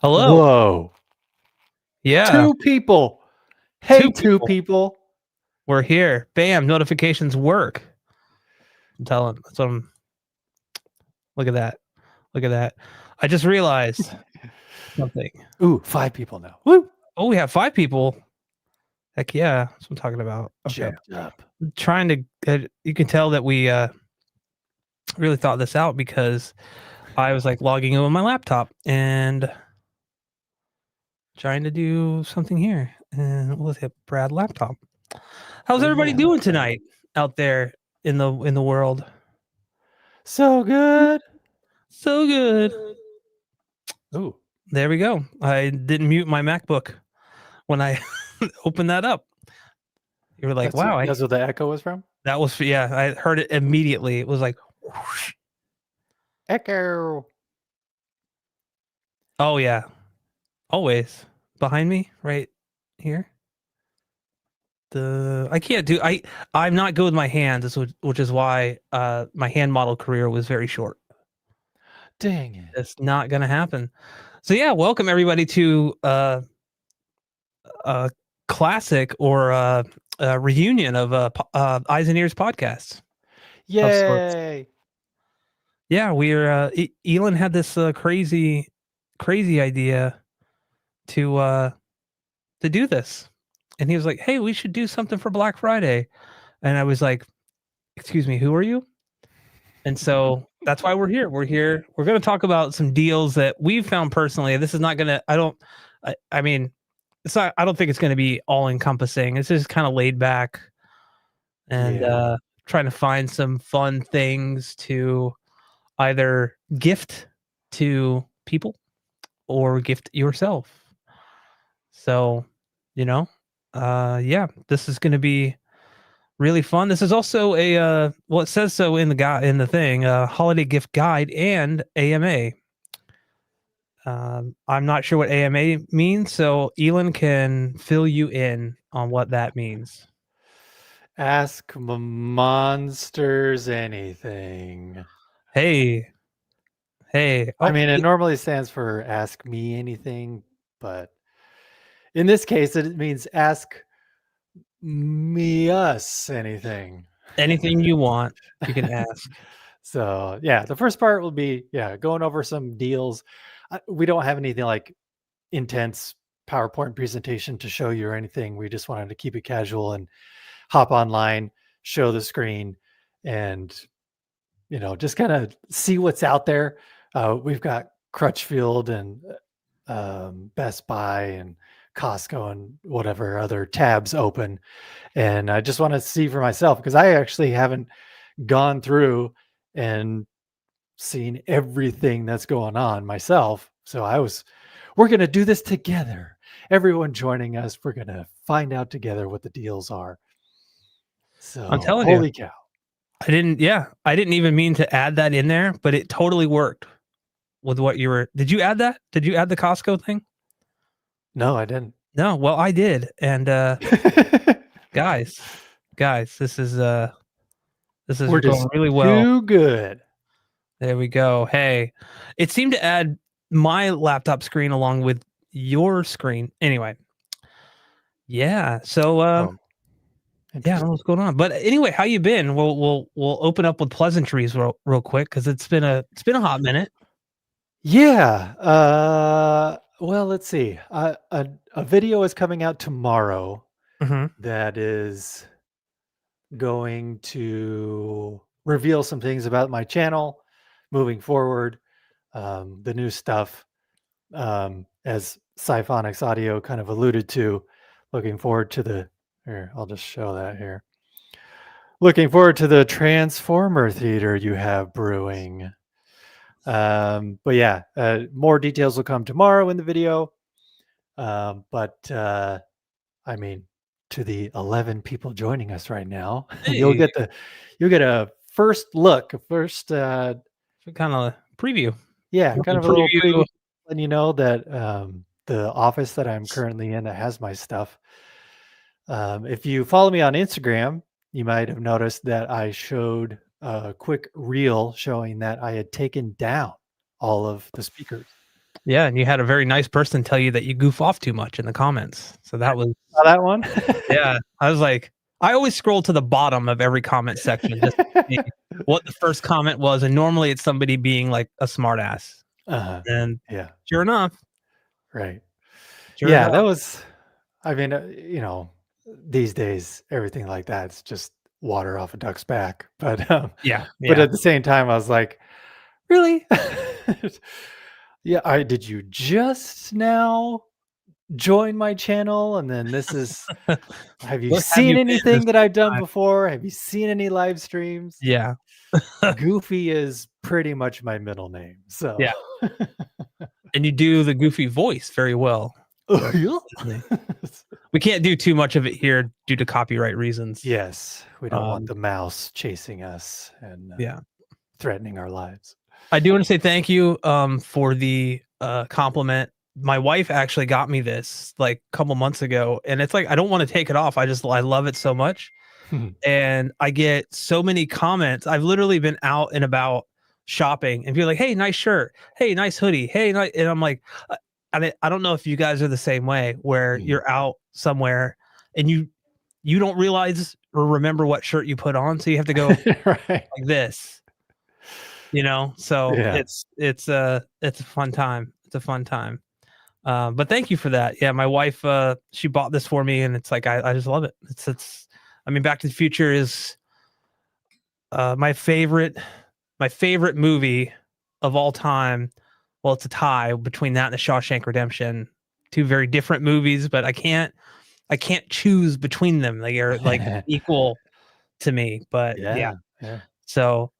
Hello. Whoa. Yeah, Two people. Hey, 2 two people. people. We're here. Bam, notifications work. I'm telling that's what I'm look at that. Look at that. I just realized something. Ooh, 5 people now. Woo. Oh, we have 5 people. Heck yeah, that's what I'm talking about. Okay. Jumped up. I'm trying to you can tell that we, really thought this out because I was, like, logging in with my laptop and trying to do something here, and we'll hit Brad laptop. How's Oh, everybody yeah. doing tonight out there in the world? So good. So good. Ooh. There we go. I didn't mute my MacBook when I opened that up. You were like, "Wow, That's what the echo was from? that was yeah." I heard it immediately. It was like, whoosh. Echo. Oh yeah, always behind me, right here. I can't do. I'm not good with my hands, which is why my hand model career was very short. Dang it. It's not gonna happen. So yeah, welcome everybody to a classic or a reunion of Eyes and Ears podcasts of sorts. Yay. Yeah, we're Elon had this crazy idea to do this. And he was like, "Hey, we should do something for Black Friday." And I was like, "Excuse me, who are you?" And so that's why we're here. We're here. We're going to talk about some deals that we've found personally. This is not going to I mean, it's not I don't think it's going to be all encompassing. It's just kind of laid back and Yeah. trying to find some fun things to either gift to people or gift yourself. So, you know, yeah, this is going to be really fun. This is also a well, it says so in the thing, holiday gift guide and AMA. I'm not sure what AMA means, so Elon can fill you in on what that means. Ask monsters anything. Hey, hey. I Oh, mean, it normally stands for ask me anything, but in this case, it means ask me us anything. anything you want, you can ask. So yeah, the first part will be going over some deals. We don't have anything like intense PowerPoint presentation to show you or anything. We just wanted to keep it casual and hop online, show the screen, and just kind of see what's out there. We've got Crutchfield and Best Buy and Costco and whatever other tabs open, and I just want to see for myself because I actually haven't gone through and seen everything that's going on myself. So we're going to do this together. Everyone joining us, we're going to find out together what the deals are. I'm So, telling you. holy cow. I didn't even mean to add that in there, but it totally worked with what you were. Did you add that? Did you add the Costco thing? No, I didn't. No, well, I did. And guys, this is We're going just really well. too good. There we go. Hey, it seemed to add my laptop screen along with your screen. Anyway, yeah. So Oh, yeah, I don't know interesting. what's going on. But anyway, how you been? We'll open up with pleasantries real quick because it's been a hot minute. Yeah. Well, let's see. A video is coming out tomorrow Mm-hmm. that is going to reveal some things about my channel moving forward. The new stuff, as Siphonics Audio kind of alluded to. Looking forward to here, I'll just show that here. Looking forward to the Transformer Theater you have brewing. But yeah, more details will come tomorrow in the video. But I mean, to the 11 people joining us right now, you'll Hey, get a first look, kind of preview. kind of a little Preview. preview, letting you know that the office that I'm currently in that has my stuff. If you follow me on Instagram, you might have noticed that I showed a quick reel showing that I had taken down all of the speakers. Yeah, and you had a very nice person tell you that you goof off too much in the comments. So that was Saw that one? yeah, I was like I always scroll to the bottom of every comment section just to see what the first comment was, and normally it's somebody being like a smart ass. Uh-huh. And Yeah, sure enough, right. sure Yeah, that enough. was I mean, these days, everything like that's just water off a duck's back, Yeah, but yeah. at the same time, I was like, "Really? Yeah, I did you just now join my channel, and then this is have you Where have seen you been this anything that whole I've done time? before? Have you seen any live streams?" Yeah. Goofy is pretty much my middle name, so Yeah, and you do the goofy voice very well. Oh, So definitely. yeah? We can't do too much of it here due to copyright reasons. Yes, we don't want Um, the mouse chasing us and, yeah. threatening our lives. I do wanna say thank you, for the, compliment. My wife actually got me this, like, a couple months ago, and it's like, I don't wanna take it off, I love it so much, and I get so many comments. I've literally been out and about shopping, and people are like, "Hey, nice shirt. Hey, nice hoodie. Hey, and I'm like, I don't know if you guys are the same way, where Mhm. you're out somewhere and you don't realize or remember what shirt you put on, so you have to go Right. like this, you know? So Yeah. it's a fun time. It's a fun time. But thank you for that. Yeah, my wife, she bought this for me, and it's like I just love it. It's I mean, Back to the Future is my favorite movie of all time. Well, it's a tie between that and the Shawshank Redemption. Two very different movies, but I can't choose between them. They are like equal to me. But yeah. Yeah, yeah. So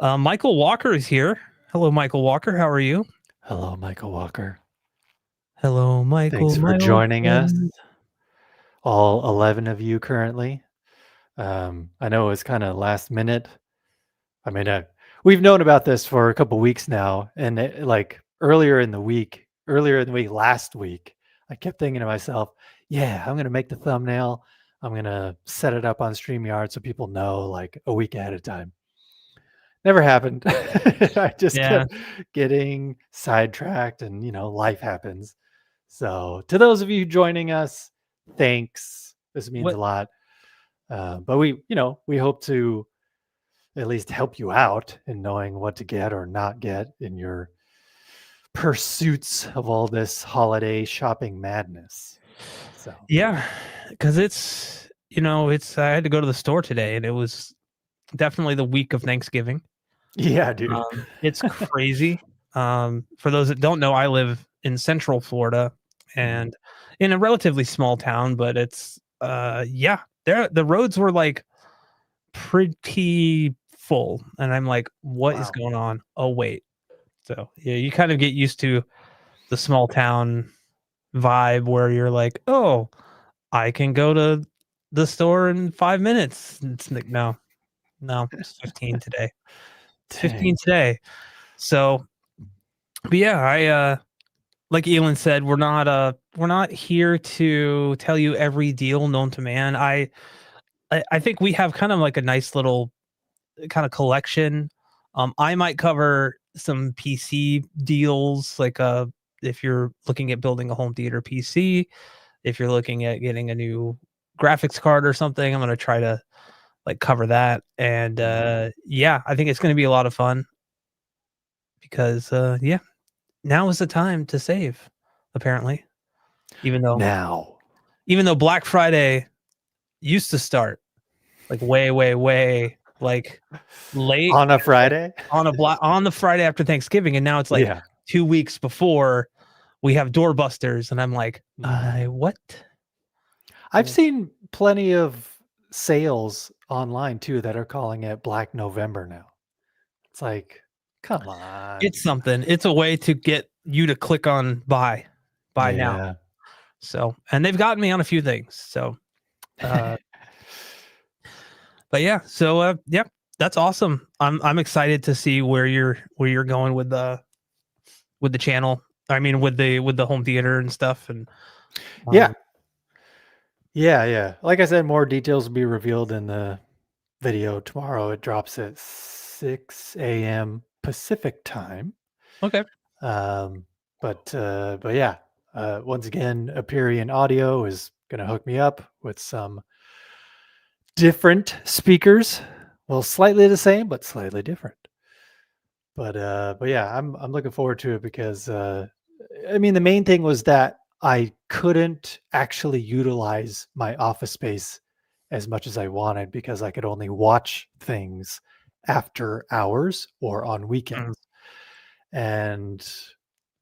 Michael Walker is here. Hello, Michael Walker. How are you? Hello, Michael Walker. Hello, Michael, Thanks for my old joining us, friend. all 11 of you currently. I know it was kinda last minute. I mean, we've known about this for a couple weeks now, and earlier in the week, last week, I kept thinking to myself, "Yeah, I'm gonna make the thumbnail. I'm gonna set it up on StreamYard so people know like a week ahead of time." Never happened. I just Yeah. kept getting sidetracked, and life happens. So, to those of you joining us, thanks. This means What a lot. But we hope to at least help you out in knowing what to get or not get in your pursuits of all this holiday shopping madness. So, yeah, because it's I had to go to the store today, and it was definitely the week of Thanksgiving. yeah, dude. It's crazy. For those that don't know, I live in Central Florida Mhm. and in a relatively small town, but it's yeah, there the roads were like pretty full, and I'm like, what is Wow. going on? Oh wait. So yeah, you kind of get used to the small town vibe where you're like, oh, I can go to the store in 5 minutes. It's like, no, no, it's 15 today. It's 15 Dang. today. So, but yeah, like Elon said, we're not here to tell you every deal known to man. I think we have kind of like a nice little kind of collection. I might cover some PC deals, like if you're looking at building a home theater PC, if you're looking at getting a new graphics card or something, I'm gonna try to like cover that. And Mhm. yeah, I think it's gonna be a lot of fun because yeah, now is the time to save, apparently. Even though Now, even though Black Friday used to start like way like late on a Friday? on the Friday after Thanksgiving, and now it's like Yeah. 2 weeks before we have doorbusters, and I'm like, Mhm. what?" I've seen plenty of sales online too that are calling it Black November now. It's like, come on. It's something. It's a way to get you to click on buy now. Yeah. So, and they've gotten me on a few things. So, uh, but yeah, so yeah, that's awesome. I'm excited to see where you're going with the channel. I mean, with the home theater and stuff. And Yeah. um, Yeah, yeah. Like I said, more details will be revealed in the video tomorrow. It drops at 6 a.m. Pacific time. okay, Um, but yeah, once again, Aperion Audio is gonna hook me up with some different speakers. Well, slightly the same, but slightly different. But yeah, I'm looking forward to it because I mean the main thing was that I couldn't actually utilize my office space as much as I wanted because I could only watch things after hours or on Mm, weekends. And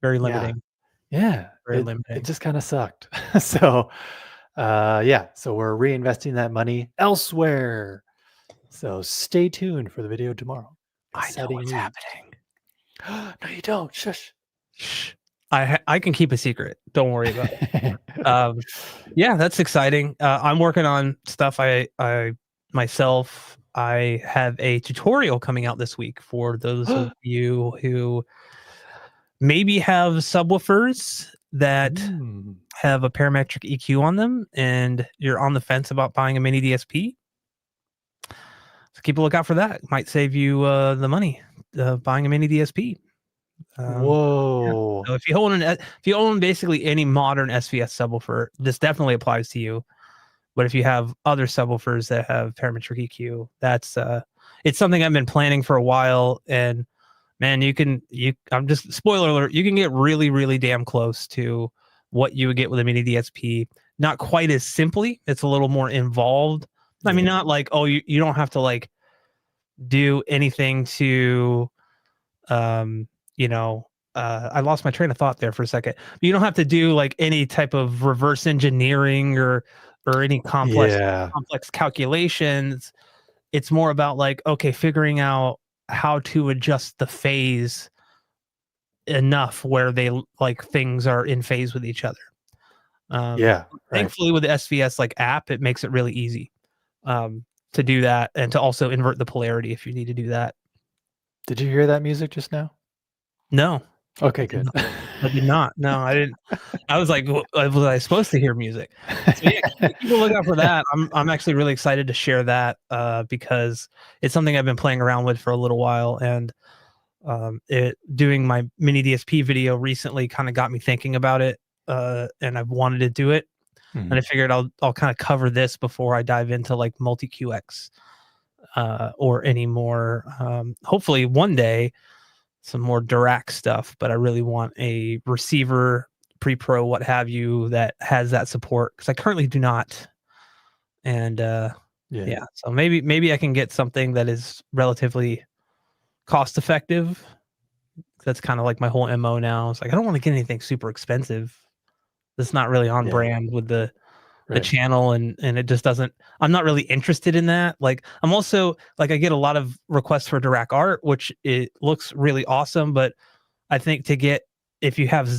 very yeah, limiting, yeah, very it limiting. just kind of sucked. So yeah, so we're reinvesting that money elsewhere. So stay tuned for the video tomorrow. I know Exciting what's news. happening. No, you don't. Shush. Shh. I can keep a secret. Don't worry about it. Yeah, that's exciting. I'm working on stuff. I myself. I have a tutorial coming out this week for those of you who maybe have subwoofers that Mm, have a parametric EQ on them, and you're on the fence about buying a mini DSP. So keep a lookout for that. Might save you the money buying a mini DSP. Yeah. whoa. So if you own basically any modern SVS subwoofer, this definitely applies to you. But if you have other subwoofers that have parametric EQ, that's it's something I've been planning for a while. And man, I'm just spoiler alert, you can get really, really damn close to what you would get with a mini DSP. Not quite as simply. It's a little more involved. I mean, Yeah. not like, oh, you don't have to like do anything to um, you know, I lost my train of thought there for a second. You don't have to do like any type of reverse engineering or any Yeah. complex calculations. It's more about like, okay, figuring out how to adjust the phase enough where they like things are in phase with each other. Um, Yeah. Right. Thankfully with the SVS like app, it makes it really easy to do that and to also invert the polarity if you need to do that. Did you hear that music just now? No, Okay, I did good. not. I did not. No, I didn't. I was like, was I supposed to hear music? So yeah, keep a lookout for that. I'm actually really excited to share that because it's something I've been playing around with for a little while, and it doing my mini DSP video recently kind of got me thinking about it, and I've wanted to do it, and I Mhm. figured I'll kind of cover this before I dive into like multi QX or any more. Hopefully one day some more Dirac stuff, but I really want a receiver, pre-pro, what have you, that has that support because I currently do not. And Yeah. yeah, so maybe I can get something that is relatively cost effective. That's kind of like my whole MO now. It's like I don't want to get anything super expensive. That's not really on Yeah. brand with the Right. channel and it just doesn't I'm not really interested in that. Like I'm also like I get a lot of requests for Dirac art, which it looks really awesome, but I think to get if you have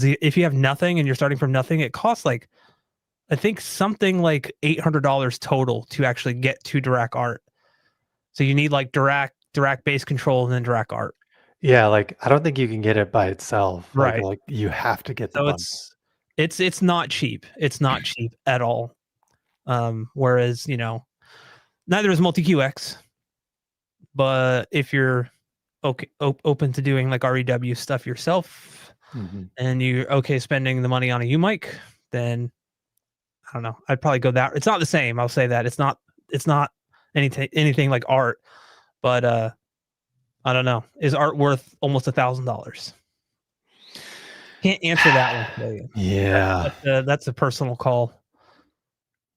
nothing and you're starting from nothing, it costs like I think something like $800 total to actually get to Dirac art. So you need like Dirac base control and then Dirac art. Yeah, like, I don't think you can get it by itself. Right. Like, you have to get the So bundle. it's not cheap. It's not cheap at all. Whereas, neither is multi QX, but if you're open to doing like REW stuff yourself Mhm. and you're okay spending the money on a U mic, then I don't know. I'd probably go that. It's not the same. I'll say that it's not anything like art, but I don't know. Is art worth almost $1,000? Can't answer that one for you. Yeah. That's a personal call.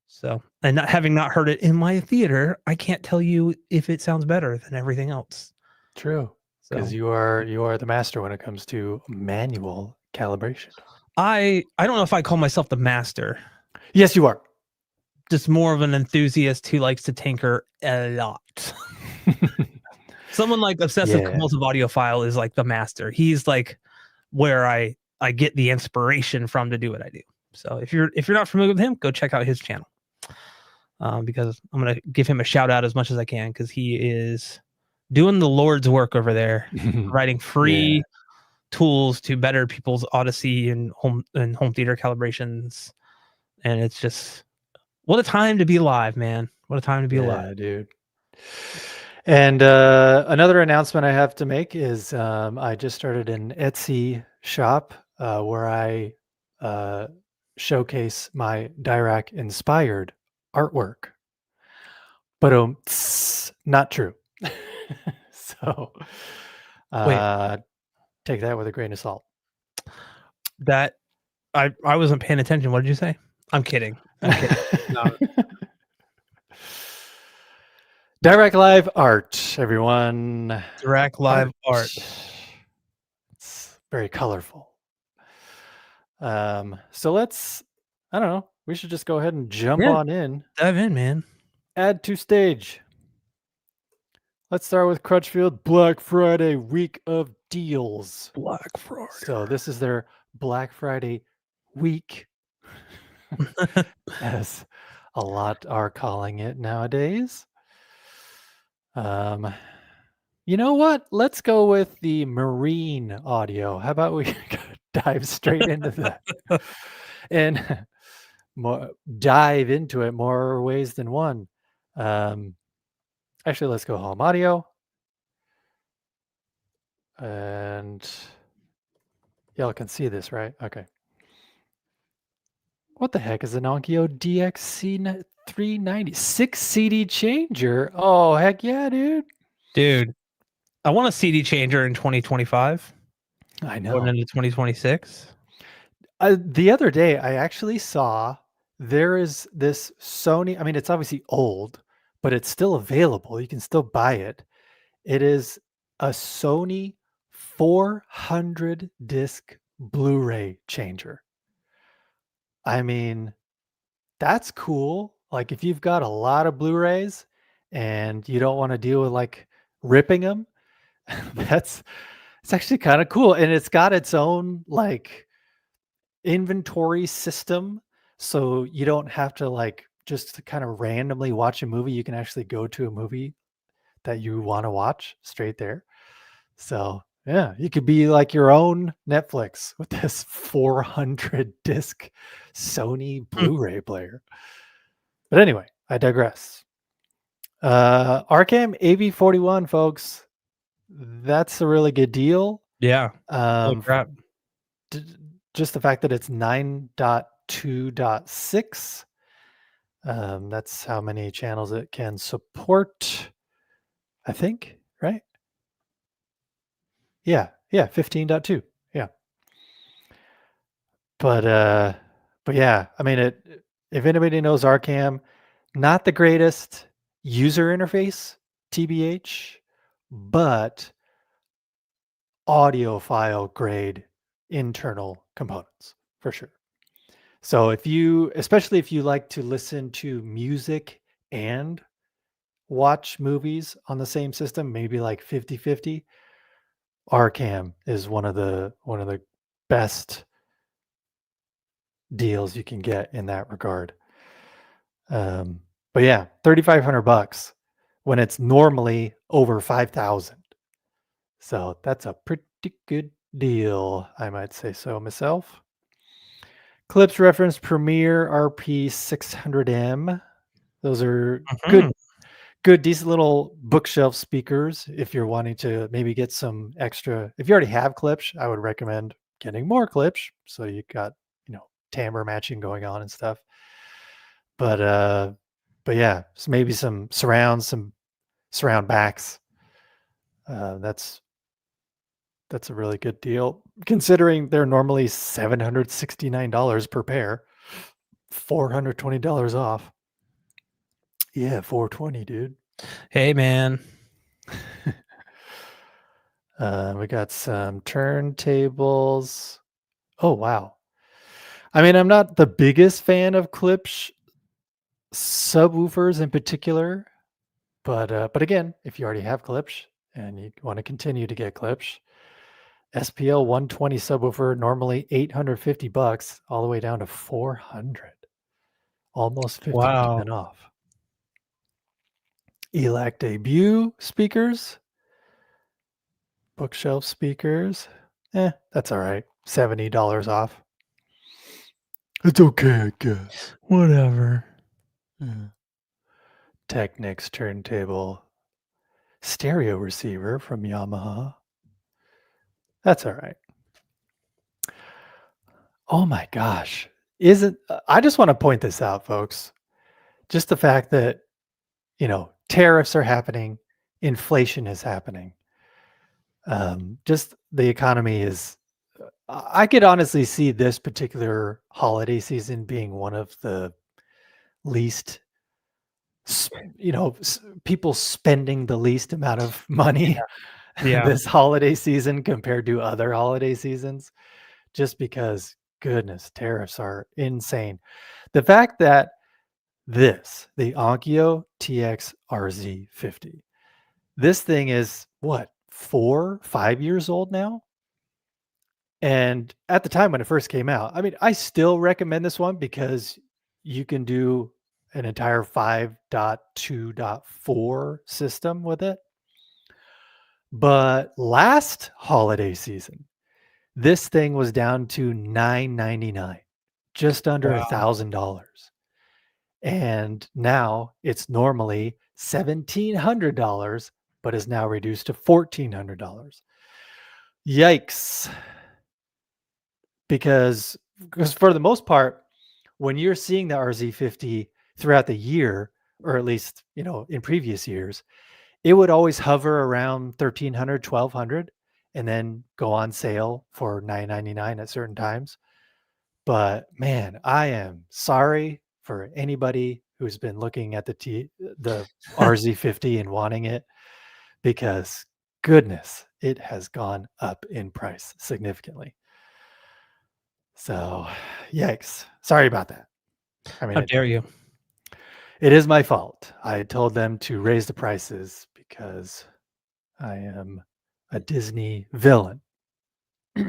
So, and not having not heard it in my theater, I can't tell you if it sounds better than everything else. True. Because So, you are the master when it comes to manual calibration. I don't know if I call myself the master. Yes, you are. Just more of an enthusiast who likes to tinker a lot. Someone like obsessive Yeah. compulsive audiophile is like the master. He's like where I get the inspiration from to do what I do. So if you're not familiar with him, go check out his channel because I'm gonna give him a shout out as much as I can because he is doing the Lord's work over there, providing Yeah. free tools to better people's Odyssey and home theater calibrations, and it's just what a time to be alive, man! What a time to be alive. Yeah, dude. And another announcement I have to make is I just started an Etsy shop. where I showcase my Dirac inspired artwork. But not true. So Wait, uh, take that with a grain of salt. that I wasn't paying attention. What did you say? I'm kidding. I'm kidding. No. Dirac Live art, everyone. Direct live art. It's very colorful. So let's, I don't know, we should just go ahead and jump Yeah, on in. dive in, man. Add to stage. Let's start with Crutchfield Black Friday week of deals. Black Friday. So this is their Black Friday week, as a lot are calling it nowadays. You know what? Let's go with the marine audio. How about we dive straight into that and dive into it more ways than one? Actually, let's go home audio. And y'all can see this, right? Okay. What the heck is an Onkyo DXC 390? 6 CD changer? Oh, heck yeah, dude. Dude, I want a CD changer in 2025. I Going know. into 2026. The other day, I actually saw there is this Sony. I mean, it's obviously old, but it's still available. You can still buy it. It is a Sony 400 disc Blu ray changer. I mean, that's cool. Like, if you've got a lot of Blu rays and you don't want to deal with like ripping them, that's it's actually kind of cool. And it's got its own like inventory system, so you don't have to like just kind of randomly watch a movie. You can actually go to a movie that you want to watch straight there. So yeah, you could be like your own Netflix with this 400 disc Sony Hmm. Blu-ray player. But anyway, I digress. Arcam AV41, folks, that's a really good deal. Yeah. Holy um crap. just the fact that it's 9.2.6. That's how many channels it can support, I think, right? Yeah, 15.2. Yeah. But yeah, I mean, if anybody knows Arcam, not the greatest user interface, TBH, but audiophile grade internal components for sure. So especially if you like to listen to music and watch movies on the same system, maybe like 50/50, Arcam is one of the best deals you can get in that regard. But yeah, $3,500 when it's normally over 5,000. So that's a pretty good deal, I might say so myself. Clips reference Premiere RP 600M. Those are Mhm. good, decent little bookshelf speakers. If you're wanting to maybe get some extra, if you already have clips, I would recommend getting more clips. So you got, timbre matching going on and stuff. But yeah, so maybe some surround backs. That's a really good deal considering they're normally $769 per pair, $420 off. Yeah, 420, dude. Hey, man. We got some turntables. Oh wow. I mean, I'm not the biggest fan of Klipsch subwoofers in particular, but again, if you already have Klipsch and you want to continue to get Klipsch, SPL 120 subwoofer normally $850, all the way down to 400, almost 50% Wow. off. ELAC debut speakers, bookshelf speakers. That's all right. $70 off. It's okay, I guess. Whatever. Yeah. Technics turntable stereo receiver from Yamaha. That's all right. Oh my gosh. Isn't I just want to point this out, folks. Just the fact that, tariffs are happening, inflation is happening. Just the economy is I could honestly see this particular holiday season being one of the least people spending the least amount of money Yeah. this holiday season compared to other holiday seasons, just because, goodness, tariffs are insane. The fact that the Onkyo TX-RZ50, this thing is what, 4, 5 years old now? And at the time when it first came out, I mean, I still recommend this one because you can do an entire 5.2.4 system with it. But last holiday season, this thing was down to $999, just under Wow. $1,000. And now it's normally $1,700, but is now reduced to $1,400. Yikes. Because for the most part, when you're seeing the RZ50 throughout the year, or at least, in previous years, it would always hover around 1,300, 1,200, and then go on sale for $999 at certain times. But man, I am sorry for anybody who's been looking at the RZ50 and wanting it, because goodness, it has gone up in price significantly. So, yikes. Sorry about that. I mean, How dare you? it is my fault. I told them to raise the prices because I am a Disney villain. I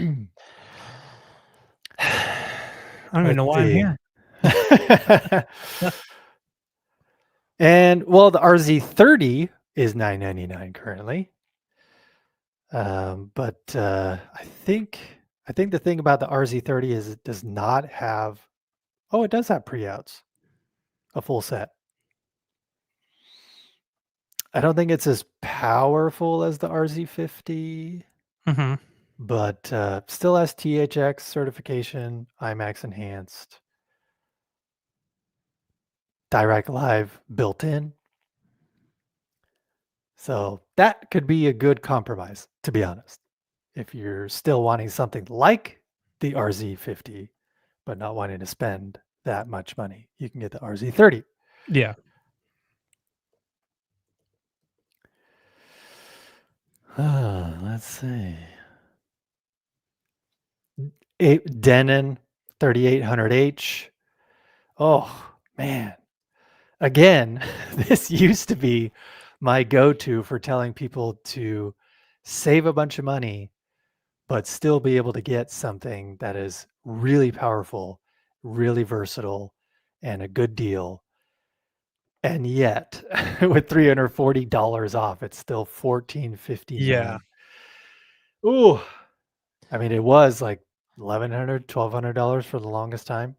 don't even Let's know why I'm see. here. And well, the RZ30 is $999 currently. But I think the thing about the RZ30 is it does not have. Oh, it does have pre-outs, a full set. I don't think it's as powerful as the RZ50, Mhm. but still has THX certification, IMAX enhanced, Direct Live built in. So that could be a good compromise, to be honest. If you're still wanting something like the RZ50, but not wanting to spend that much money, you can get the RZ30. Yeah. Let's see. Denon 3800H. Oh, man. Again, this used to be my go-to for telling people to save a bunch of money, but still be able to get something that is really powerful, really versatile, and a good deal. And yet, with $340 off, it's still Yeah. $1,459. Ooh, I mean, it was like $1,100, $1,200 for the longest time.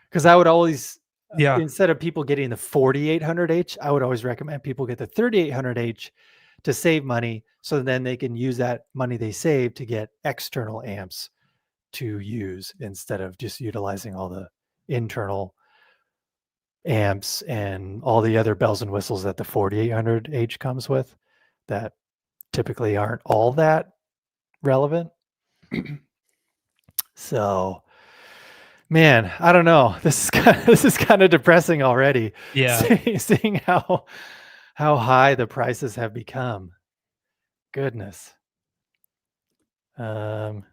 Because I would always, Yeah. instead of people getting the 4800H, I would always recommend people get the 3800H to save money, so then they can use that money they save to get external amps to use instead of just utilizing all the internal amps and all the other bells and whistles that the 4800H comes with that typically aren't all that relevant. So, man, I don't know. This is kind of depressing already. Yeah. Seeing how high the prices have become. Goodness. Um,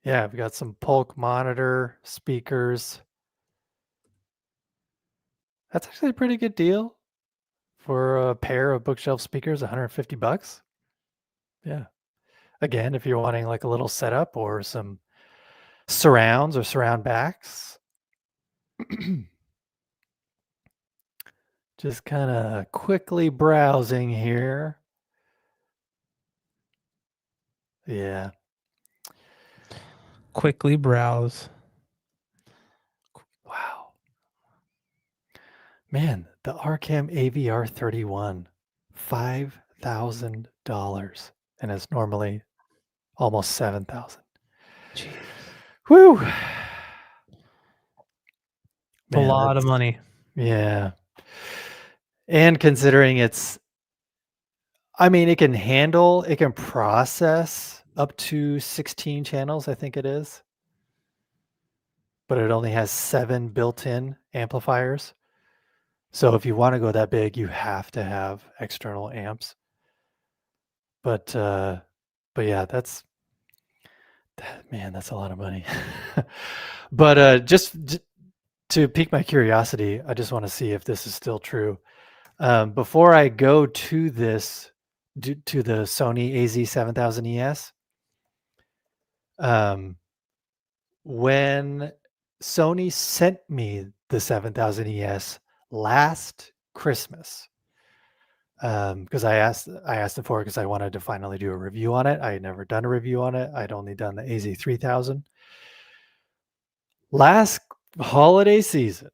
yeah, we've got some Polk monitor speakers. That's actually a pretty good deal for a pair of bookshelf speakers, $150. Yeah. Again, if you're wanting like a little setup or some surrounds or surround backs. Just kind of quickly browsing here. Yeah. Quickly browse. Wow. Man, the Arcam AVR 31, $5,000. And it's normally almost 7,000. Jeez. Whew. A Man, lot of that's money. yeah. And considering I mean, it can process up to 16 channels, I think it is, but it only has 7 built-in amplifiers. So if you wanna go that big, you have to have external amps. But, uh, but yeah, that's a lot of money. But, just j to pique my curiosity, I just wanna see if this is still true. Before I go to to the Sony AZ7000 ES, um, when Sony sent me the 7000 ES last Christmas, because I asked them for it because I wanted to finally do a review on it. I had never done a review on it. I'd only done the AZ3000. Last holiday season,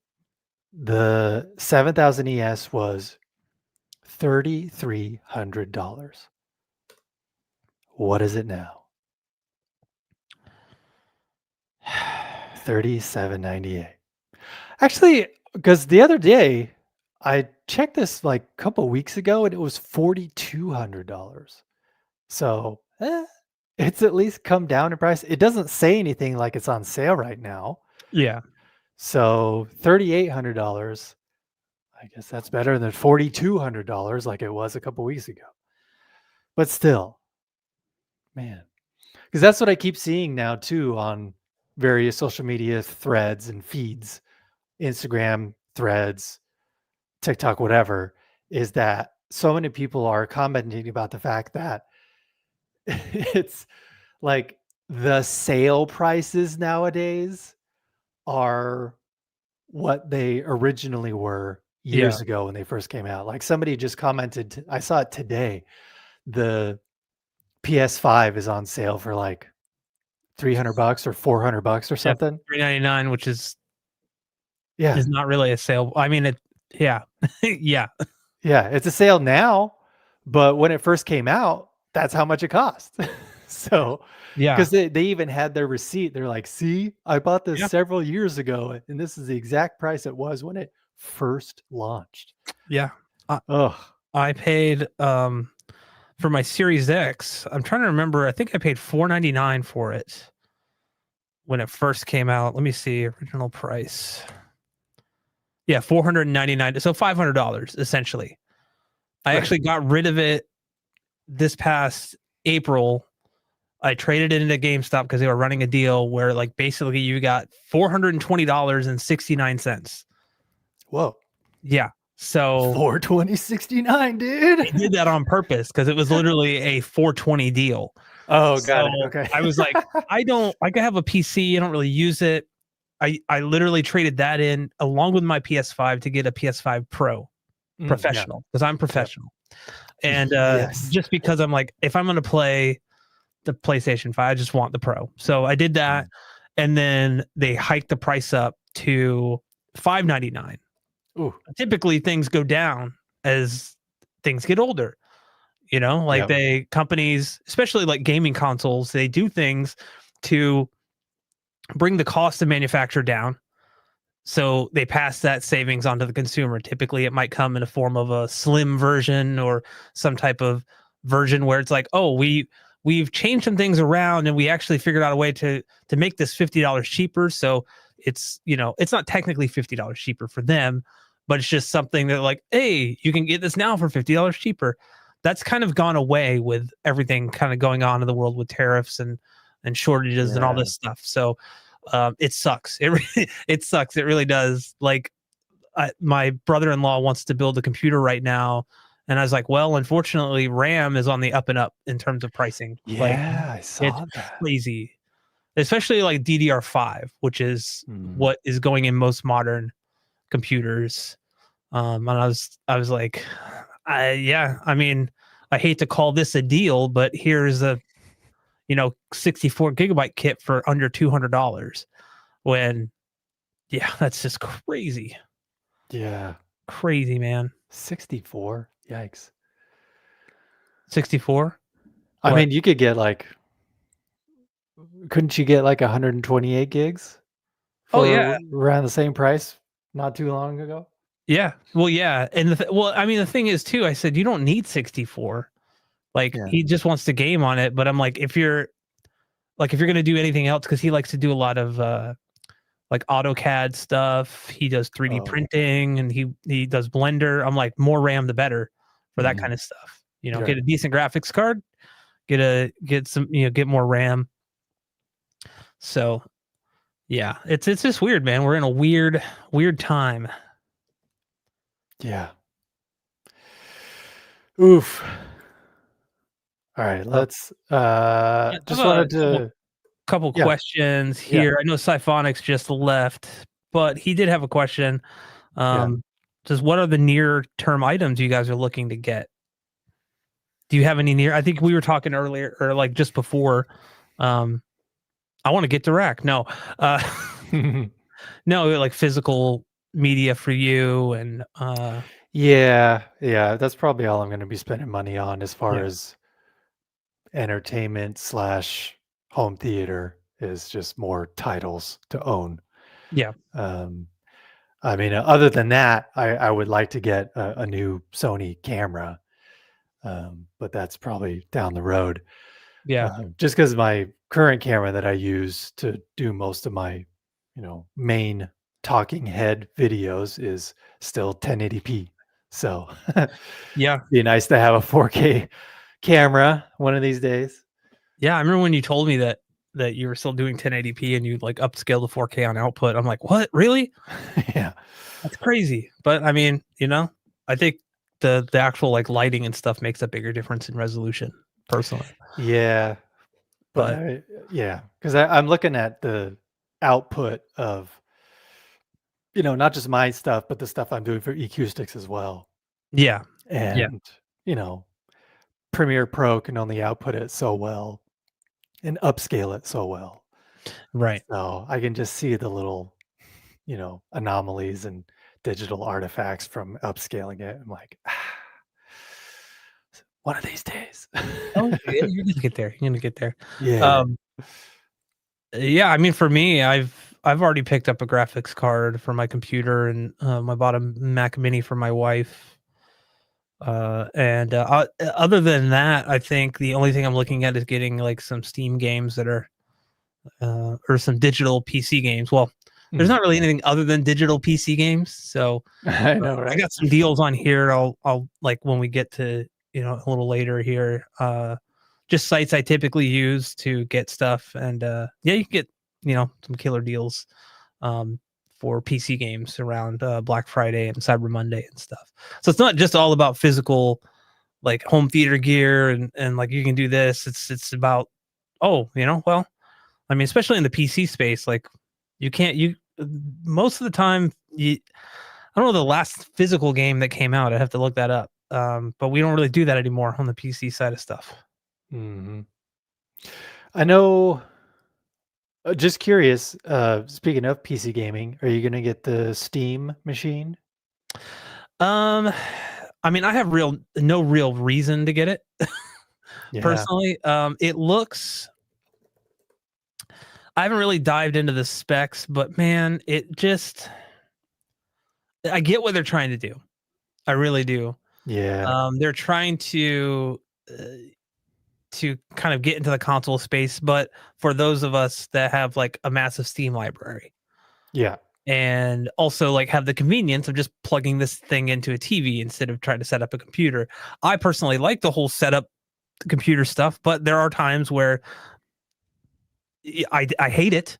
the 7000 ES was $3,300. What is it now? 37.98. Actually, because the other day I checked this like a couple weeks ago and it was $4,200. So it's at least come down in price. It doesn't say anything like it's on sale right now. Yeah. So $3,800. I guess that's better than $4,200 like it was a couple weeks ago. But still, man, because that's what I keep seeing now too on various social media threads and feeds, Instagram threads, TikTok, whatever, is that so many people are commenting about the fact that it's like the sale prices nowadays are what they originally were Yeah. years ago when they first came out. Like somebody just commented, I saw it today. The PS5 is on sale for like $300 or $400 or Yeah. something. $3.99, which Yeah. is not really a sale. I mean, it yeah. Yeah. Yeah. It's a sale now, but when it first came out, that's how much it cost. So, Yeah. because they even had their receipt. They're like, see, I bought this Yeah. several years ago, and this is the exact price it was when it first launched. Yeah. I Oh, I paid, for my Series X, I'm trying to remember, I think I paid $4.99 for it when it first came out. Let me see, original price. Yeah, 499, so $500 essentially. I right. actually got rid of it this past April. I traded it into GameStop because they were running a deal where, like, basically you got $420.69. Whoa. Yeah. So 420.69, dude. they did that on purpose because it was literally a 420 deal. Oh, got it. So Okay. I was like, I can have a PC, I don't really use it. I literally traded that in along with my PS5 to get a PS5 Pro Yeah. professional because I'm Yep. professional. And Yes. just because I'm like, if I'm gonna play the PlayStation 5, I just want the Pro. So I did that, Mm. and then they hiked the price up to $5.99. Ooh. Typically things go down as things get older. Like Yep. companies, especially like gaming consoles, they do things to bring the cost of manufacture down. So they pass that savings onto the consumer. Typically, it might come in a form of a slim version or some type of version where it's like, oh, we've changed some things around and we actually figured out a way to make this $50 cheaper. So it's not technically $50 cheaper for them, but it's just something that, like, hey, you can get this now for $50 cheaper. That's kind of gone away with everything kind of going on in the world with tariffs and shortages and all Yeah. this stuff. So it sucks. It sucks. It really does. Like, my brother-in-law wants to build a computer right now, and I was like, well, unfortunately, RAM is on the up and up in terms of pricing. Like, Yeah, I it's saw that. crazy, especially like DDR5, which is Mm. what is going in most modern computers. And I was like, yeah, I mean, I hate to call this a deal, but here's a 64 gigabyte kit for under $200 when, yeah, that's just crazy. Yeah. Crazy, man. 64. Yikes. 64? I What? mean, you could get like couldn't you get like 128 gigs Oh, yeah. for around the same price? not too long ago. Yeah. Well, yeah. And well, I mean, the thing is too, I said you don't need 64. Like Yeah. he just wants to game on it. But I'm like, if you're gonna do anything else, because he likes to do a lot of like AutoCAD stuff. He does 3D Oh. printing and he does Blender. I'm like, more RAM the better for that Mhm. kind of stuff. You know, Right. get a decent graphics card, get some, get more RAM. So yeah, it's just weird, man. We're in a weird time. Yeah. Oof. All right, Uh, let's yeah, I have just a wanted couple to couple yeah, questions yeah, here. I know Siphonics just left, but he did have a question. yeah. Um, just what are the near term items you guys are looking to get? Do you have any near? I think we were talking earlier or like just before. Um, I want to get to rack. No, uh, no, like physical media for you and Yeah, yeah, that's probably all I'm gonna be spending money on as far yeah, as entertainment slash home theater is just more titles to own. yeah, Um, I mean, other than that, I would like to get a new Sony camera, but that's probably down the road. yeah, Just because my current camera that I use to do most of my, main talking head videos is still 1080p. So yeah, be nice to have a 4K camera one of these days. yeah. I remember when you told me that you were still doing 1080p and you like upscale to 4K on output. I'm like, what? Really? Yeah. That's crazy. But I mean, I think the actual like lighting and stuff makes a bigger difference in resolution, personally. Yeah. But But yeah, because I'm looking at the output of, not just my stuff, but the stuff I'm doing for EQ sticks as well. yeah, yeah, And, you know, Premiere Pro can only output it so well and upscale it so well. right. So I can just see the little, anomalies and digital artifacts from upscaling it. I'm like, one of these days. Oh, yeah, you're gonna get there. You're gonna get there. Yeah. Um, yeah, I mean, for me, I've already picked up a graphics card for my computer, and I bought a Mac Mini for my wife. Other than that, I think the only thing I'm looking at is getting like some Steam games that are or some digital PC games. Well, there's Mhm. not really anything other than digital PC games, so I know, I right? got some deals on here. I'll like when we get to a little later here. Just sites I typically use to get stuff, and yeah, you can get some killer deals um, for PC games around Black Friday and Cyber Monday and stuff. So it's not just all about physical like home theater gear and like you can do this. It's about well, I mean, especially in the PC space, like you can't you most of the time you I don't know the last physical game that came out. I have to look that up. But we don't really do that anymore on the PC side of stuff. Mhm. I know. Just curious, speaking of PC gaming, are you gonna get the Steam machine? Um, I mean, I have no real reason to get it Yeah. personally. It looks. I haven't really dived into the specs, but man, it just. I get what they're trying to do. I really do. Yeah. They're trying uh, to kind of get into the console space, but for those of us that have like a massive Steam library Yeah. and also like have the convenience of just plugging this thing into a TV instead of trying to set up a computer. I personally like the whole setup computer stuff, but there are times where I hate it,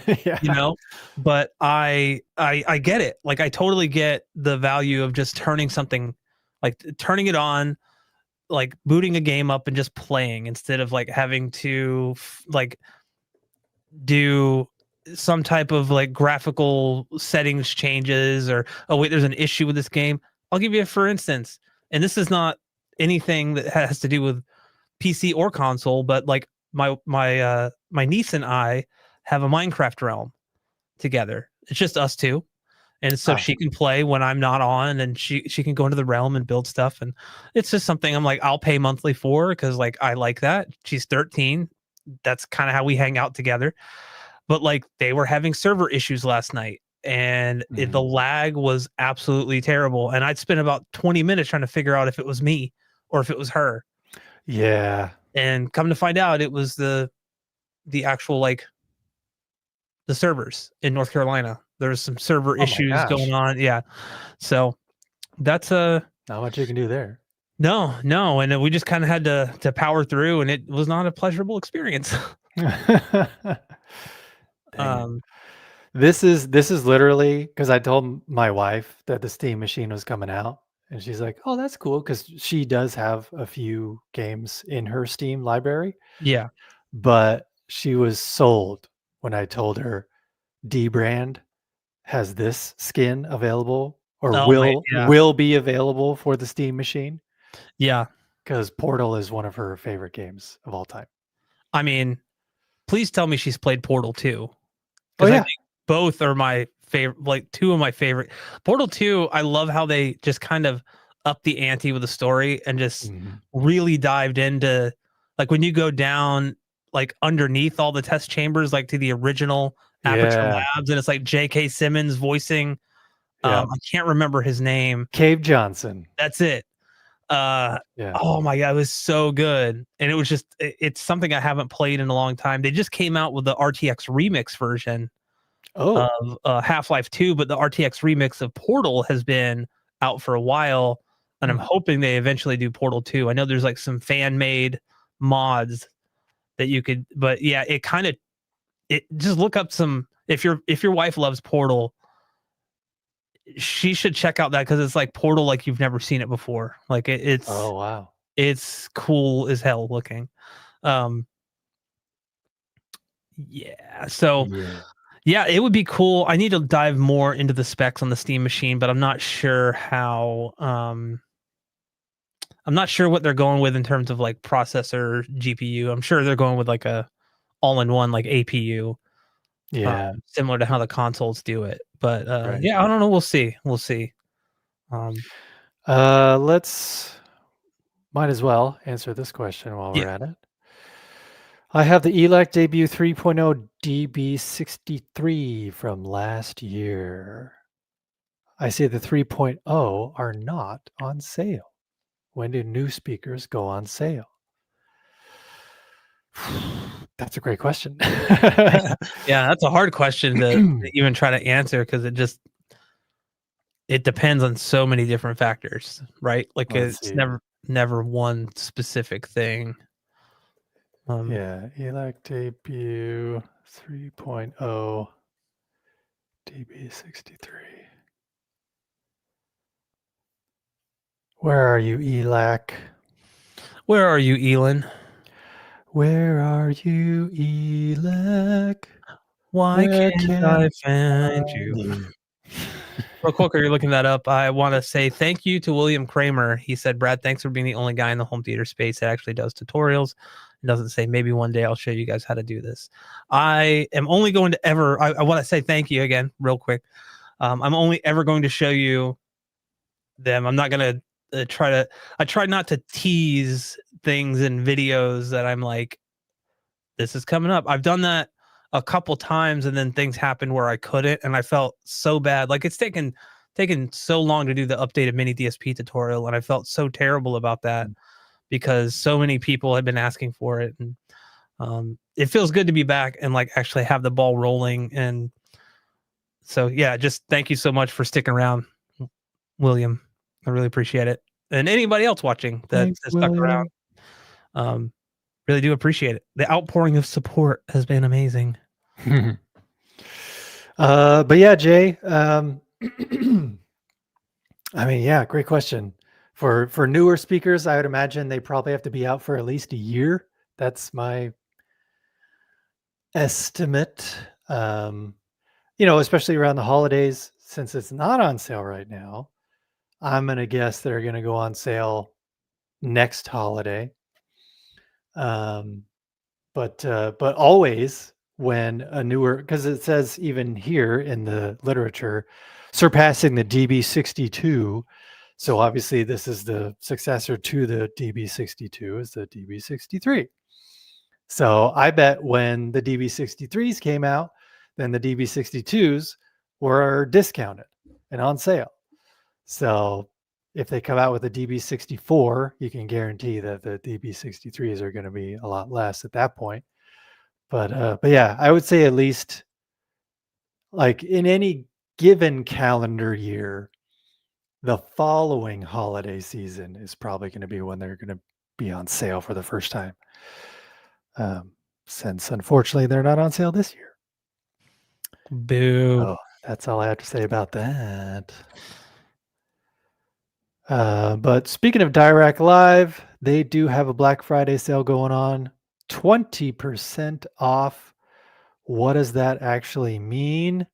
you Yeah. know, but I get it. Like I totally get the value of just turning something like turning it on, like booting a game up and just playing instead of like having to like do some type of like graphical settings changes or oh wait there's an issue with this game. I'll give you a for instance, and this is not anything that has to do with PC or console, but like my niece and I have a Minecraft realm together. It's just us two, and so Ah, she can play when I'm not on, and she can go into the realm and build stuff, and it's just something I'm like I'll pay monthly for because like I like that. She's 13. That's kind of how we hang out together. But like they were having server issues last night. and the Mhm. lag was absolutely terrible. And I'd spent about 20 minutes trying to figure out if it was me or if it was her. Yeah. And come to find out, it was the actual like the servers in North Carolina. There's some server Oh my issues going gosh. on. Yeah. So that's a Not much you can do there. no, no. And then we just kind of had to power through, and it was not a pleasurable experience. Dang it. um, This is literally because I told my wife that the Steam machine was coming out, and she's like, "Oh, that's cool," because she does have a few games in her Steam library, yeah. but she was sold when I told her D brand has this skin available or Oh my, yeah, will be available for the Steam machine yeah. because Portal is one of her favorite games of all time. I mean, please tell me she's played Portal 2, Oh because I yeah. think both are my favorite, like two of my favorite. Portal 2, I love how they just kind of up the ante with the story and just Mhm. really dived into, like when you go down like underneath all the test chambers, like to the original Aperture Yeah. Labs, and it's like J.K. Simmons voicing. Yeah. I can't remember his name. Cave Johnson. That's it. Uh, Yeah. oh my god, it was so good, and it was just it's something I haven't played in a long time. They just came out with the RTX remix version Oh. of Half-Life 2, but the RTX remix of Portal has been out for a while, and I'm Hmm. hoping they eventually do Portal 2. I know there's like some fan made mods that you could, but yeah, it kind of it just look up some if your wife loves Portal, she should check out that because it's like Portal like you've never seen it before. Like Oh, wow. it's cool as hell looking. Um, yeah. So Yeah. yeah, it would be cool. I need to dive more into the specs on the Steam machine, but I'm not sure how. I'm not sure what they're going with in terms of like processor, GPU. I'm sure they're going with like a all-in-one like APU, Yeah. similar to how the consoles do it. But Right. yeah, I don't know. We'll see. We'll see. Um, Let's might as well answer this question while yeah. we're at it. I have the ELAC debut 3.0 DB63 from last year. I see the 3.0 are not on sale. When do new speakers go on sale? That's a great question. Yeah, that's a hard question to even try to answer because it depends on so many different factors, right? Like Let's it's see. never one specific thing. Um, Yeah, ELAC debut 3.0 DB63. Where are you, ELAC? where are you, Elon? Where are you, ELAC? Why Where can't can I I find find you? you? Real quick, while you're looking that up, I want to say thank you to William Kramer. He said, Brad, thanks for being the only guy in the home theater space that actually does tutorials. It doesn't say maybe one day I'll show you guys how to do this. I am only going to ever, I want to say thank you again, real quick. I'm only ever going to show you them. I'm not going to I try not to tease things in videos that I'm like, this is coming up. I've done that a couple times and then things happened where I couldn't and I felt so bad. Like it's taken so long to do the updated mini DSP tutorial and I felt so terrible about that because so many people had been asking for it and it feels good to be back and like actually have the ball rolling and so yeah, just thank you so much for sticking around, William. I really appreciate it. And anybody else watching that Thanks, has stuck around. William. Um, really do appreciate it. The outpouring of support has been amazing. But yeah, Jay. I mean, yeah, great question. For newer speakers, I would imagine they probably have to be out for at least a year. That's my estimate. Um, especially around the holidays, since it's not on sale right now. I'm gonna guess they're gonna go on sale next holiday. Um, but always when a newer, because it says even here in the literature, surpassing the DB62. So obviously this is the successor to the DB62 is the DB63. So I bet when the DB63s came out, then the DB62s were discounted and on sale. So if they come out with a DB64, you can guarantee that the DB63s are going to be a lot less at that point. But yeah, I would say at least like in any given calendar year, the following holiday season is probably going to be when they're going to be on sale for the first time. Since unfortunately they're not on sale this year. Boo. Oh, that's all I have to say about that. But speaking of Dirac Live, they do have a Black Friday sale going on, 20% off. What does that actually mean?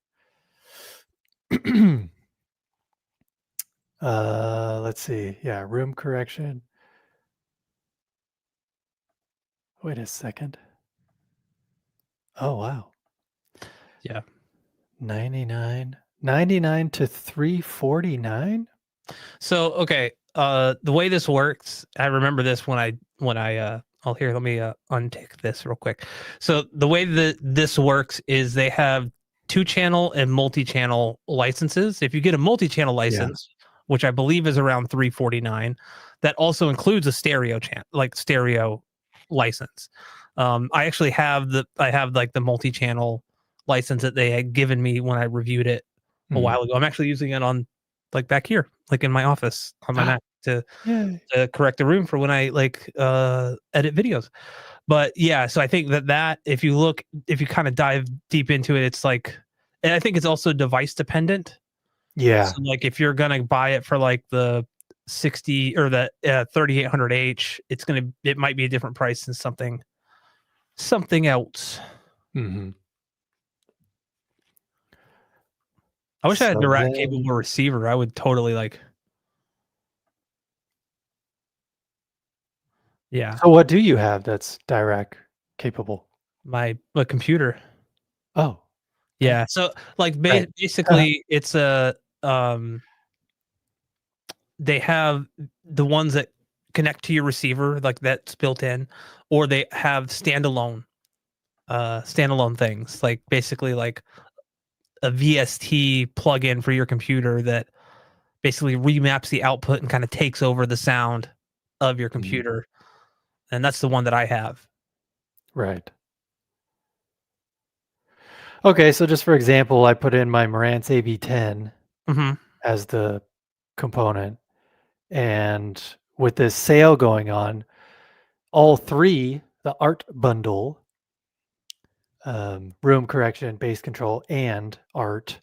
Let's see. Yeah, room correction. Wait a second. Oh, wow. Yeah. 99 to 349. So okay, the way this works, I remember this when I oh here, let me untick this real quick. So the way that this works is they have 2-channel and multi-channel licenses. If you get a multi-channel Yeah. license, which I believe is around 349, that also includes a stereo stereo license. I actually have like the multi-channel license that they had given me when I reviewed it a Mhm. while ago. I'm actually using it on like back here, like in my office on my Mac Yay. to correct the room for when I like edit videos. But yeah, so I think that if you kind of dive deep into it, it's like, and I think it's also device dependent. Yeah. So like if you're gonna buy it for like the 60 or the 3800H, it might be a different price than something else. Mhm. I wish I had So direct capable then receiver. I would totally like, yeah, so what do you have that's Dirac capable? my computer. Oh, dang. Yeah. So like Right. basically it's a they have the ones that connect to your receiver, like that's built in, or they have standalone things, like basically like a VST plugin for your computer that basically remaps the output and kind of takes over the sound of your Mhm. computer. And that's the one that I have. Right. Okay, so just for example, I put in my Marantz AB10 Hmm. as the component, and with this sale going on, all three, the art bundle, room correction, bass control, and art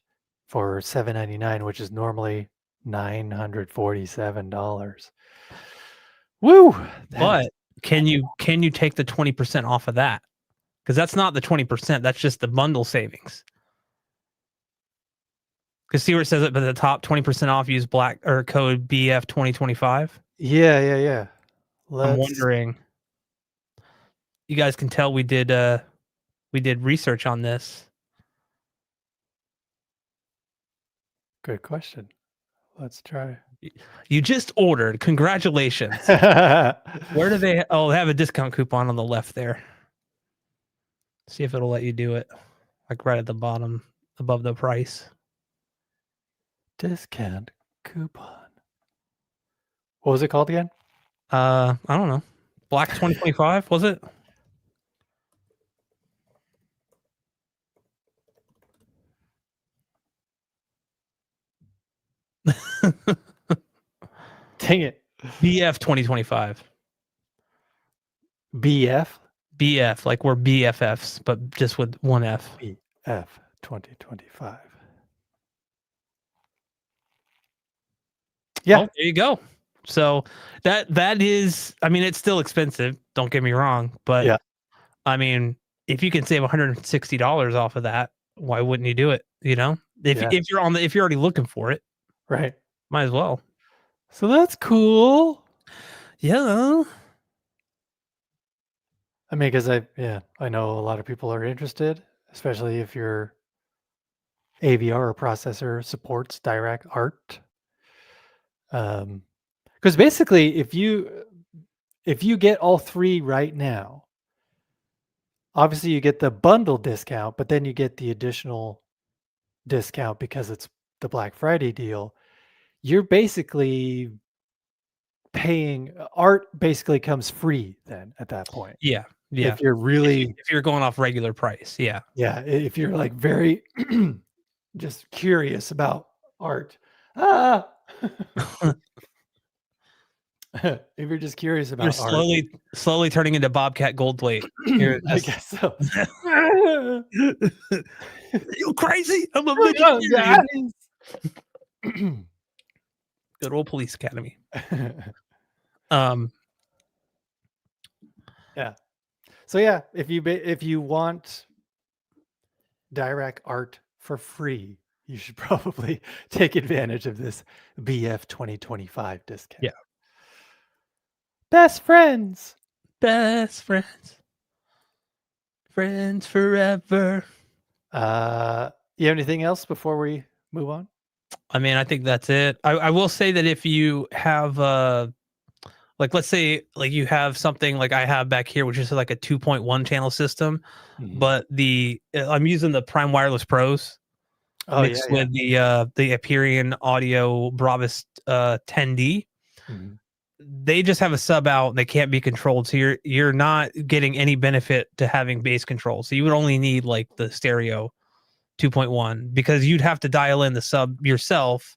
for $799, which is normally $947. Woo! That is But can you take the 20% off of that? Because that's not the 20%. That's just the bundle savings. Because see where it says it at the top, 20% off, use black or code BF 2025. yeah. I'm Let's wondering, you guys can tell we did research on this. good question. Let's try. You just ordered. Congratulations. Where do they oh, they have a discount coupon on the left there. See if it'll let you do it. Like right at the bottom above the price. Discount coupon. What was it called again? I don't know. Black 2025, was it? Dang it. BF 2025. BF? BF, like we're BFFs, but just with one F. BF 2025. Oh, Yeah. there you go. So that is, I mean, it's still expensive. Don't get me wrong, but Yeah. I mean, if you can save $160 off of that, why wouldn't you do it? You know, Yeah. if you're already looking for it, Right. might as well. So that's cool. Yeah. I mean, because I know a lot of people are interested, especially if your AVR or processor supports Dirac Art. Because basically, if you get all three right now, obviously you get the bundle discount, but then you get the additional discount because it's the Black Friday deal, you're basically paying art basically comes free then at that point. Yeah, yeah. If you're really If you're going off regular price, yeah. yeah, if you're like very just curious about art. Ah! If you're just curious You're about art. slowly turning into Bobcat Goldthwait. You're I just guess so. you crazy? I'm a Oh, vegetarian. guys. Good old Police Academy. Um, Yeah. So yeah, if you want direct art for free, you should probably take advantage of this BF 2025 discount. Yeah. Best friends. best friends, friends forever. You have anything else before we move on? I mean, I think that's it. I will say that if you have like let's say like you have something like I have back here, which is like a 2.1 channel system, Mhm. but I'm using the Prime Wireless Pros Oh yeah, mixed yeah. with the Aperion Audio Bravus 10D. Mhm. They just have a sub out and they can't be controlled. So you're not getting any benefit to having bass control. So you would only need like the stereo 2.1 because you'd have to dial in the sub yourself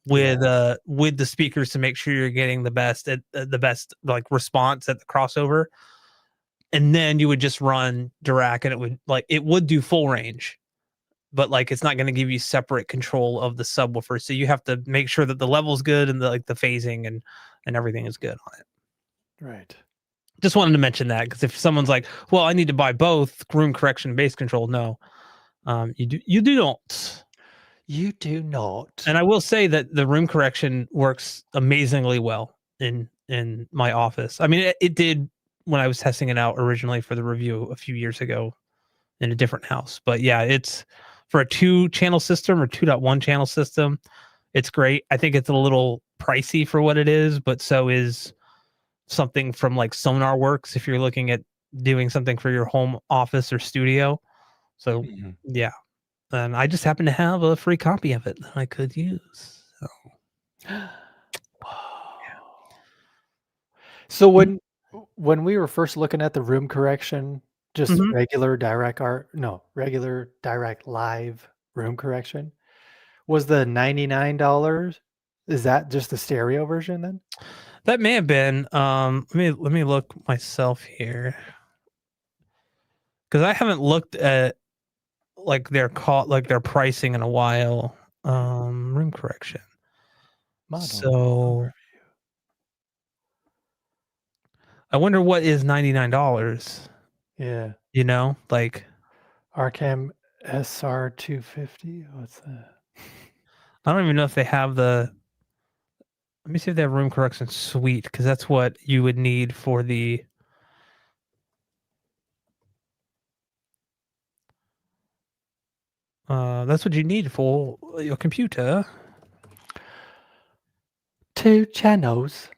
Yeah. with the speakers to make sure you're getting the best like response at the crossover. And then you would just run Dirac and it would do full range, but like it's not going to give you separate control of the subwoofer. So you have to make sure that the level's good and the phasing and everything is good on it. Right. Just wanted to mention that because if someone's like, well, I need to buy both room correction and bass control, no, you do not. You do not. And I will say that the room correction works amazingly well in my office. I mean, it did when I was testing it out originally for the review a few years ago in a different house. But yeah, it's for a 2-channel system or 2.1 channel system. It's great. I think it's a little pricey for what it is, but so is something from like Sonar Works if you're looking at doing something for your home office or studio. So Mhm. yeah, and I just happen to have a free copy of it that I could use. So. So when we were first looking at the room correction, just Mhm. regular direct live room correction, was the $99, is that just the stereo version then? That may have been. Let me look myself here because I haven't looked at like their pricing in a while. Room correction. Model So overview. I wonder what is $99. Yeah. You know, like Arcam SR250, what's that? I don't even know if they have the. Let me see if they have room correction suite because that's what you would need for the. That's what you need for your computer. 2 channels.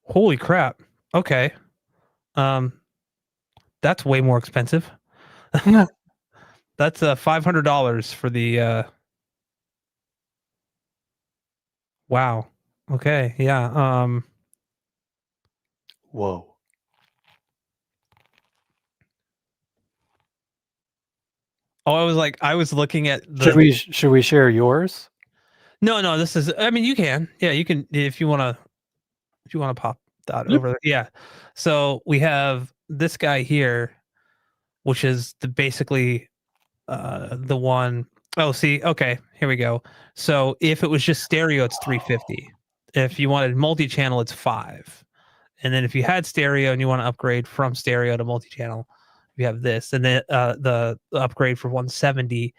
Holy crap! Okay, um, that's way more expensive. That's $500 for the. Wow. Okay. Yeah. Whoa. Oh, I was looking at the. Should we share yours? No, no. This is. I mean, you can. Yeah, you can if you want to. If you want to pop that Yep. over there. Yeah. So we have this guy here, which is basically the one oh see, okay, here we go. So if it was just stereo, it's 350. If you wanted multi-channel, it's 5. And then if you had stereo and you want to upgrade from stereo to multi-channel, you have this. And then the upgrade for 170.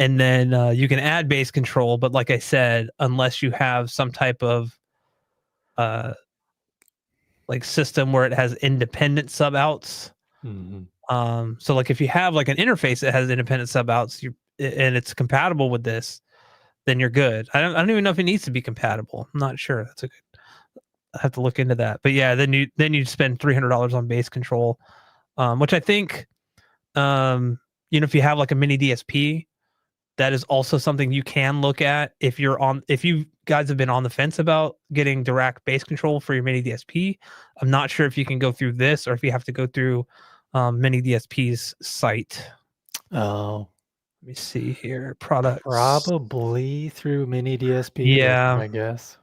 And then you can add bass control, but like I said, unless you have some type of uh like system where it has independent sub outs. Mhm. So like if you have like an interface that has independent sub outs, and it's compatible with this, then you're good. I don't even know if it needs to be compatible. I'm not sure. I have to look into that. But yeah, then you spend $300 on bass control, which I think, um, if you have like a mini DSP, that is also something you can look at if you guys have been on the fence about getting Dirac bass control for your mini DSP. I'm not sure if you can go through this or if you have to go through mini DSP's site. Oh, Let me see here. Products. probably through mini DSP. That's Yeah. my guess.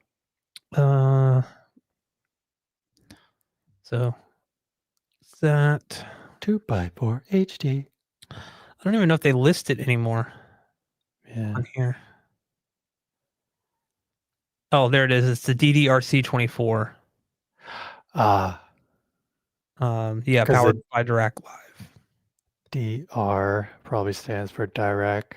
So that 2x4 HD. I don't even know if they list it anymore Yeah. on here. Oh, there it is. It's the DDRC24. Ah, Yeah, 'cause powered the by Dirac Live. DR probably stands for direct.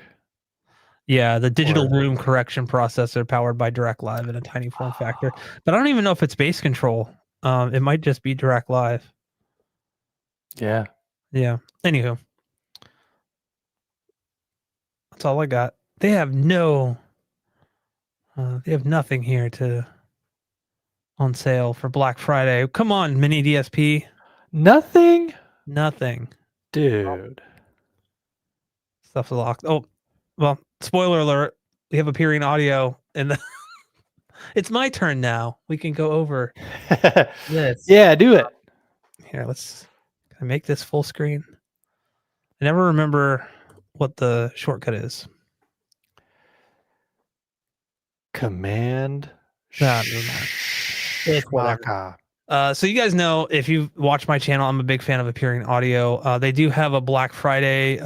Yeah, the digital Or room correction processor powered by Dirac Live in a tiny form factor. But I don't even know if it's bass control. It might just be Dirac Live. yeah. Yeah. Anywho, that's all I got. They have nothing here to on sale for Black Friday. Come on, mini DSP. Nothing? Nothing. Dude. Stuff's locked. Oh, well, spoiler alert. We have appearing audio and it's my turn now. We can go over this. Yeah, do it. Here, can I make this full screen? I never remember what the shortcut is. Command Never mind. It's whatever. Shaka. So you guys know, if you've watched my channel, I'm a big fan of appearing audio. They do have a Black Friday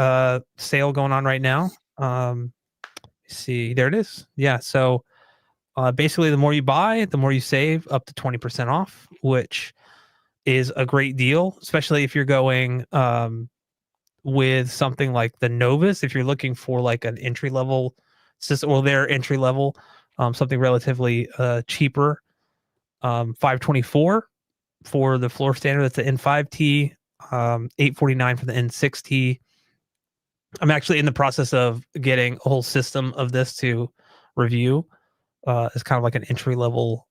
sale going on right now. See, there it is. Yeah. So basically, the more you buy, the more you save, up to 20% off, which is a great deal, especially if you're going with something like the Novus. If you're looking for like an entry level system, or their entry level, something relatively cheaper, 524 for the floor standard. That's the N5T, 849 for the N6T. I'm actually in the process of getting a whole system of this to review. It's kind of like an entry level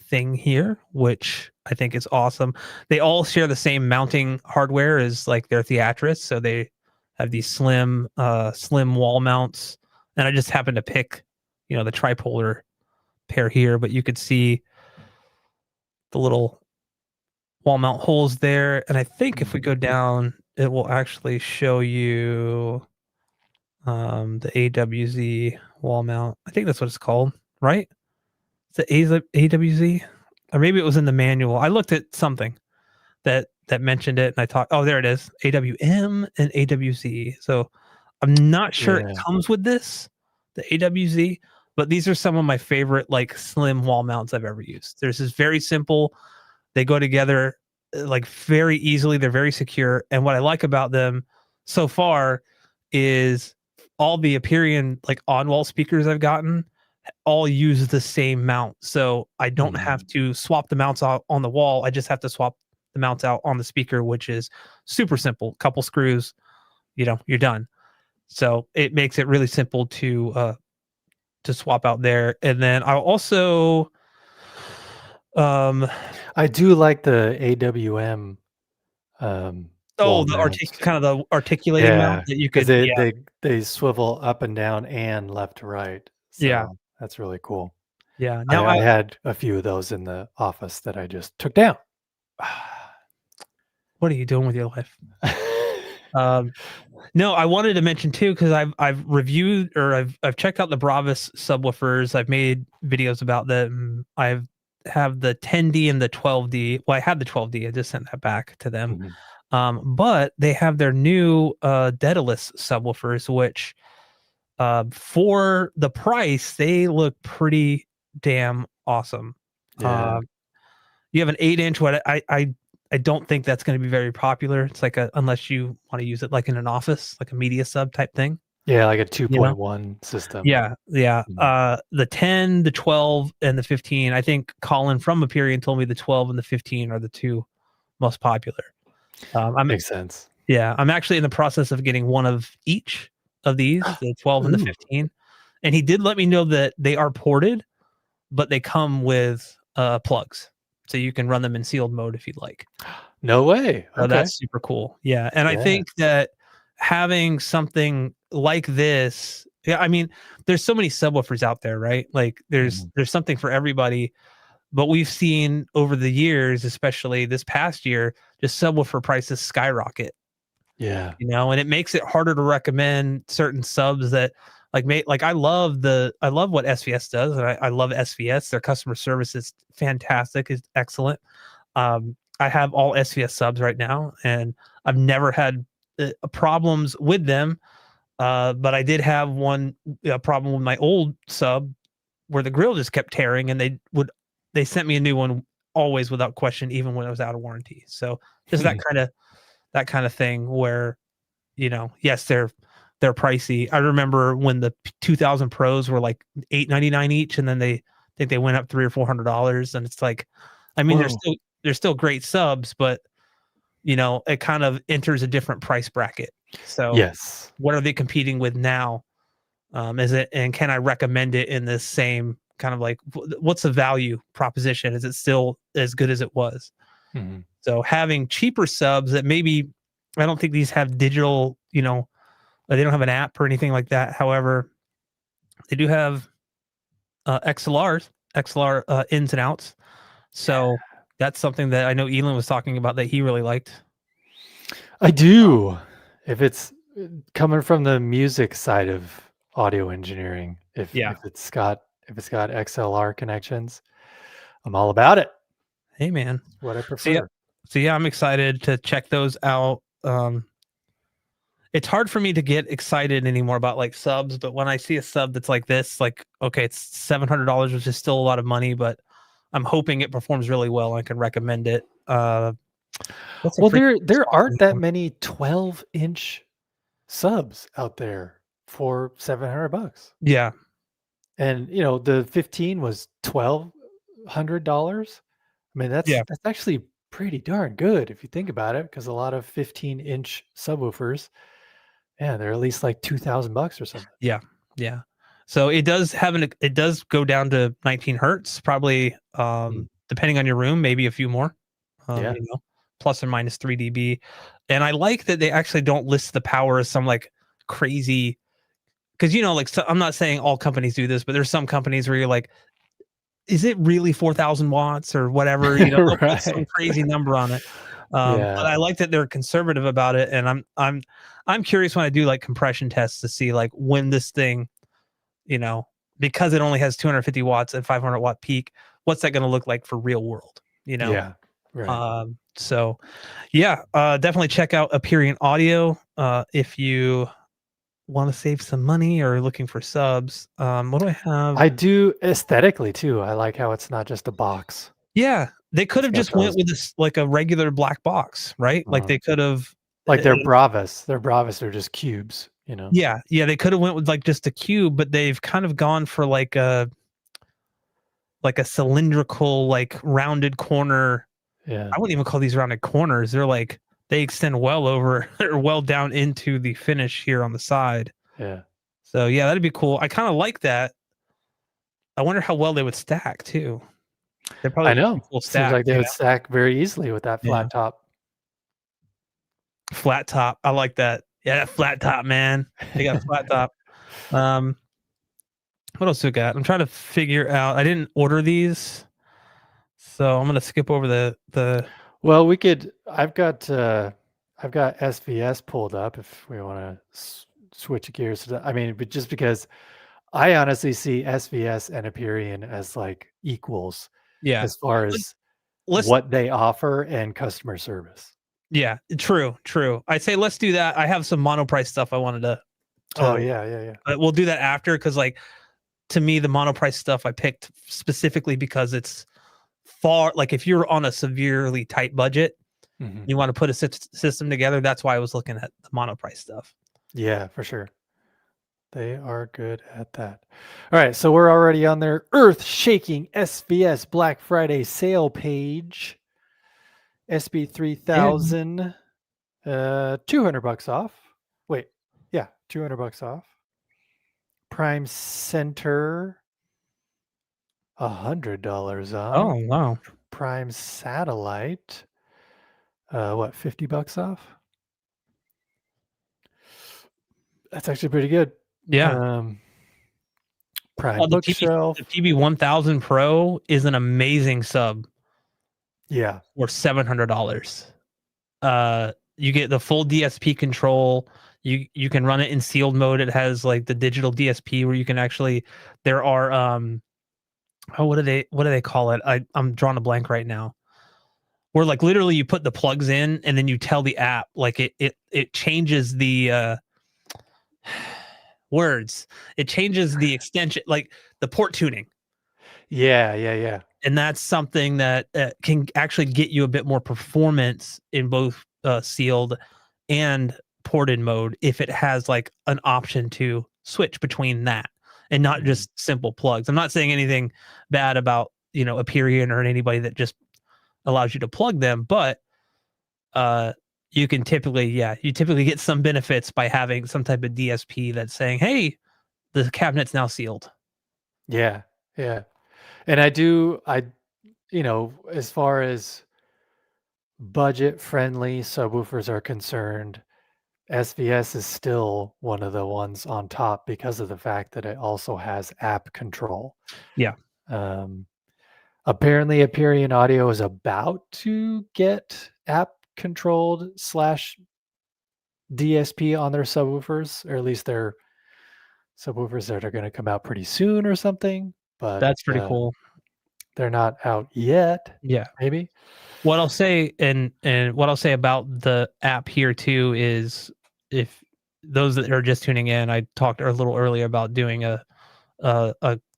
thing here, which I think is awesome. They all share the same mounting hardware as like their Theatrus, so they have these slim wall mounts. And I just happened to pick, the tripolar pair here, but you could see the little wall mount holes there. And I think if we go down, it will actually show you the AWZ wall mount. I think that's what it's called, right? The AWZ, or maybe it was in the manual. I looked at something that mentioned it, and I thought, oh, there it is, AWM and AWZ. So I'm not sure it Yeah. comes with this, the AWZ, but these are some of my favorite like slim wall mounts I've ever used. There's this very simple. They go together like very easily. They're very secure, and what I like about them so far is all the Aperion like on-wall speakers I've gotten all use the same mount. So I don't have to swap the mounts out on the wall. I just have to swap the mounts out on the speaker, which is super simple. Couple screws, you're done. So it makes it really simple to swap out there. And then I'll also I do like the AWM wall mounts. kind of the articulating mount Yeah, that you because could, they swivel up and down and left to right. yeah, So that's really cool. yeah. I, Now I had a few of those in the office that I just took down. what are you doing with your life? No, I wanted to mention too, because I've reviewed, or I've checked out the Bravus subwoofers. I've made videos about them. Have the 10D and the 12D. Well, I had the 12D. I just sent that back to them. But they have their new Daedalus subwoofers, which for the price, they look pretty damn awesome. Yeah. You have an 8-inch. What I don't think that's going to be very popular. It's like unless you want to use it like in an office, like a media sub type thing. Yeah, like a 2.1 system. Yeah. The 10, the 12, and the 15. I think Colin from Aperion told me the 12 and the 15 are the two most popular. Makes sense. Yeah, I'm actually in the process of getting one of each of these, the 12 and the 15. And he did let me know that they are ported, but they come with plugs. So you can run them in sealed mode if you'd like. No way. So Okay. that's super cool. Yeah. And I think that having something like this, yeah, I mean, there's so many subwoofers out there, right? Like Mhm. there's something for everybody, but we've seen over the years, especially this past year, just subwoofer prices skyrocket, Yeah. and it makes it harder to recommend certain subs that like I love what SVS does, and I love SVS. Their customer service is fantastic, is excellent. I have all SVS subs right now, and I've never had problems with them. But I did have one problem with my old sub where the grill just kept tearing, and they sent me a new one always without question, even when it was out of warranty. So just that kind of thing where yes, they're pricey. I remember when the 2000 Pros were like 899 each, and then I think they went up $300 or $400, and it's like, I mean, Whoa. they're still great subs, but it kind of enters a different price bracket. So, Yes. what are they competing with now? Is it and can I recommend it in this same kind of like what's the value proposition? Is it still as good as it was? Mhm. So having cheaper subs that maybe I don't think these have digital, they don't have an app or anything like that. However, they do have XLR ins and outs. Yeah. So that's something that I know Elon was talking about that he really liked. I do. If it's coming from the music side of audio engineering, if Yeah. if it's got if it's got XLR connections, I'm all about it. Hey man. It's what I So yeah. prefer. So yeah, I'm excited to check those out. It's hard for me to get excited anymore about like subs, but when I see a sub that's like this, like okay, it's $700, which is still a lot of money, but I'm hoping it performs really well. I can recommend it. What's a Well, free there sponsor aren't that anymore? many 12-inch subs out there for $700. Yeah, And, the 15 was $1,200. I mean, yeah, that's actually pretty darn good if you think about it, because a lot of 15-inch subwoofers, yeah, they're at least like $2,000 or something. yeah, yeah. So it does go down to 19 hertz, probably Mm, depending on your room, maybe a few more. yeah. Plus or minus 3 dB. And I like that they actually don't list the power as some like crazy because like so, I'm not saying all companies do this, but there's some companies where you're like, is it really 4,000 watts or whatever? They'll put some Right. crazy number on it. But Yeah. I like that they're conservative about it, and I'm curious when I do like compression tests to see like when this thing, you know, because it only has 250 watts and 500-watt peak, what's that going to look like for real world? Yeah. Right. So yeah, definitely check out Aperion Audio if you want to save some money or looking for subs. What do I have? I do aesthetically too. I like how it's not just a box. Yeah, they could It's have got just went those with this like a regular black box, right? Like uh they could have. like their Bravas. Their Bravas are just cubes. Yeah, yeah, they could have went with like just a cube, but they've kind of gone for like a cylindrical, like rounded corner. Yeah. I wouldn't even call these rounded corners. They're like they extend well over or well down into the finish here on the side. Yeah. So yeah, that'd be cool. I kind of like that. I wonder how well they would stack too. They're I probably pretty know. full Seems stack. like they would stack very easily with that Yeah. flat top. Flat top. I like that. Yeah, that flat top, man. They got a flat top. Um, what else we got? I'm trying to figure out. I didn't order these, so I'm gonna skip over the. Well, I've got SVS pulled up if we want to switch gears to that. I mean, but just because I honestly see SVS and Aperion as like equals Yeah. as far Let- as Let's. what they offer and customer service. Yeah. True. True. I say let's do that. I have some monoprice stuff I wanted Oh to. yeah, yeah, yeah. But we'll do that after because like to me the monoprice stuff I picked specifically because it's far like if you're on a severely tight budget, Mhm. you want to put a system together. That's why I was looking at the monoprice stuff. Yeah, for sure. They are good at that. All right, so we're already on their earth-shaking SVS Black Friday sale page. SB Yeah. 3000, $200 off. Wait, yeah, $200 off. Prime Center, $100 off. Oh wow. Prime Satellite, what, $50 off? That's actually pretty good. Yeah. Um, Prime Oh, the bookshelf. PB 1000 Pro is an amazing sub Yeah. for $700. You get the full DSP control. You can run it in sealed mode. It has like the digital DSP where you can actually there are oh what do they call it? I'm drawing a blank right now. Where like literally you put the plugs in and then you tell the app like it changes the words. It changes the extension like the port tuning. Yeah, yeah, yeah. And that's something that can actually get you a bit more performance in both sealed and ported mode if it has like an option to switch between that and not Mhm. just simple plugs. I'm not saying anything bad about Aperion or anybody that just allows you to plug them, but uh you can typically you typically get some benefits by having some type of DSP that's saying, hey, the cabinet's now sealed. Yeah, yeah. And as far as budget-friendly subwoofers are concerned, SVS is still one of the ones on top because of the fact that it also has app control. Yeah, Um, Apparently, Aperion Audio is about to get app controlled slash DSP on their subwoofers, or at least their subwoofers that are going to come out pretty soon or something, but that's pretty cool. they're not out yet, Yeah. maybe. What I'll say and what I'll say about the app here too is if those that are just tuning in, I talked a little earlier about doing a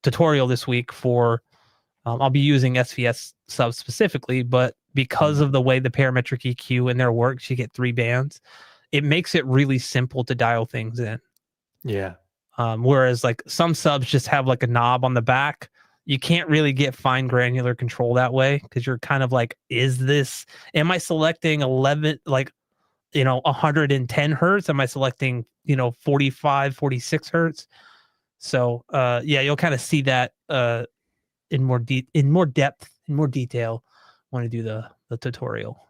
tutorial this week for I'll be using SVS subs specifically, but because Mhm. of the way the parametric EQ in there works, you get 3 bands. It makes it really simple to dial things in. Yeah. Whereas like some subs just have like a knob on the back. You can't really get fine granular control that way because you're kind of like, am I selecting 11, like, 110 hertz? Am I selecting, 45, 46 hertz? So, yeah, you'll kind of see that in more depth, in more detail when I do the tutorial.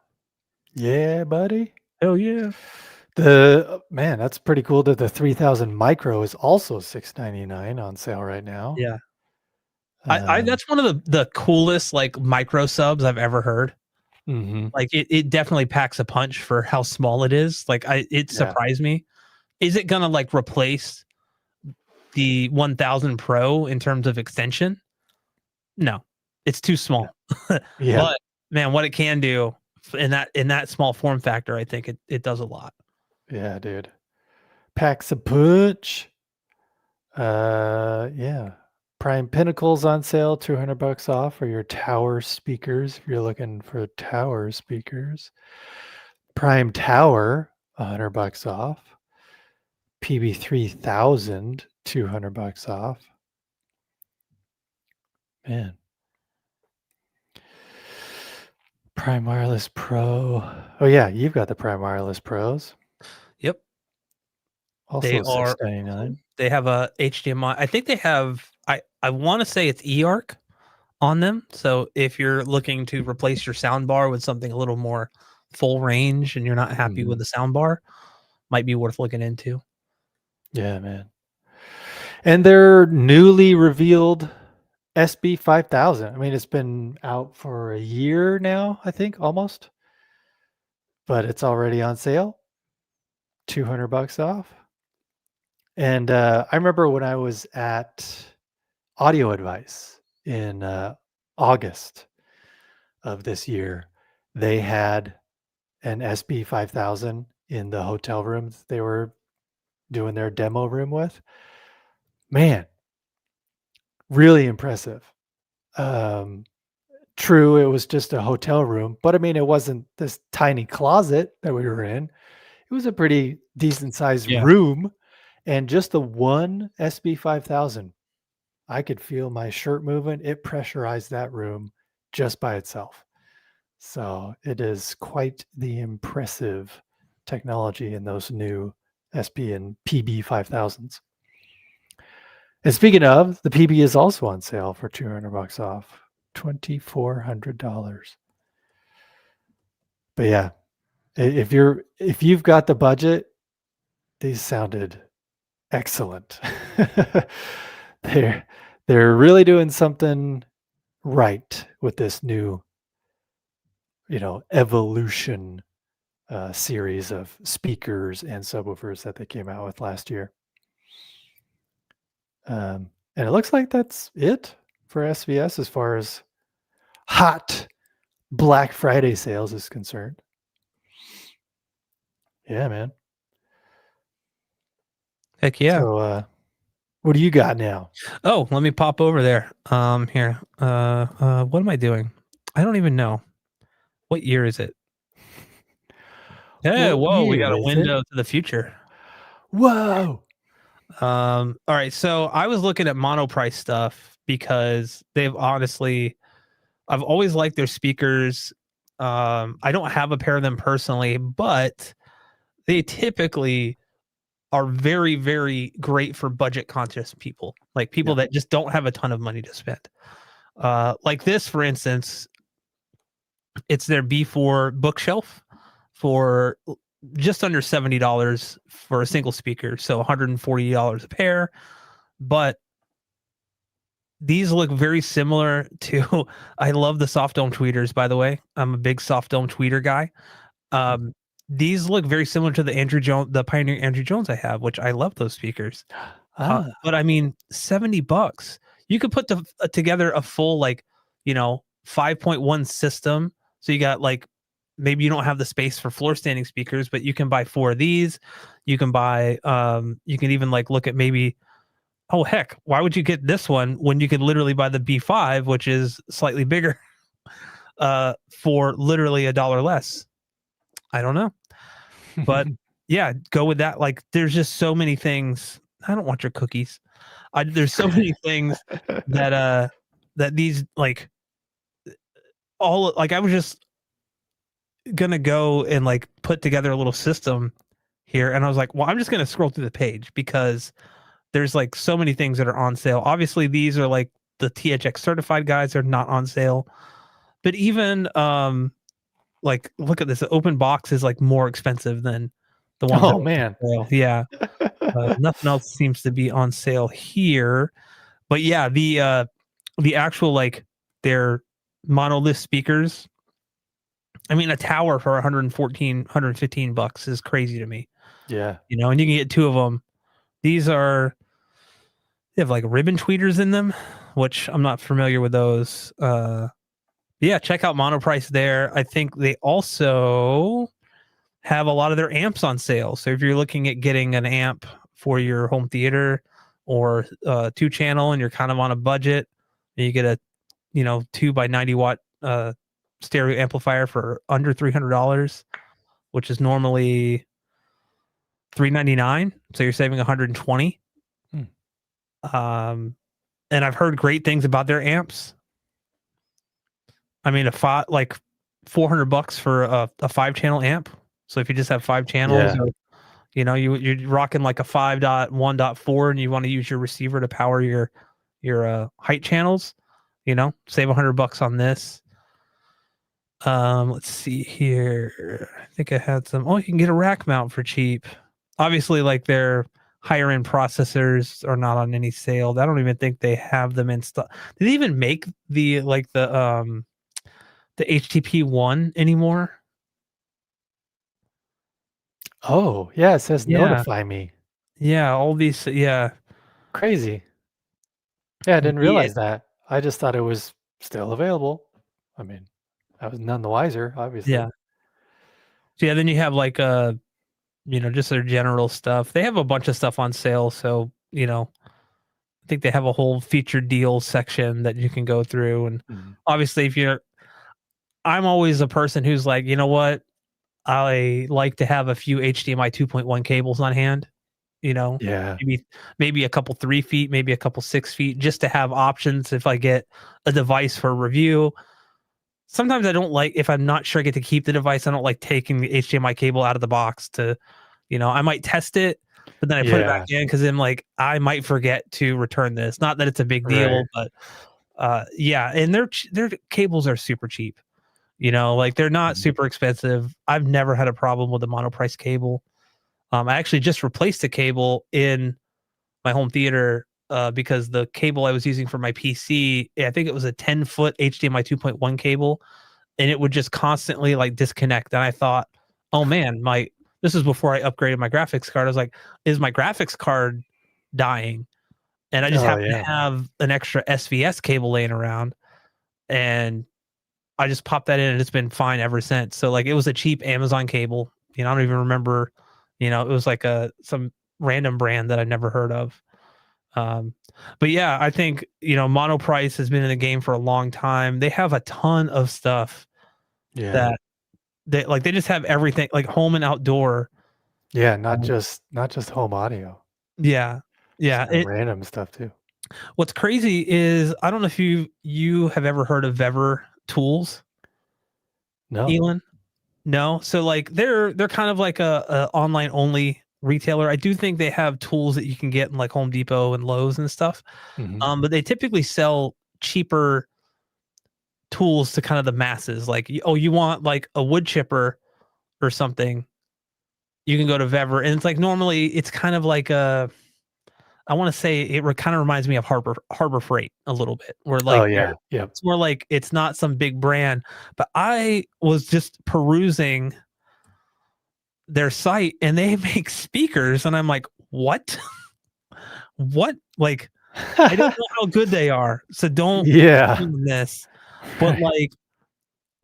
Yeah, buddy. Oh, yeah. Man, that's pretty cool that the 3000 micro is also $699 on sale right now. Yeah. I Um, That's one of the coolest like micro subs I've ever heard. mhm. Like it definitely packs a punch for how small it is. Like it Yeah, surprised me. Is it gonna like replace the 1000 Pro in terms of extension? No, it's too yeah, small. yeah, But man, what it can do in that small form factor, I think it does a lot. yeah, dude. Packs a punch. Yeah. Prime Pinnacles on sale, $200 off for your tower speakers if you're looking for tower speakers. Prime Tower, $100 off. PB 3000, $200 off. Man. Prime Wireless Pro. Oh yeah, you've got the Prime Wireless Pros. Yep. They Also are 699. awesome. They have a HDMI. I think they have I want to say it's eARC on them. So if you're looking to replace your sound bar with something a little more full range and you're not happy with Mhm. the sound bar, might be worth looking into. Yeah, man. And their newly revealed SB 5000. I mean, it's been out for a year now, I think, almost, but it's already on sale. $200 off. And I remember when I was at Audio Advice in August of this year, they had an SB 5000 in the hotel rooms they were doing their demo room with. Man, really impressive. Um, True, it was just a hotel room, but I mean, it wasn't this tiny closet that we were in. It was a pretty decent sized Yeah. room, and just the one SB 5000, I could feel my shirt moving. It pressurized that room just by itself. So it is quite the impressive technology in those new SP and PB 5000s. And speaking of, the PB is also on sale for $200 off, $2,400. But yeah, if you've got the budget, these sounded Excellent. they're they're really doing something right with this new, evolution series of speakers and subwoofers that they came out with last year. And it looks like that's it for SVS as far as hot Black Friday sales is concerned. Yeah, man. Heck yeah. So, what do you got now? Oh, let me pop over there. Here. What am I doing? I don't even know. What year is it? Hey, What whoa, we year got a is it? window to the future. Whoa! All right. So I was looking at monoprice stuff because they've honestly, I've always liked their speakers. I don't have a pair of them personally, but they typically are very, very great for budget conscious people, like people Yeah. that just don't have a ton of money to spend. Like this, for instance, it's their B4 bookshelf for just under $70 for a single speaker, so $140 a pair. But these look very similar to. I love the soft dome tweeters, by the way. I'm a big soft dome tweeter guy. Mhm. Um, these look very similar to the Andrew Jones, the Pioneer Andrew Jones I have, which I love those speakers. Ah, But I mean, $70. You could put together a full 5.1 system. So you got like maybe you don't have the space for floor standing speakers, but you can buy four of these. You can buy you can even like look at maybe oh heck, why would you get this one when you could literally buy the B5, which is slightly bigger, for literally $1 less? I don't know. But yeah, go with that. Like there's just so many things. I don't want your cookies. There's so many things that that these like all like I was just gonna go and like put together a little system here and I was like, well, I'm just gonna scroll through the page because there's like so many things that are on sale. Obviously, these are like the THX certified guys, they're not on sale. But even like look at this, the open box is like more expensive than the ones that oh, are on man. sale. Yeah. Nothing else seems to be on sale here. But yeah, the actual like their monolith speakers. I mean, a tower for 115 bucks is crazy to me. Yeah. You know, and you can get two of them. These are they have like ribbon tweeters in them, which I'm not familiar with those. Yeah, check out Monoprice there. I think they also have a lot of their amps on sale. So if you're looking at getting an amp for your home theater or 2 channel and you're kind of on a budget, and you get a 2 by 90 watt stereo amplifier for under $300, which is normally $399. So you're saving 120. Hmm. And I've heard great things about their amps. I mean, like $400 for a 5 channel amp. So if you just have 5 channels, Yeah. or you're rocking like a 5.1.4, and you want to use your receiver to power your height channels, save $100 on this. Let's see here. I think I had some. Oh, you can get a rack mount for cheap. Obviously, like their higher end processors are not on any sale. I don't even think they have them in stock. Did they even make the HTP one anymore? Oh, yeah, it says Yeah, notify me. yeah. All these, yeah, Crazy. Yeah, I didn't yeah, realize that. I just thought it was still available. I mean, I was none the wiser, obviously. yeah. So yeah, then you have like just their general stuff. They have a bunch of stuff on sale, so I think they have a whole featured deals section that you can go through. And Mhm. obviously, I'm always a person who's like, you know what, I like to have a few HDMI 2.1 cables on hand. You know, Yeah. maybe a couple 3 feet, maybe a couple 6 feet, just to have options if I get a device for review. Sometimes I don't like if I'm not sure I get to keep the device. I don't like taking the HDMI cable out of the box to, I might test it, but then I put it back Yeah. in because I'm like, I might forget to return this. Not that it's a big Right. deal, but yeah, and their cables are super cheap. Like they're not Mhm. super expensive. I've never had a problem with a monoprice cable. I actually just replaced the cable in. my home theater because the cable I was using for my PC, I think it was a 10-foot HDMI 2.1 cable, and it would just constantly like disconnect. And I thought, oh man, my this is before I upgraded my graphics card. I was like, is my graphics card dying? And I just Oh happen to yeah. have an extra SVS cable laying around, and I just popped that in, and it's been fine ever since. So like, it was a cheap Amazon cable. You know, I don't even remember. You know, it was like some random brand that I never heard of. Um, but yeah, I think Monoprice has been in the game for a long time. They have a ton of stuff Yeah. that they just have everything like home and outdoor. Yeah, Um, not just home audio. yeah, Just yeah. the random stuff too. What's crazy is I don't know if you have ever heard of Vever Tools, No. Elon. No, so like they're kind of like a online only retailer. I do think they have tools that you can get in like Home Depot and Lowe's and stuff. Mhm. But they typically sell cheaper tools to kind of the masses. Like, oh, you want like a wood chipper or something, you can go to Vever, and it's like normally it's kind of like I want to say kind of reminds me of Harbor Freight a little bit, where Oh like yeah. Yep. it's more like it's not some big brand. But I was just perusing their site, and they make speakers, and I'm like, what? What? Like, I don't know how good they are, so don't Yeah. this. But like,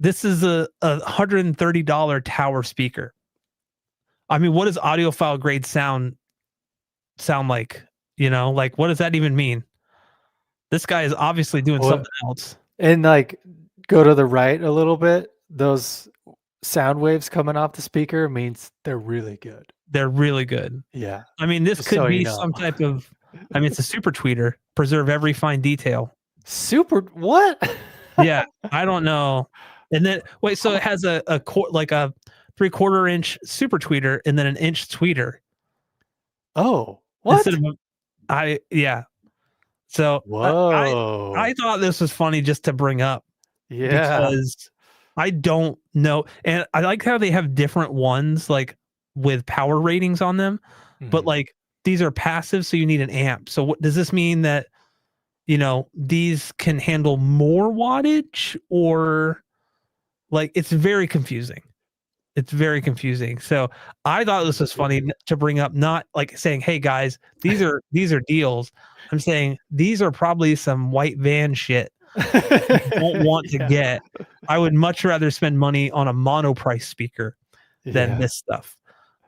this is a $130 tower speaker. I mean, what does audiophile grade sound like? Like, what does that even mean? This guy is obviously doing What something else. and like go to the right a little bit, those sound waves coming off the speaker means they're really good. They're really good. Yeah. I mean, this Just so could you be know. some type of. I mean, it's a super tweeter. Preserve every fine detail. Super what? Yeah, I don't know. And then wait, so it has like a 3/4 inch super tweeter and then an inch tweeter Oh, instead what? of yeah. So I Whoa. thought this was funny just to bring up Yeah. because I don't know, and I like how they have different ones like with power ratings on them, but Mhm. like these are passive, so you need an amp. So what does this mean that these can handle more wattage, or like it's very confusing. It's very confusing. So I thought this was funny to bring up, not like saying, "Hey guys, these are deals." I'm saying these are probably some white van shit you don't want to Yeah. get. I would much rather spend money on a monoprice speaker than Yeah. this stuff.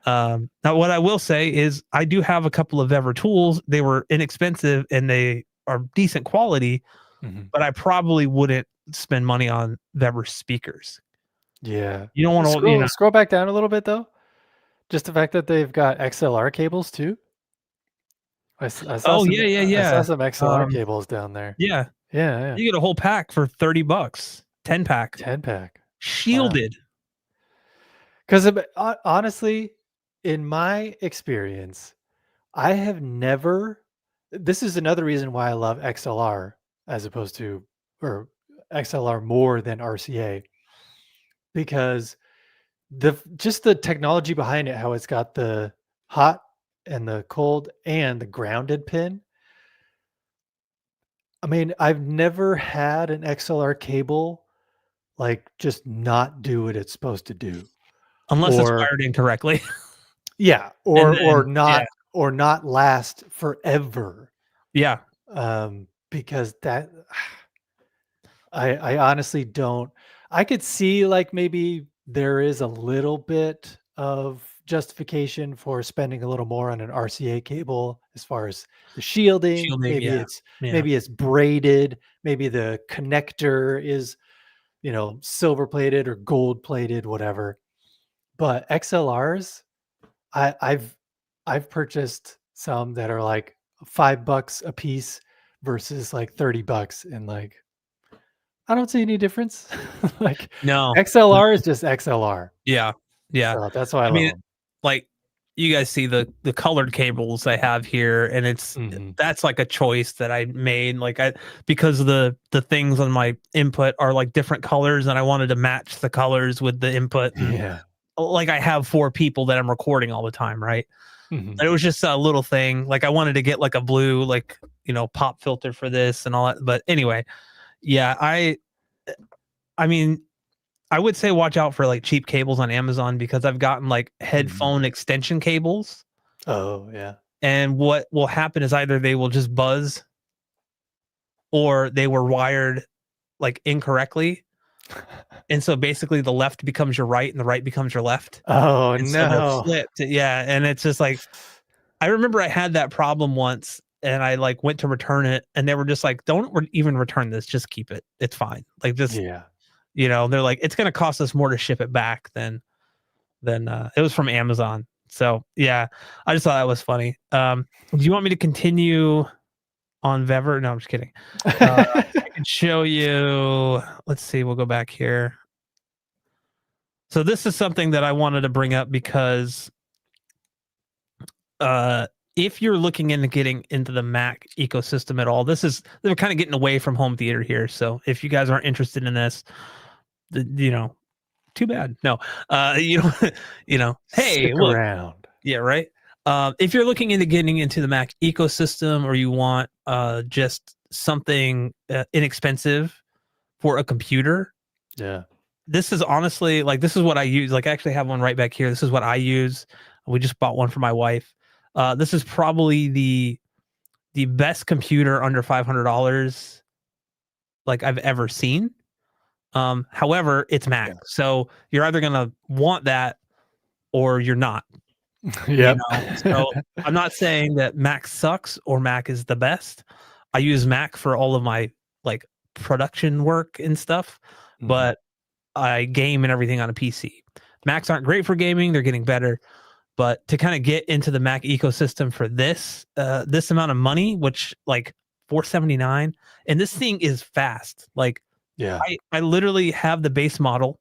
Now, what I will say is I do have a couple of Ever tools. They were inexpensive and they are decent quality, Mhm. but I probably wouldn't spend money on Weber speakers. Yeah. You don't want to, Scroll back down a little bit though. Just the fact that they've got XLR cables too. oh yeah, yeah, I saw yeah. some XLR Um, cables down there. yeah, Yeah, yeah. you get a whole pack for $30, 10 pack, 10-pack. Wow. shielded. 'Cause honestly, in my experience, I have never this is another reason why I love XLR as opposed to or XLR more than RCA because just the technology behind it, how it's got the hot and the cold and the grounded pin. I mean, I've never had an XLR cable like just not do what it's supposed to do. Unless it's Or wired incorrectly. yeah, And then yeah, or not last forever. yeah. Because that I honestly don't I could see like maybe there is a little bit of justification for spending a little more on an RCA cable as far as the shielding. Shielding, yeah, yeah. Maybe it's braided, maybe the connector is, silver plated or gold plated, whatever. But XLRs, I, I've I've purchased some that are like $5 a piece versus like $30 and like I don't see any difference. Like, No, no. XLR is just XLR. Yeah, yeah. So, that's why I I love mean, them. like, you guys see the colored cables I have here, and Mhm. that's like a choice that I made, like, because the things on my input are, like, different colors, and I wanted to match the colors with the input, and, Yeah. like, I have 4 people that I'm recording all the time, right? Mhm. And it was just a little thing. Like I wanted to get like a blue, like, pop filter for this and all that. But anyway, yeah, I mean, I would say watch out for like cheap cables on Amazon because I've gotten like Mhm. headphone extension cables. Oh, yeah. And what will happen is either they will just buzz or they were wired like incorrectly. And so basically the left becomes your right and the right becomes your left. Oh, And so they're no. flipped. Yeah. And it's just like, I remember I had that problem once and I like went to return it and they were just like, don't even return this. Just keep it. It's fine. Like just, Yeah. they're like, it's going to cost us more to ship it back than it was from Amazon. So yeah, I just thought that was funny. Do you want me to continue on Vever? No, I'm just kidding. I can show you. Let's see. We'll go back here. So this is something that I wanted to bring up because uh, if you're looking into getting into the Mac ecosystem at all, they're kind of getting away from home theater here. So if you guys aren't interested in this, too bad. No, hey, Stick look, around. yeah, right. If you're looking into getting into the Mac ecosystem, or you want just something inexpensive for a computer, Yeah. this is honestly like this is what I use. Like I actually have one right back here. This is what I use. We just bought one for my wife. This is probably the best computer under $500 like I've ever seen. However, it's Mac, Yeah. so you're either gonna want that or you're not. Yep. So I'm not saying that Mac sucks or Mac is the best. I use Mac for all of my like production work and stuff, Mhm. but I game and everything on a PC. Macs aren't great for gaming; they're getting better. But to kind of get into the Mac ecosystem for this amount of money, which like 479, and this thing is fast. Like Yeah. I literally have the base model.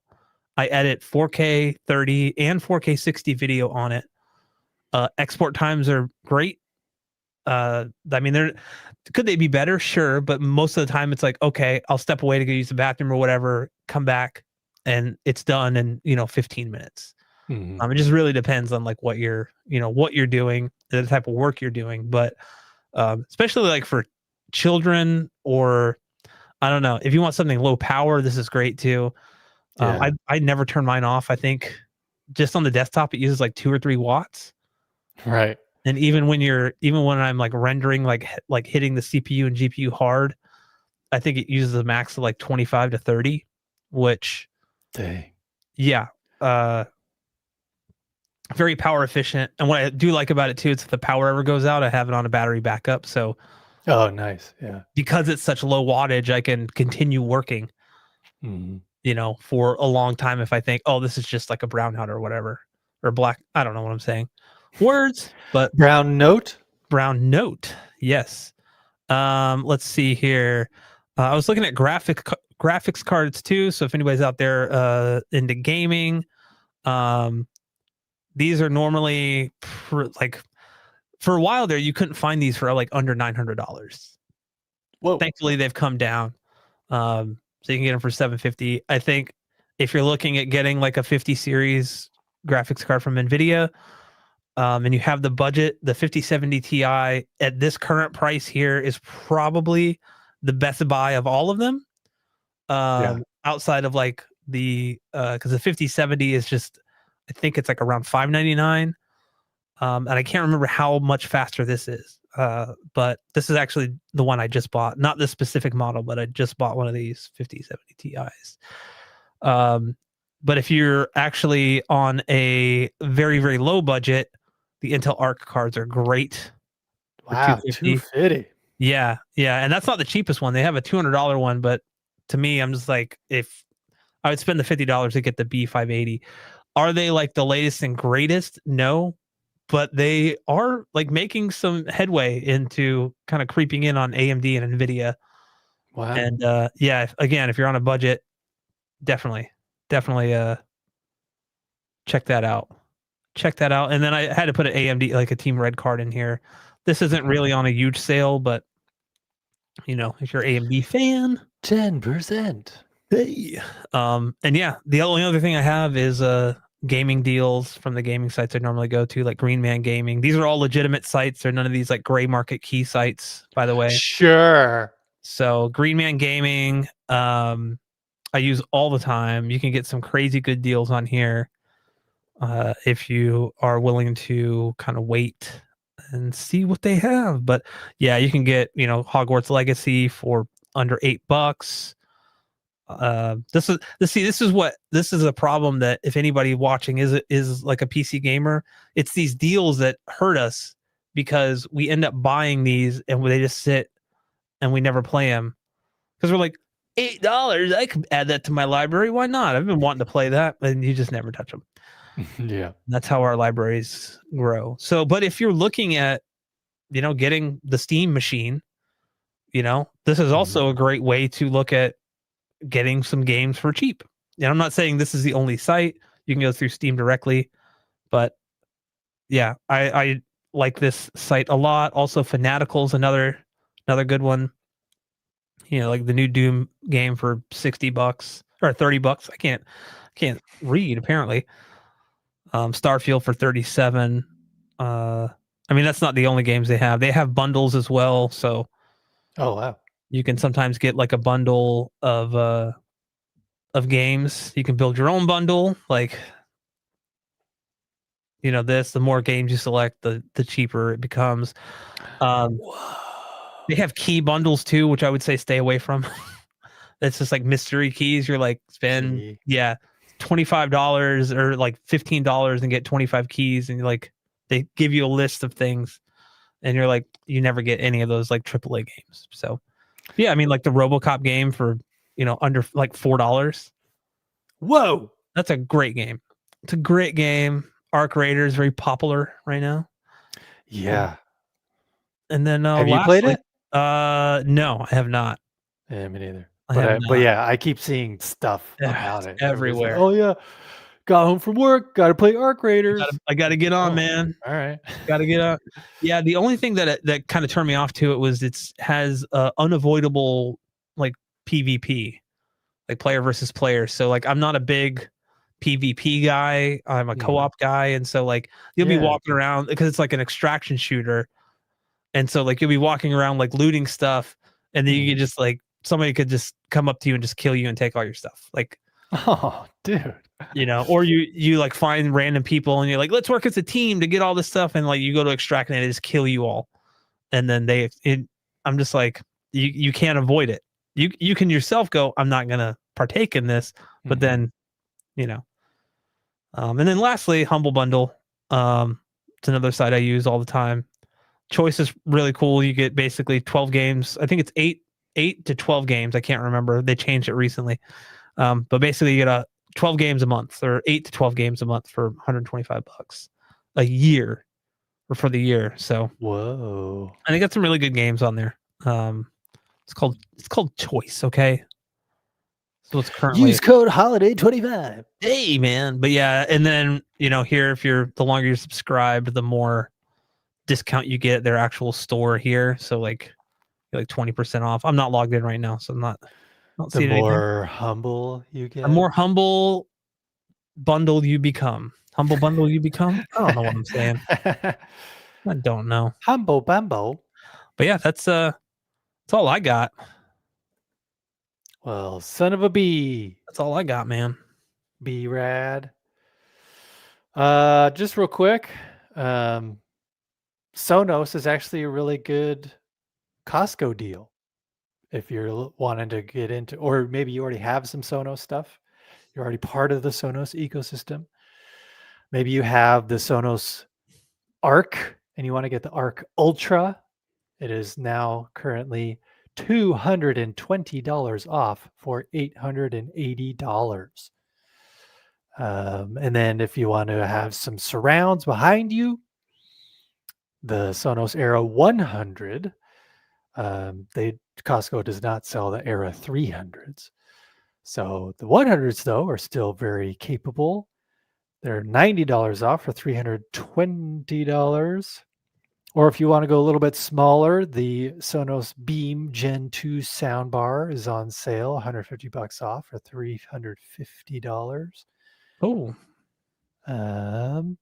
I edit 4K 30 and 4K 60 video on it. Export times are great. I mean, could they be better? Sure, but most of the time it's like, okay, I'll step away to go use the bathroom or whatever, come back, and it's done in 15 minutes. Mhm. It just really depends on like what you're doing, the type of work you're doing, but especially like for children or I don't know if you want something low power, this is great too. Yeah. I never turn mine off. I think just on the desktop it uses like 2 or 3 watts. Right. And even when I'm like rendering like hitting the CPU and GPU hard, I think it uses a max of like 25 to 30, which Dang. yeah, uh very power efficient. And what I do like about it too, it's if the power ever goes out, I have it on a battery backup. So Oh, nice. Yeah. because it's such low wattage, I can continue working, Mhm. for a long time if I think, oh, this is just like a brownout or whatever. Or black. I don't know what I'm saying. Words, but Brown note? brown note. Yes. Let's see here. I was looking at graphics cards too. So if anybody's out there into gaming, um, these are normally like for a while there you couldn't find these for like under $900. Whoa. Thankfully they've come down. So you can get them for 750. I think if you're looking at getting like a 50 series graphics card from Nvidia, and you have the budget, the 5070 Ti at this current price here is probably the best buy of all of them. Yeah. Outside of like because the 5070 is just, I think it's like around 599. And I can't remember how much faster this is. But this is actually the one I just bought, not this specific model, but I just bought one of these 5070 Ti's. Um, but if you're actually on a very, very low budget, the Intel Arc cards are great for Wow, 250. 250. Yeah, yeah, and that's not the cheapest one. They have a $200 one, but to me, I'm just like, if I would spend the $50 to get the B580, are they like the latest and greatest? No, but they are like making some headway into kind of creeping in on AMD and Nvidia. Wow. And yeah, again, if you're on a budget, definitely, definitely check that out. Check that out. And then I had to put an AMD like a Team Red card in here. This isn't really on a huge sale, but if you're AMD fan, 10%. hey. And yeah, the only other thing I have is gaming deals from the gaming sites I normally go to, like Green Man Gaming. These are all legitimate sites. They're none of these like gray market key sites, by the way. Sure. So Green Man Gaming, I use all the time. You can get some crazy good deals on here if you are willing to kind of wait and see what they have. But yeah, you can get Hogwarts Legacy for under $8. This is a problem that if anybody watching is like a PC gamer, it's these deals that hurt us because we end up buying these and they just sit and we never play them because we're like $8. I could add that to my library. Why not? I've been wanting to play that, and you just never touch them. Yeah. That's how our libraries grow. So, but if you're looking at getting the Steam machine, this is also a great way to look at getting some games for cheap. And I'm not saying this is the only site. You can go through Steam directly, but yeah, I like this site a lot. Also, Fanatical's another good one. Like the new Doom game for $60 or $30. I can't read apparently. Starfield for 37. I mean, that's not the only games they have. They have bundles as well, so Oh wow. you can sometimes get like a bundle of games. You can build your own bundle. Like, the more games you select, the cheaper it becomes. They have key bundles too, which I would say stay away from. It's just like mystery keys. You're like spend Key. $25 or like $15 and get 25 keys, and you're like they give you a list of things, and you're like you never get any of those like AAA games. So yeah, I mean like the RoboCop game for under like $4. Whoa. That's a great game. It's a great game. Arc Raider is very popular right now. Yeah. And then Have you played lastly, it? no, I have not. Yeah, me neither. I have But not. yeah, I keep seeing stuff about It's it. Everybody's like, everywhere. "Oh yeah, got home from work, got to play Arc Raiders." I gotta get on, Oh, man. all right. Gotta get on. Yeah, the only thing that kind of turned me off to it was has unavoidable like PvP, like player versus player. So like I'm not a big PvP guy. I'm a co-op guy, and so like you'll be Yeah. walking around because it's like an extraction shooter. And so like you'll be walking around like looting stuff, and then you could just like somebody could just come up to you and just kill you and take all your stuff. Like, Oh, dude. or you like find random people and you're like, let's work as a team to get all this stuff, and like you go to extract and they just kill you all. And then I'm just like, you can't avoid it. You can yourself go, I'm not gonna partake in this, but then and then lastly, Humble Bundle. It's another site I use all the time. Choice is really cool. You get basically 12 games. I think it's 8 to 12 games. I can't remember. They changed it recently. But basically you get 12 games a month or 8 to 12 games a month for $125 a year or for the year. So Whoa. I think got some really good games on there. It's called Choice. Okay. So it's currently Use code holiday25. hey man. But yeah. And then, here, if the longer you're subscribed, the more discount you get at their actual store here. So like 20% off. I'm not logged in right now, so I'm not The seeing anything. more humble you get. The more humble bundle you become. Humble bundle you become? I don't know what I'm saying. I don't know. Humble bumble. But yeah, that's all I got. Well, son of a bee. That's all I got, man. Be rad. Just real quick. Sonos is actually a really good Costco deal. If you're wanting to get into, or maybe you already have some Sonos stuff. You're already part of the Sonos ecosystem. Maybe you have the Sonos Arc and you want to get the Arc Ultra. It is now currently $220 off for $880. And then if you want to have some surrounds behind you, the Sonos Era 100, Costco does not sell the Era 300s. So the 100s though are still very capable. They're $90 off for $320. Or if you want to go a little bit smaller, the Sonos Beam Gen 2 soundbar is on sale, $150 off for $350. Oh, The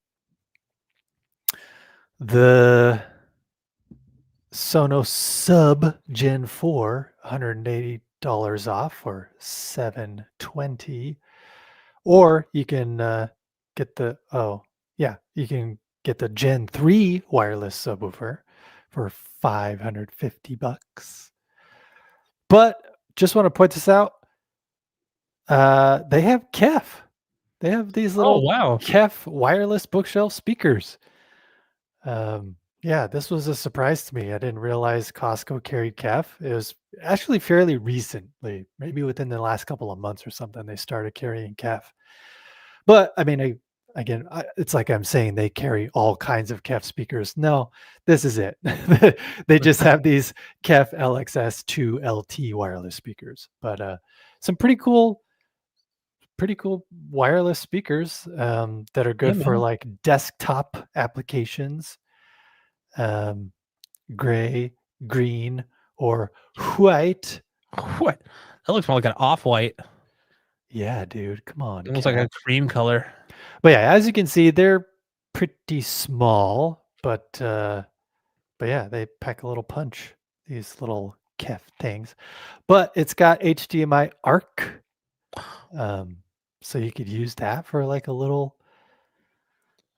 Sonos Sub Gen 4, $180 off for $720. Or you can get you can get the Gen 3 wireless subwoofer for $550. But just want to point this out. They have KEF. They have these Oh, little wow. KEF wireless bookshelf speakers. Yeah, this was a surprise to me. I didn't realize Costco carried KEF. It was actually fairly recently, maybe within the last couple of months or something, they started carrying KEF. But I mean, it's like I'm saying they carry all kinds of KEF speakers. No, this is it. They just have these KEF LXS2 LT wireless speakers. But some pretty cool wireless speakers that are Yeah, good for man. like desktop applications, gray, green, or white. What? That looks more like an off-white, Yeah, dude, come on, almost like a cat. cream color. But yeah, as you can see, they're pretty small, but yeah, they pack a little punch. These little KEF things, but it's got HDMI ARC, um, so you could use that for like a little,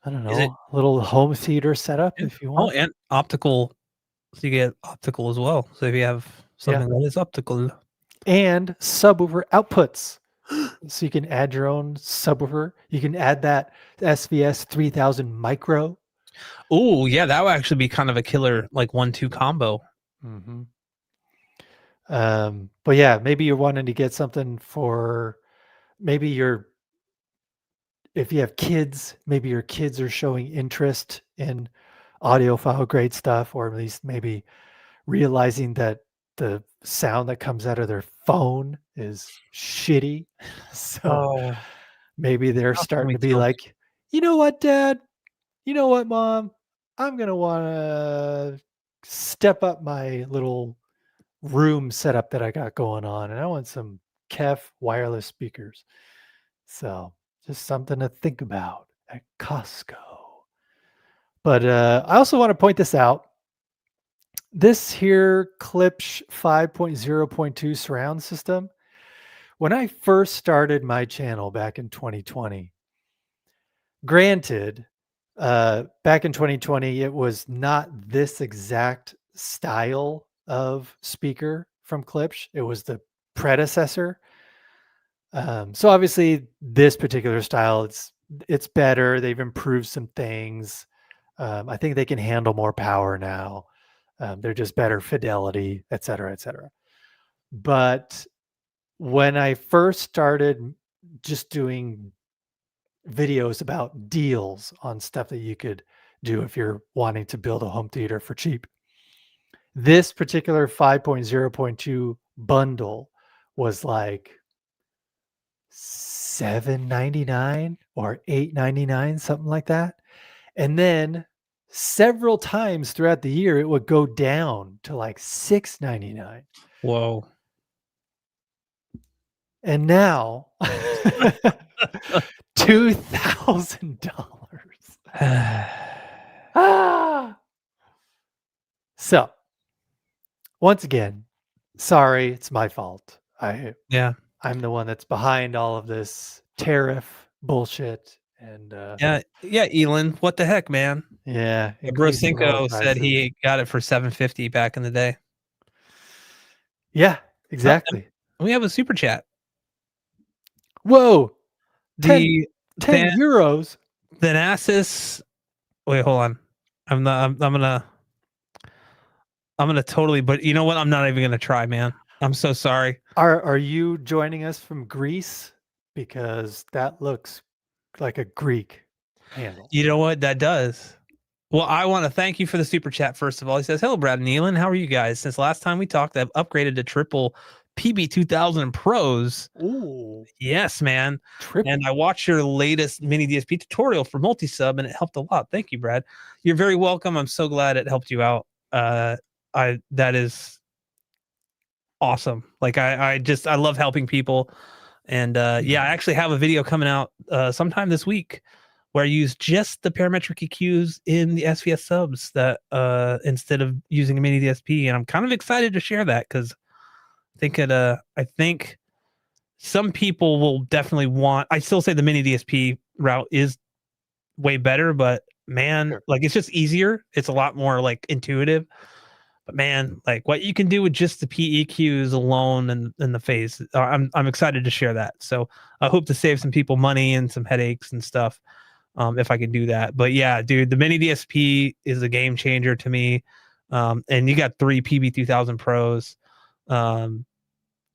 I don't Is it? know, little home theater setup Yeah. if you Oh, want. and optical. So you get optical as well. So if you have Yeah, something that is optical. and subwoofer outputs. So you can add your own subwoofer. You can add that SVS 3000 micro. Oh, yeah, that would actually be kind of a killer, like 1-2 combo. Hmm. But yeah, maybe you're wanting to get something for maybe if you have kids, maybe your kids are showing interest in audiophile grade stuff, or at least maybe realizing that the sound that comes out of their phone is shitty. So Oh, maybe they're how can starting we to be tell? like, you know what, dad? You know what, mom? I'm going to want to step up my little room setup that I got going on, and I want some KEF wireless speakers. So just something to think about at Costco. But I also want to point this out. This here Klipsch 5.0.2 surround system, when I first started my channel back in 2020, granted, back in 2020, it was not this exact style of speaker from Klipsch. It was the predecessor. So obviously, this particular style, it's better. They've improved some things. I think they can handle more power now. They're just better fidelity, et cetera, et cetera. But when I first started just doing videos about deals on stuff that you could do if you're wanting to build a home theater for cheap, this particular 5.0.2 bundle was like $7.99 or $8.99, something like that. And then several times throughout the year, it would go down to like $6.99. Whoa. And now $2,000. Ah! So once again, sorry, it's my fault. Yeah. I'm the one that's behind all of this tariff bullshit. And Yeah. Yeah, Elon. What the heck, man? yeah, Yeah, Bro increasing oil Cinco said prices. he got it for 750 back in the day. Yeah, Oh, and exactly. we have a super chat. Whoa, 10, The 10 Than euros. Thanasis. Wait, hold on. I'm gonna totally, but you know what? I'm not even gonna try, man. I'm so sorry. Are you joining us from Greece? Because that looks like a Greek handle. You know what? That does. Well, I want to thank you for the super chat, first of all. He says, "Hello, Brad and Nealon. How are you guys? Since last time we talked, I've upgraded to triple PB2000 Pros. Ooh, Yes, man. And triple. I watched your latest mini DSP tutorial for multi-sub, and it helped a lot. Thank you, Brad. You're very welcome. I'm so glad it helped you out. That is awesome. Like I love helping people. And yeah, I actually have a video coming out sometime this week where I use just the parametric EQs in the SVS subs that instead of using a mini DSP, and I'm kind of excited to share that because I think some people will definitely want. I still say the mini DSP route is way better, but man, Sure. like it's just easier. It's a lot more like intuitive. But man, like what you can do with just the PEQs alone and in the phase, I'm excited to share that. So I hope to save some people money and some headaches and stuff, if I can do that. But yeah, dude, the mini DSP is a game changer to me. And you got 3 PB 2000 Pros. Um,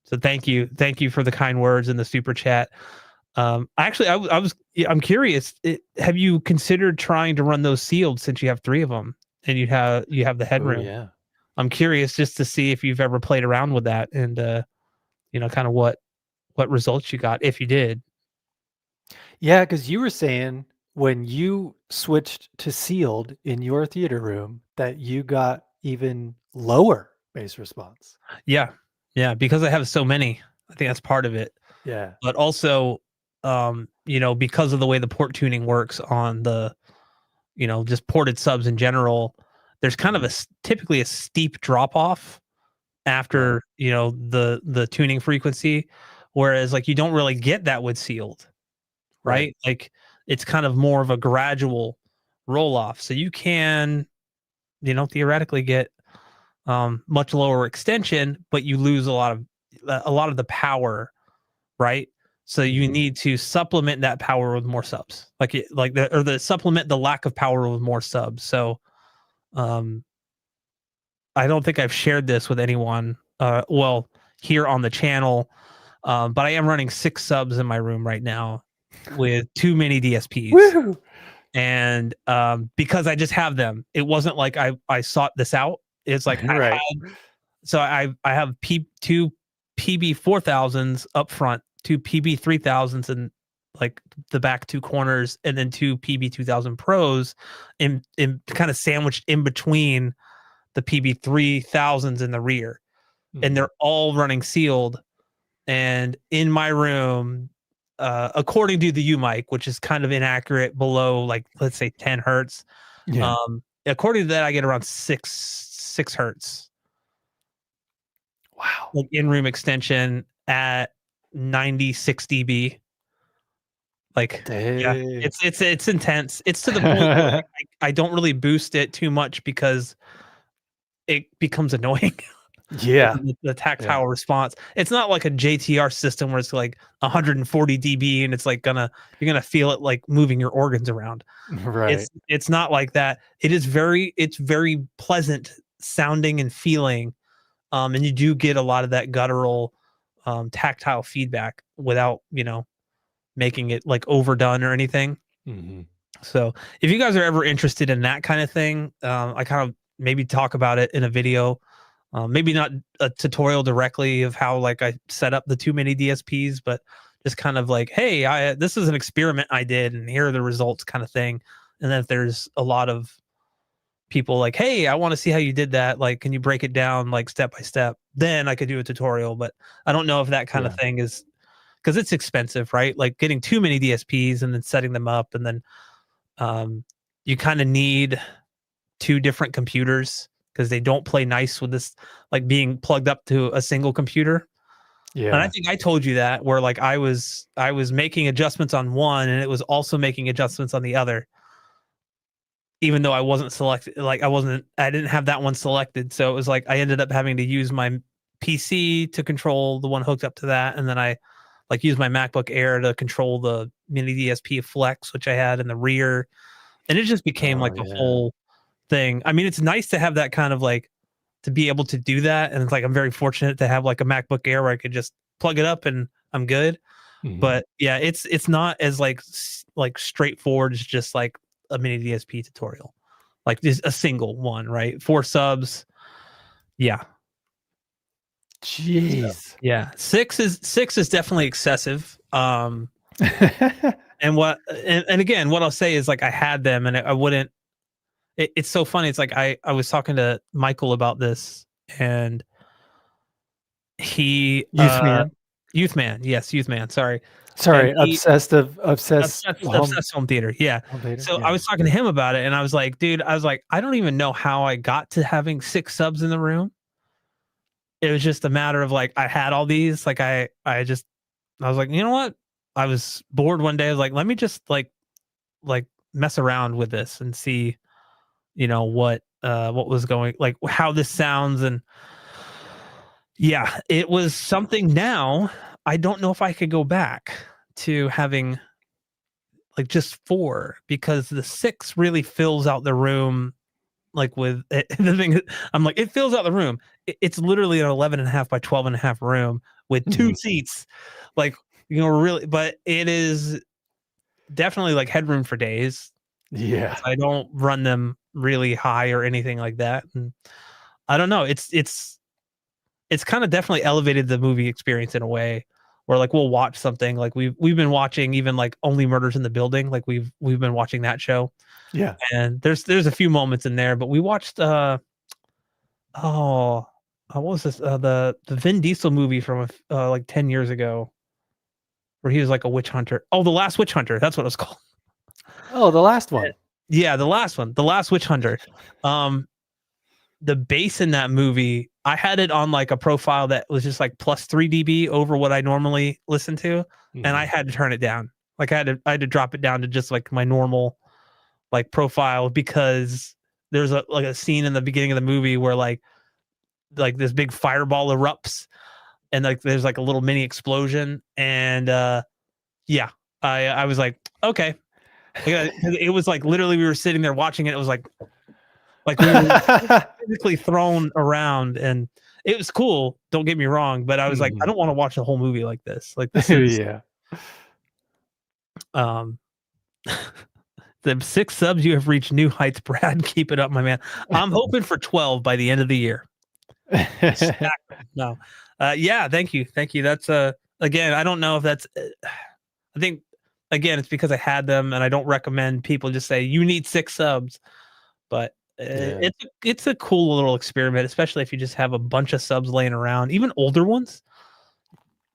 so thank you for the kind words in the super chat. Actually, I'm curious. Have you considered trying to run those sealed since you have three of them and you have the Oh headroom? yeah. I'm curious just to see if you've ever played around with that and kind of what results you got if you did. Yeah, because you were saying when you switched to sealed in your theater room that you got even lower bass response. Yeah, yeah, because I have so many. I think that's part of it, Yeah. but also, because of the way the port tuning works on the just ported subs in general, there's kind of Mhm. typically a steep drop off Right. after the tuning frequency, whereas like you don't really get that with sealed, Right. right? Like it's kind of more of a gradual roll off, so you can theoretically get much lower extension, but you lose a lot of the power, right? So you Mhm. need to supplement that power with more subs, the supplement the lack of power with more subs. So um, I don't think I've shared this with anyone. Well, here on the channel, but I am running 6 subs in my room right now with too many DSPs, Woo! and because I just have them. It wasn't like I sought this out. It's like I Right. had. So I have two PB 4000s up front, two PB 3000s in like the back two corners, and then two PB 2000 Pros in kind of sandwiched in between the PB 3000s in the rear, and Mhm. they're all running sealed. And in my room, according to the U mic, which is kind of inaccurate, below like let's say 10 hertz. Yeah. According to that, I get around six hertz Wow. like in-room extension at 96 dB. Like, yeah, Dang. it's intense. It's to the point where like I don't really boost it too much because it becomes annoying. Yeah. The Yeah. tactile response. It's not like a JTR system where it's like 140 dB and it's like you're gonna feel it like moving your organs around. Right. It's not like that. It's very pleasant sounding and feeling. And you do get a lot of that guttural tactile feedback without making it like overdone or anything. Mhm. So if you guys are ever interested in that kind of thing, I kind of maybe talk about it in a video. Maybe not a tutorial directly of how like I set up the too many DSPs, but just kind of like, hey, this is an experiment I did, and here are the results, kind of thing. And then if there's a lot of people like, hey, I want to see how you did that. Like, can you break it down like step by step? Then I could do a tutorial, but I don't know if that kind of Yeah. thing is because it's expensive, right? Like getting too many DSPs and then setting them up, and then um, you kind of need two different computers because they don't play nice with this, like being plugged up to a single computer. And I Yeah. think I told you that where like I was making adjustments on one and it was also making adjustments on the other, even though I wasn't selected. Like I didn't have that one selected. So it was like I ended up having to use my PC to control the one hooked up to that, and then I like use my MacBook Air to control the mini DSP Flex, which I had in the rear, and it just became Oh, like a yeah. whole thing. I mean, it's nice to have that kind of like to be able to do that, and it's like I'm very fortunate to have like a MacBook Air where I could just plug it up and I'm good. Mhm. But yeah, it's not as like like straightforward as just like a mini DSP tutorial, like just a single one, right? 4 subs, yeah. So Jeez. yeah, six is definitely excessive. And again, what I'll say is like I had them, and I wouldn't. It's so funny. It's like I was talking to Michael about this, and he Youth man. youth man, yes, youth man. Sorry. and Sorry, he obsessed home Obsessed home theater, yeah. home theater? So I Yeah. was talking to him about it, and I was like, "Dude," I was like, "I don't even know how I got to having 6 subs in the room." It was just a matter of, like, I had all these, like, I was like, "You know what?" I was bored one day, I was like, "Let me just, like, mess around with this and see, what was going like, how this sounds," and yeah, it was something now, I don't know if I could go back to having like just 4 because the 6 really fills out the room like with the thing I'm like, it fills out the room. It's literally an 11 and a half by 12 and a half room with 2 Mhm. seats. Like, really, but it is definitely like headroom for days Yeah. because I don't run them really high or anything like that. And I don't know. It's kind of definitely elevated the movie experience in a way where like we'll watch something like we've been watching even like Only Murders in the Building, like we've been watching that show, Yeah. and there's a few moments in there, but we watched oh what was this the Vin Diesel movie from like 10 years ago where he was like a witch hunter. Oh, The Last Witch Hunter, that's what it was called. Oh, the last one. Yeah, the last one, The Last Witch Hunter. Um the bass in that movie, I had it on like a profile that was just like plus 3 dB over what I normally listen to, and I Mhm. had to turn it down. Like I had to drop it down to just like my normal like profile because there's a scene in the beginning of the movie where like this big fireball erupts and like there's like a little mini explosion and yeah, I was like, okay. Yeah, 'cause it was like literally we were sitting there watching it. It was like we were physically thrown around and it was cool, don't get me wrong, but I was like, I Mhm. don't want to watch the whole movie like this. Like this is Yeah. um the 6 subs you have reached new heights, Brad. Keep it up, my man. I'm hoping for 12 by the end of the year. Stack them. No. Yeah, thank you. Thank you. That's again, I don't know if that's I think again it's because I had them and I don't recommend people just say you need 6 subs, but Yeah. it's a cool little experiment, especially if you just have a bunch of subs laying around, even older ones.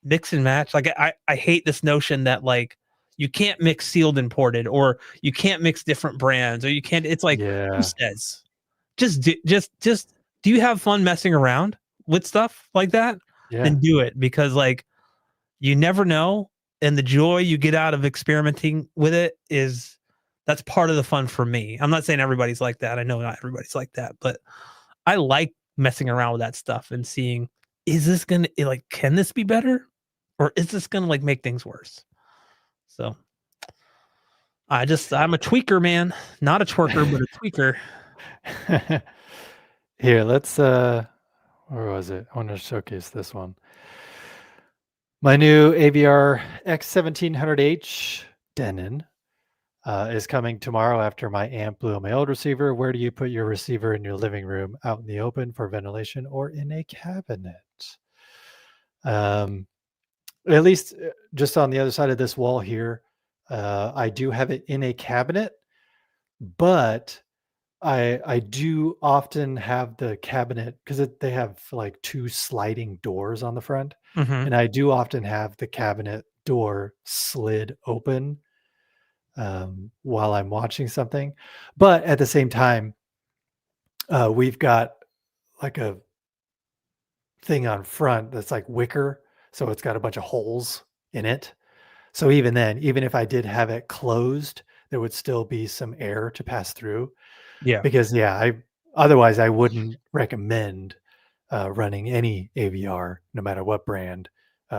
Mix and match. Like I hate this notion that like you can't mix sealed and ported, or you can't mix different brands, or you can't. It's like who Yeah. says? Just do you have fun messing around with stuff like that? Yeah. Then do it because like you never know, and the joy you get out of experimenting with it is that's part of the fun for me. I'm not saying everybody's like that. I know not everybody's like that, but I like messing around with that stuff and seeing is this gonna like can this be better or is this gonna like make things worse? So I'm a tweaker, man, not a twerker, but a tweaker. Here, let's where was it? I want to showcase this one. My new AVR X1700H Denon is coming tomorrow after my amp blew on my old receiver. Where do you put your receiver in your living room, out in the open for ventilation, or in a cabinet? Um, at least just on the other side of this wall here, I do have it in a cabinet, but I do often have the cabinet because they have like two sliding doors on the front, Mhm. and I do often have the cabinet door slid open while I'm watching something. But at the same time, we've got like a thing on front that's like wicker, so it's got a bunch of holes in it. So even then, even if I did have it closed, there would still be some air to pass through. Yeah. Because yeah, I otherwise I wouldn't recommend running any AVR, no matter what brand,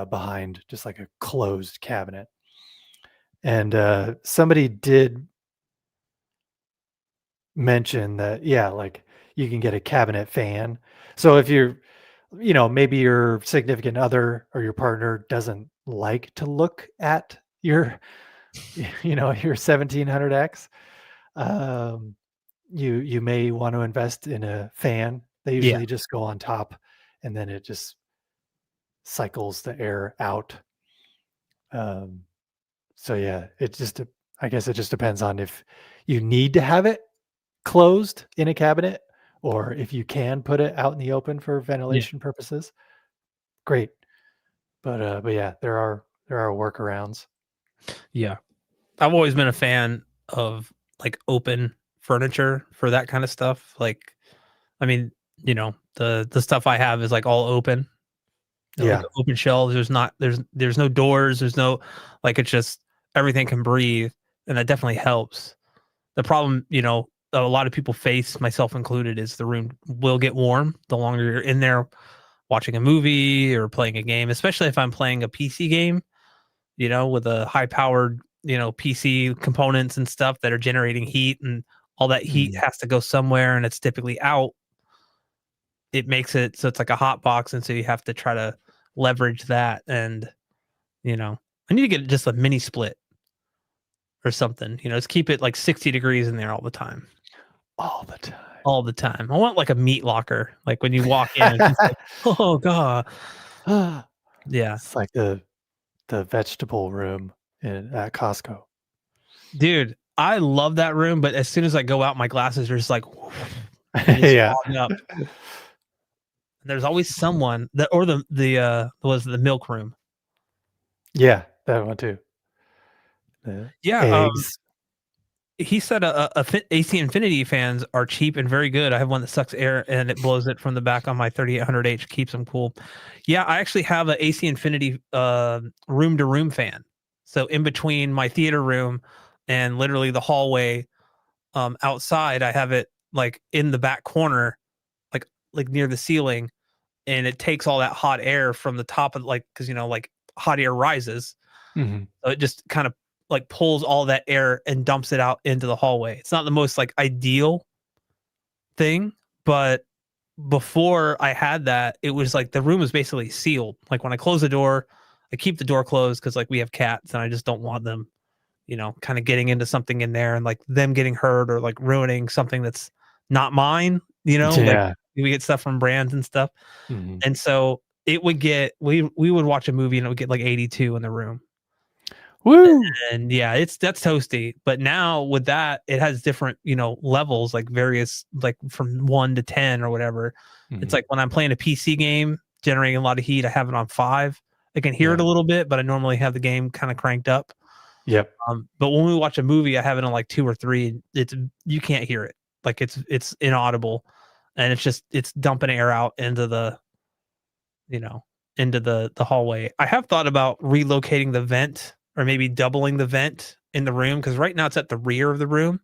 behind just like a closed cabinet. And somebody did mention that, yeah, like you can get a cabinet fan. So if you're, maybe your significant other or your partner doesn't like to look at your, your 1700X, um, you may want to invest in a fan. They Yeah. usually just go on top, and then it just cycles the air out. Um, so yeah, I guess it just depends on if you need to have it closed in a cabinet, or if you can put it out in the open for Yeah. ventilation purposes. Great, but yeah, there are workarounds. Yeah. I've always been a fan of like open furniture for that kind of stuff. Like, I mean, the stuff I have is like all open, like Yeah. open shelves. There's no doors. There's no like it's just everything can breathe, and that definitely helps. The problem, a lot of people face, myself included, is the room will get warm the longer you're in there watching a movie or playing a game, especially if I'm playing a PC game, with a high powered, PC components and stuff that are generating heat, and all that heat Mhm. has to go somewhere and it's typically out. It makes it so it's like a hot box. And so you have to try to leverage that. And, I need to get just a mini split or something, just keep it like 60 degrees in there all the time. All the time. All the time. I want like a meat locker. Like when you walk in, it's just like, oh god. Yeah. It's like the vegetable room at Costco. Dude, I love that room, but as soon as I go out, my glasses are just like they just Yeah. fog up. And there's always someone that or the milk room. Yeah, that one too. The Yeah, eggs. he said AC Infinity fans are cheap and very good. I have one that sucks air and it blows it from the back on my 3800H, keeps them cool. Yeah, I actually have a AC Infinity room to room fan. So in between my theater room and literally the hallway outside, I have it like in the back corner, like near the ceiling, and it takes all that hot air from the top of like because like hot air rises. Mhm. So it just kind of like pulls all that air and dumps it out into the hallway. It's not the most like ideal thing, but before I had that, it was like the room was basically sealed. Like when I close the door, I keep the door closed because like we have cats and I just don't want them, kind of getting into something in there and like them getting hurt or like ruining something that's not mine, like Yeah. we get stuff from brands and stuff. Mhm. And so it would get we would watch a movie and it would get like 82 in the room. Woo! And yeah, that's toasty. But now with that, it has different, levels, like various, like from 1 to 10 or whatever. It's Mhm. like when I'm playing a PC game, generating a lot of heat, I have it on 5. I can hear it Yeah. a little bit, but I normally have the game kind of cranked up. Yep. But when we watch a movie, I have it on like 2 or 3. It's you can't hear it, like it's inaudible, and it's dumping air out into you know the hallway. I have thought about relocating the vent or maybe doubling the vent in the room because right now it's at the rear of the room,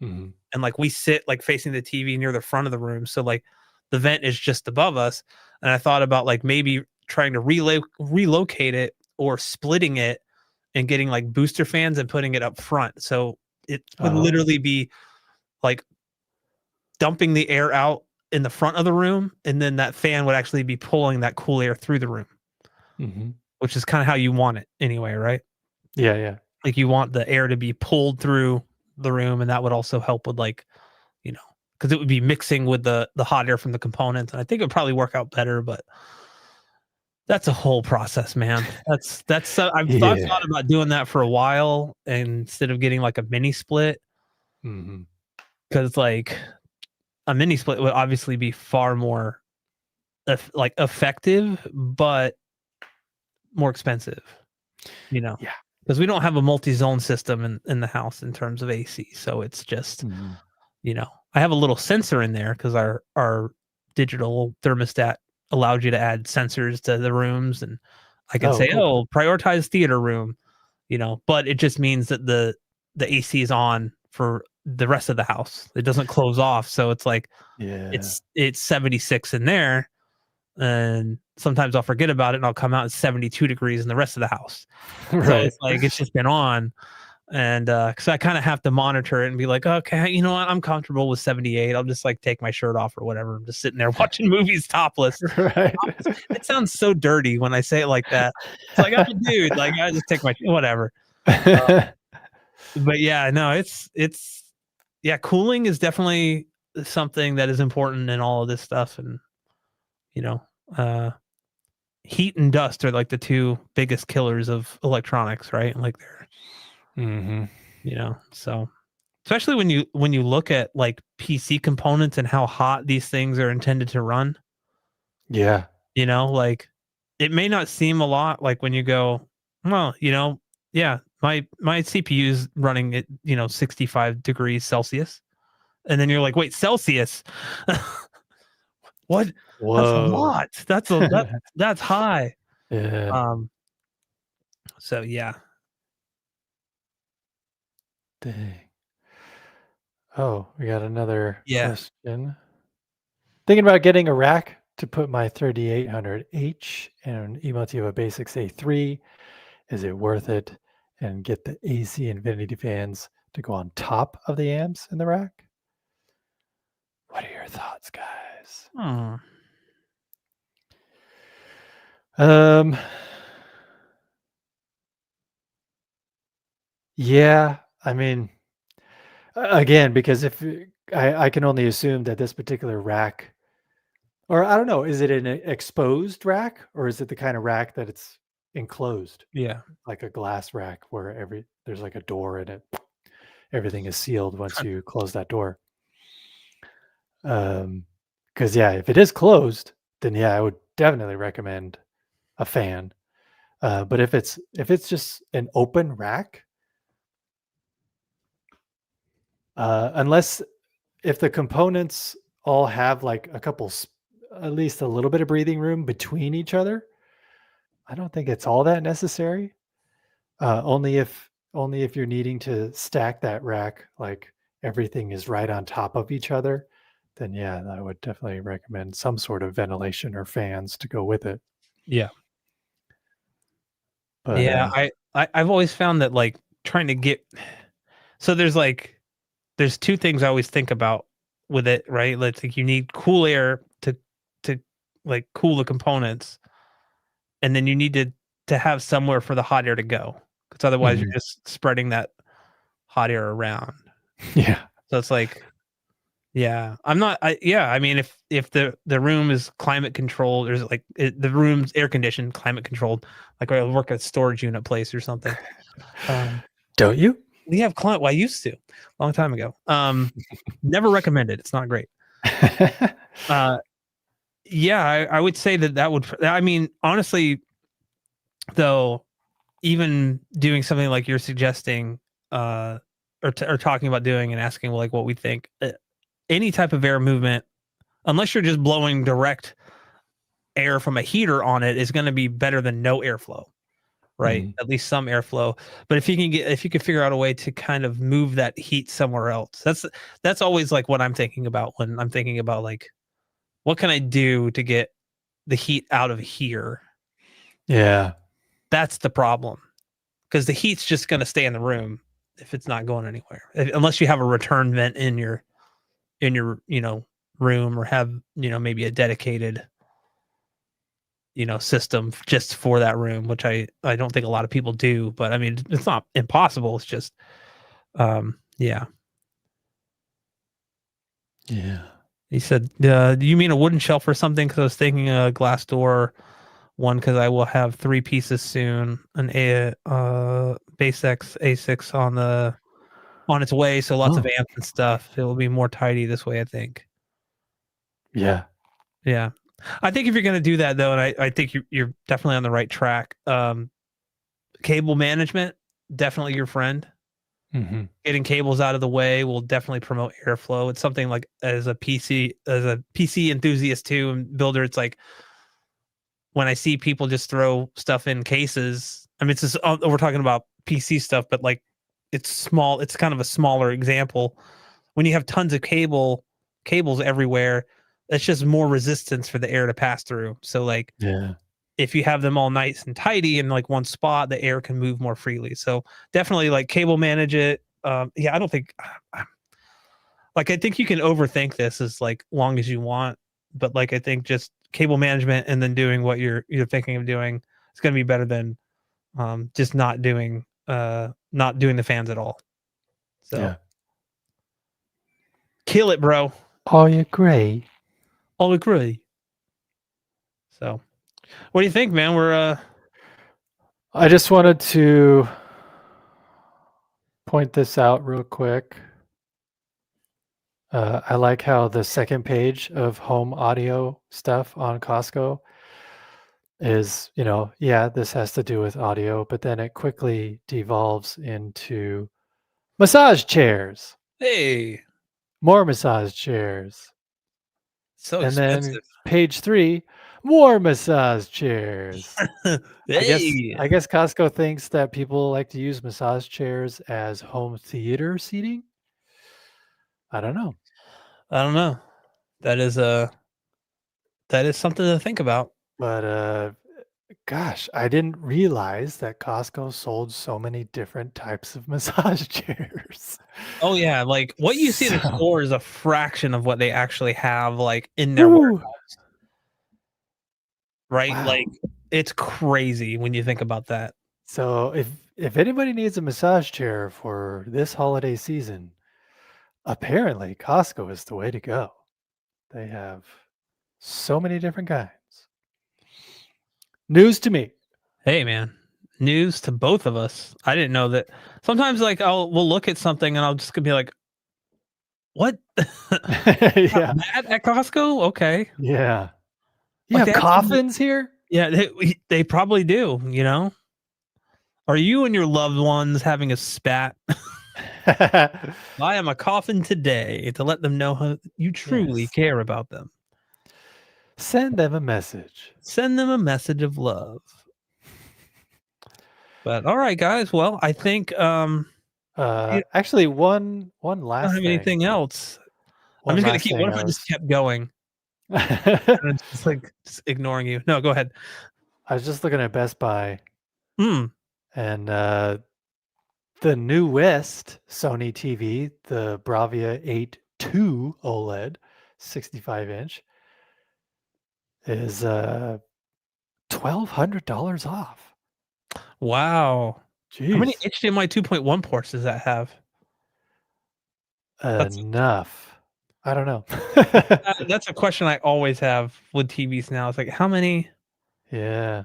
Mhm. and like we sit like facing the TV near the front of the room, so like the vent is just above us. And I thought about like maybe trying to relocate it or splitting it and getting like booster fans and putting it up front, so it would Oh. literally be like dumping the air out in the front of the room, and then that fan would actually be pulling that cool air through the room, Mhm. which is kind of how you want it anyway, right? Yeah, yeah. Like you want the air to be pulled through the room, and that would also help with like, you know, because it would be mixing with the hot air from the components, and I think it would probably work out better. But that's a whole process, man. That's so I've Yeah. thought about doing that for a while, and instead of getting like a mini split, Mhm. because like a mini split would obviously be far more like effective, but more expensive, you know, Yeah. because we don't have a multi-zone system in the house in terms of AC. So it's just, Mhm. I have a little sensor in there because our digital thermostat allows you to add sensors to the rooms, and I can Oh, say, cool. oh, prioritize theater room, but it just means that the AC is on for the rest of the house. It doesn't close off. So it's like Yeah. it's 76 in there, and sometimes I'll forget about it and I'll come out at 72 degrees in the rest of the house. So Right. it's like it's just been on. And because I kind of have to monitor it and be like, okay, you know what? I'm comfortable with 78. I'll just like take my shirt off or whatever. I'm just sitting there watching movies topless. Right. It sounds so dirty when I say it like that. It's like I'm a dude. Like I just take my whatever. But yeah, no, it's yeah, cooling is definitely something that is important in all of this stuff. And you know, uh, heat and dust are like the two biggest killers of electronics, right? Like they're, Mhm. so especially when you look at like PC components and how hot these things are intended to run, Yeah. like it may not seem a lot like when you go Well, yeah, my CPU is running at 65 degrees Celsius, and then you're like, wait, Celsius? What? That's a Whoa. lot. That's high. Yeah. Um. So yeah, Dang. Oh, we got another yeah. question. Thinking about getting a rack to put my 3800H and an Emotiva Basics A3. Is it worth it? And get the AC Infinity fans to go on top of the amps in the rack? What are your thoughts, guys? Hmm. Um, yeah, I mean, again, because if I can only assume that this particular rack, or I don't know, is it an exposed rack or is it the kind of rack that it's enclosed, Yeah. like a glass rack where there's like a door in it, everything is sealed once you close that door. Because yeah, if it is closed, then yeah, I would definitely recommend a fan. But if it's just an open rack, unless if the components all have like at least a little bit of breathing room between each other, I don't think it's all that necessary. Only if you're needing to stack that rack, like everything is right on top of each other, then yeah, I would definitely recommend some sort of ventilation or fans to go with it. Yeah. But Yeah. I've always found that like trying to get so there's two things I always think about with it, right? Like you need cool air to like cool the components, and then you need to have somewhere for the hot air to go, because otherwise you're Mhm. just spreading that hot air around. Yeah, So it's like, yeah, I'm not. Yeah, I mean, if the room is climate controlled, there's like the room's air conditioned, climate controlled, like I work at a storage unit place or something. Um, don't you? we have climate. Well, I used to, long time ago. Never recommended. It's not great. Uh, yeah, I would say that would. I mean, honestly, though, even doing something like you're suggesting, uh, or talking about doing and asking like what we think, any type of air movement, unless you're just blowing direct air from a heater on it, is going to be better than no airflow, right? Mhm. At least some airflow. But if you could figure out a way to kind of move that heat somewhere else, that's always like what I'm thinking about when I'm thinking about like what can I do to get the heat out of here. Yeah, That's the problem, because the heat's just going to stay in the room if it's not going anywhere, unless you have a return vent in your room, or have maybe a dedicated system just for that room, which I don't think a lot of people do. But I mean, it's not impossible. It's just yeah. yeah. He said, do you mean a wooden shelf or something? Because I was thinking a glass door one, because I will have three pieces soon, an base X A6 on its way, so lots of Oh, amps and stuff. It will be more tidy this way, I think. yeah. Yeah. I think if you're gonna do that though, and I think you're definitely on the right track. Cable management, definitely your friend. Mhm. Getting cables out of the way will definitely promote airflow. It's something like as a PC enthusiast too and builder, it's like when I see people just throw stuff in cases. I mean, it's just we're talking about PC stuff, but like it's small. It's kind of a smaller example. When you have tons of cables everywhere, that's just more resistance for the air to pass through. So like Yeah. if you have them all nice and tidy in like one spot, the air can move more freely. So definitely like cable manage it. Yeah, I don't think like I think you can overthink this as like long as you want, but like I think just cable management and then doing what you're thinking of doing is going to be better than just not doing the fans at all. So Yeah. kill it, bro. I agree. All agree. So what do you think, man? We're I just wanted to point this out real quick. I like how the second page of home audio stuff on Costco, is, yeah, this has to do with audio, but then it quickly devolves into massage chairs, Hey, more massage chairs. so And then expensive. page 3, more massage chairs. I guess Hey, I guess Costco thinks that people like to use massage chairs as home theater seating. I don't know, I don't know. That is that is something to think about. but gosh, I didn't realize that Costco sold so many different types of massage chairs. Oh yeah, like what you see in the So, store is a fraction of what they actually have like in their whew, warehouse, right? wow. Like it's crazy when you think about that. So if anybody needs a massage chair for this holiday season, apparently Costco is the way to go. They have so many different kinds. News to me. Hey man, news to both of us. I didn't know that. Sometimes like we'll look at something and I'll just gonna be like, "What? Got Yeah. that at Costco? Okay." Yeah. You Like have they actually coffins here? yeah, they probably do, you know? Are you and your loved ones having a spat? I am a coffin today to let them know how you truly Yes. care about them. Send them a message. Send them a message of love. But all right, guys. Well, I think you Actually, one don't last have thing. anything else. I'm One just gonna last keep. What thing if I I just was kept going I and it's just like just ignoring you? No, go ahead. was just looking at Best Buy Hmm. and the newest Sony TV, the Bravia 8 2 OLED, 65-inch, is $1,200 off. Wow. How many Jeez. HDMI 2.1 ports does that have? That's Enough. I don't know. that's a question I always have with TVs now. It's like how many? Yeah,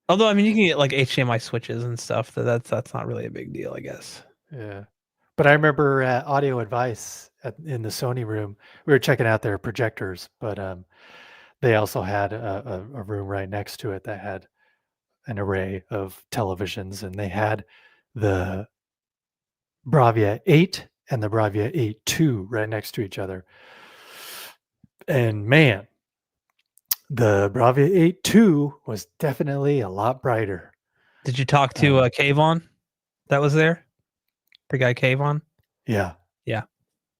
Although I mean, you can get like HDMI switches and stuff. That's not really a big deal, I guess. yeah. But I remember at Audio Advice in the Sony room, we were checking out their projectors, but they also had a room right next to it that had an array of televisions, and they had the Bravia 8 and the Bravia 8 2 right next to each other. And man, the Bravia 8 2 was definitely a lot brighter. Did you talk to Um, Kayvon that was there? The guy Kayvon? yeah, Yeah,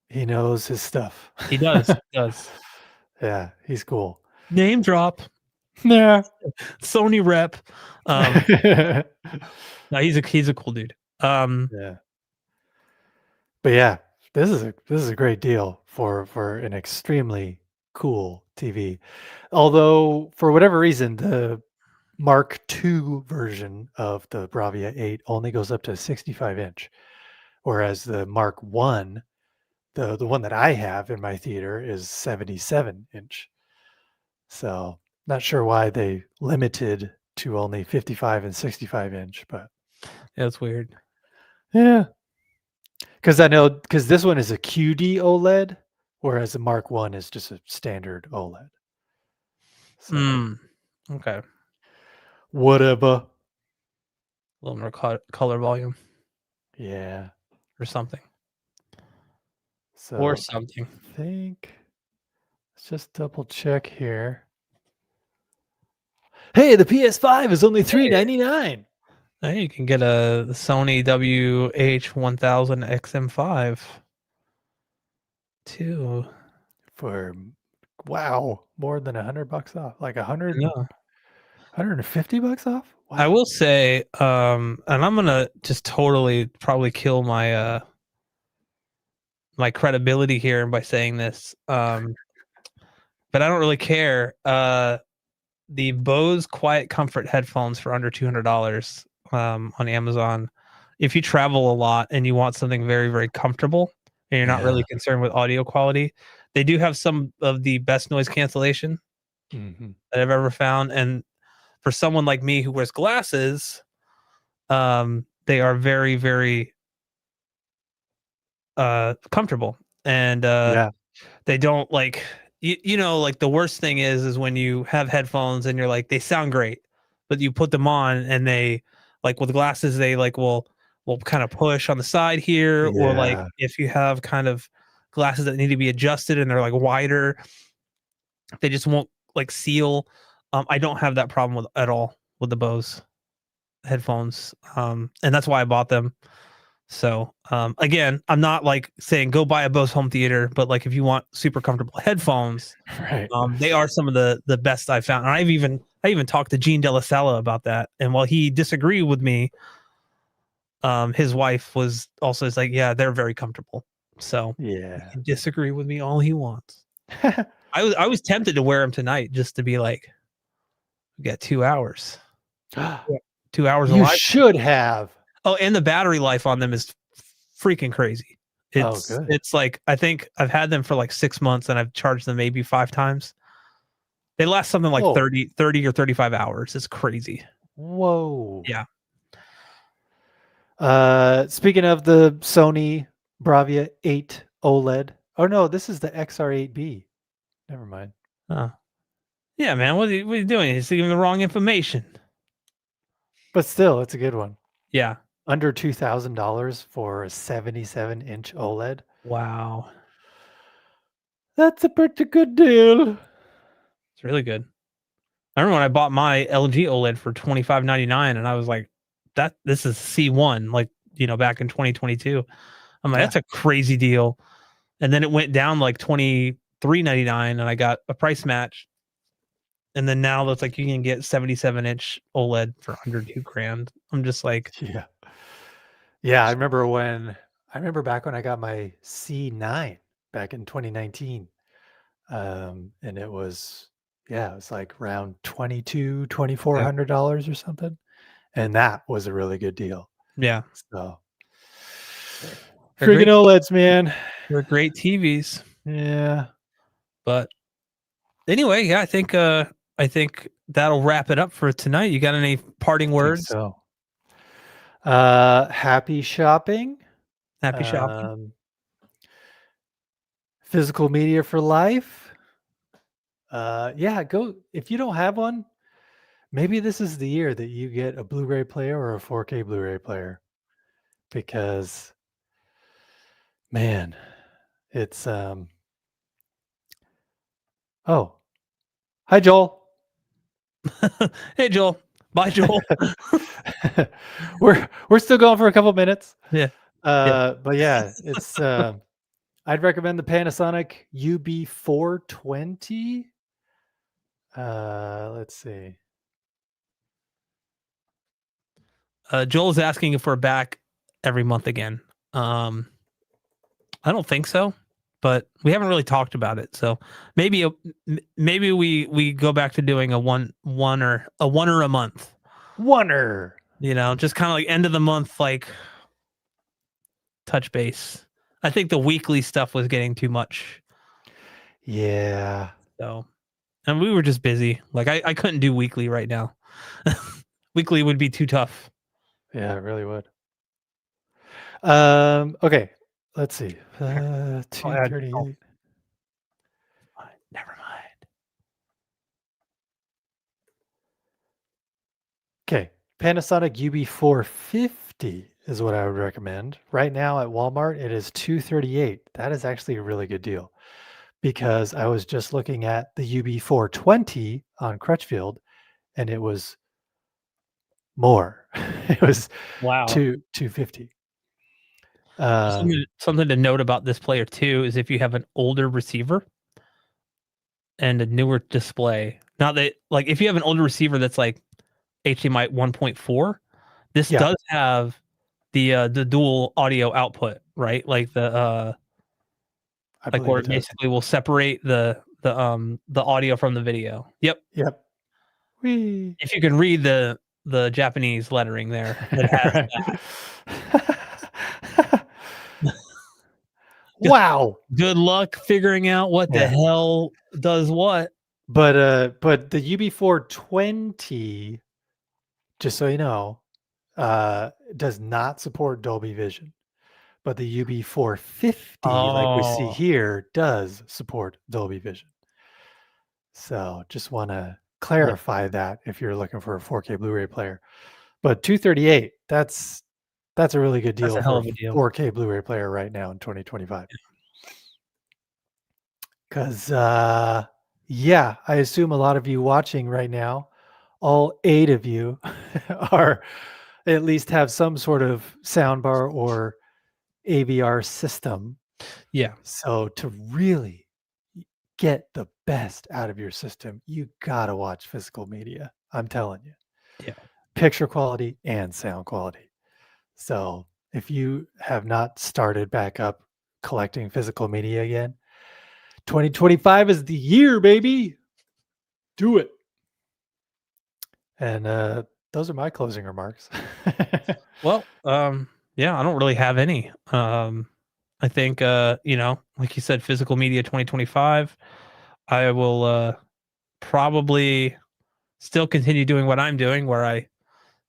he knows his stuff. he does. He does. Yeah, he's cool. Name drop. Yeah. Sony rep. Um, no, he's a cool dude. Yeah. But yeah, this is a great deal for an extremely cool TV. Although for whatever reason, the Mark II version of the Bravia 8 only goes up to 65-inch, whereas the Mark I, the one that I have in my theater, is 77-inch. So not sure why they limited to only 55 and 65-inch, but yeah, it's weird. yeah, because this one is a QD OLED, whereas the Mark I is just a standard OLED. So Mm, okay. A whatever. little more color volume Yeah. or something. Or So I something. think let's just double check here. Hey, the PS5 is only Hey, $399 hey, you can get a Sony WH-1000 XM5 too. for wow, more than $100 off. Like I know. $150 off? I Wow. will say, and I'm gonna just totally probably kill my credibility here by saying this, but I don't really care. The Bose Quiet Comfort headphones for under $200 on Amazon. If you travel a lot and you want something very, very comfortable and you're not Yeah. really concerned with audio quality, they do have some of the best noise cancellation Mhm. that I've ever found. And for someone like me who wears glasses, they are very, very comfortable. And Yeah. they don't like like the worst thing is when you have headphones and you're like, they sound great, but you put them on and they, like with glasses, they like will kind of push on the side here, or like Yeah. if you have kind of glasses that need to be adjusted and they're like wider, they just won't like seal. I don't have that problem with at all with the Bose headphones, and that's why I bought them. So, again, I'm not like saying go buy a Bose home theater, but like if you want super comfortable headphones, Right. they are some of the best I've found. And I even talked to Gene Delasala about that, and while he disagreed with me, his wife was also is like, yeah, they're very comfortable. So he Yeah. can disagree with me all he wants. I was tempted to wear them tonight just to be like, we got 2 hours, yeah, 2 hours of You live. should have. Oh, and the battery life on them is freaking crazy. Oh, It's good. it's like I think I've had them for like 6 months and I've charged them maybe 5 times. They last something like Whoa. 30 or 35 hours. It's crazy. Whoa. Yeah. Speaking of the Sony Bravia 8 OLED. Oh no, this is the XR8B. Never mind. Oh. Yeah, man. What are you doing? You're giving the wrong information. But still, it's a good one. Yeah. Under $2,000 for a 77-inch OLED. Wow. That's a pretty good deal. It's really good. I remember when I bought my LG OLED for $25.99 and I was like, this is C1, like, back in 2022. I'm like, Yeah. that's a crazy deal. And then it went down like 23.99 and I got a price match. And then now it's like you can get 77-inch OLED for under 2 grand. I'm just like, Yeah. Yeah, I remember back when I got my C9 back in 2019. And it was like around yeah, $2,400 or something. And that was a really good deal. yeah, So they're freaking great. OLEDs, man. They're great TVs. Yeah, But anyway, yeah, I think that'll wrap it up for tonight. You got any parting I think words? so. Happy shopping. Happy shopping. Um, physical media for life. Yeah, go if you don't have one, maybe this is the year that you get a Blu-ray player or a 4K Blu-ray player because man, it's oh, hi Joel. Hey, Joel. Bye, Joel. We're still going for a couple minutes. Yeah, yeah. But yeah, it's I'd recommend the Panasonic UB420. Let's see. Joel's asking if we're back every month again. Um, I don't think so, but we haven't really talked about it. So maybe we go back to doing a one or a month. Wonder. Just kind of like end of the month, like touch base. I think the weekly stuff was getting too much. Yeah. So, and we were just busy. Like I couldn't do weekly right now. Weekly would be too tough. Yeah, it really would. Okay. Let's see. I'll add. Oh, 238. never mind. Okay. Panasonic UB450 is what I would recommend. Right now at Walmart, it is 238. That is actually a really good deal because I was just looking at the UB420 on Crutchfield and it was more. It was Wow. 250. Something to note about this player too is if you have an older receiver and a newer display. Not that like if you have an older receiver that's like HDMI 1.4, this Yeah, does have the dual audio output, right? Like I like believe where it it does. basically will separate the audio from the video. Yep. Yep. Whee. If you can read the Japanese lettering there, it has Right. that. Good Wow. good luck figuring out what the Yeah. hell does what. But the UB420, just so you know, does not support Dolby Vision. But the UB450, like we see Oh, here, does support Dolby Vision. So just want to Yeah, clarify that if you're looking for a 4K Blu-ray player. But 238, that's a really good that's deal a hell for a of a deal. 4K Blu-ray player right now in 2025. Because, yeah, I assume a lot of you watching right now, all 8 of you, are at least have some sort of soundbar or AVR system. Yeah, So to really get the best out of your system, you gotta watch physical media. I'm telling you, yeah. picture quality and sound quality. So if you have not started back up collecting physical media again, 2025 is the year, baby. Do it. And those are my closing remarks. Well, yeah, I don't really have any. I think, like you said, physical media 2025. I will probably still continue doing what I'm doing, where I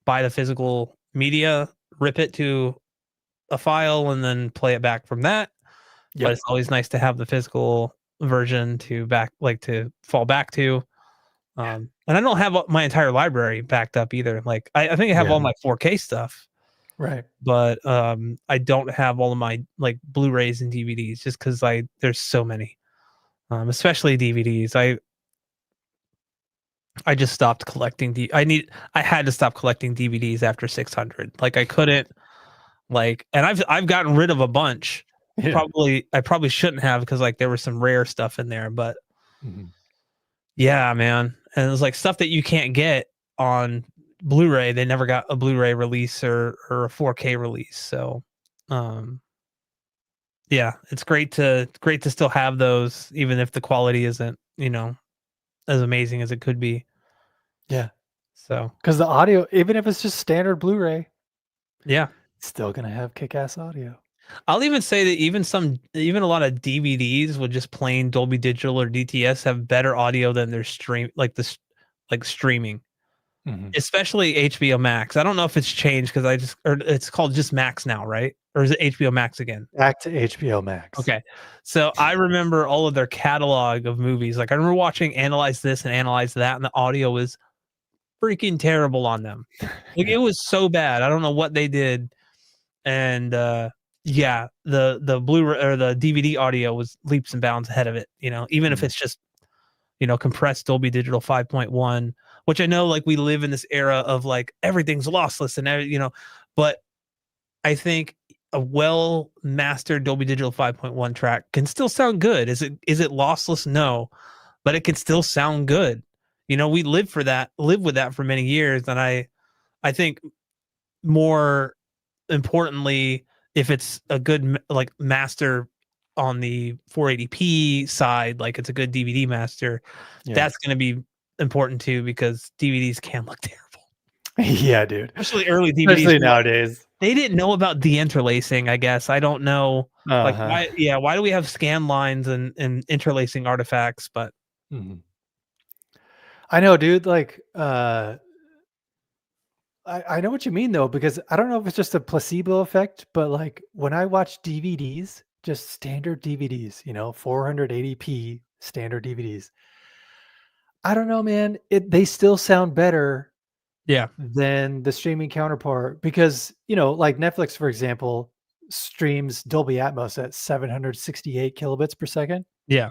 buy the physical media, rip it to a file, and then play it back from that. But Yep. it's always nice to have the physical version to fall back to. And I don't have my entire library backed up either. Like I think I have Yeah. all my 4K stuff, Right. but I don't have all of my like Blu-rays and DVDs just because there's so many, especially DVDs. I just stopped collecting. I had to stop collecting DVDs after 600. Like I couldn't and I've gotten rid of a bunch. Yeah. I probably shouldn't have because like there was some rare stuff in there, but Mhm. yeah, man. And it's like stuff that you can't get on Blu-ray. They never got a Blu-ray release or a 4K release. So, um, yeah, it's great to still have those, even if the quality isn't, as amazing as it could be. Yeah. So, Because the audio, even if it's just standard Blu-ray, yeah, it's still gonna have kick-ass audio. I'll even say that even a lot of DVDs with just plain Dolby Digital or DTS have better audio than their like streaming. Mhm. Especially HBO Max. I don't know if it's changed because or it's called just Max now, right? Or is it HBO Max again? Back to HBO Max. Okay. So I remember all of their catalog of movies. Like I remember watching Analyze This and Analyze That, and the audio was freaking terrible on them. Like it Yeah. was so bad. I don't know what they did. And yeah, the Blu-ray or the DVD audio was leaps and bounds ahead of it, even if Mhm. it's just compressed Dolby Digital 5.1, which I know like we live in this era of like everything's lossless and but I think a well mastered Dolby Digital 5.1 track can still sound good. Is it lossless? No, but it can still sound good. We live with that for many years, and I think more importantly, if it's a good like master on the 480p side, like it's a good DVD master, Yeah. that's going to be important too because DVDs can look terrible, Yeah, dude. especially early DVDs. Especially nowadays. They didn't know about deinterlacing, I guess. I don't know, like Uh-huh. why. Yeah, why do we have scan lines and interlacing artifacts? But Mhm. I know, dude, like, I know what you mean though, because I don't know if it's just a placebo effect, but like when I watch DVDs, just standard DVDs, 480p standard DVDs, I don't know, man. They still sound better yeah, than the streaming counterpart because, like Netflix, for example, streams Dolby Atmos at 768 kilobits per second. yeah,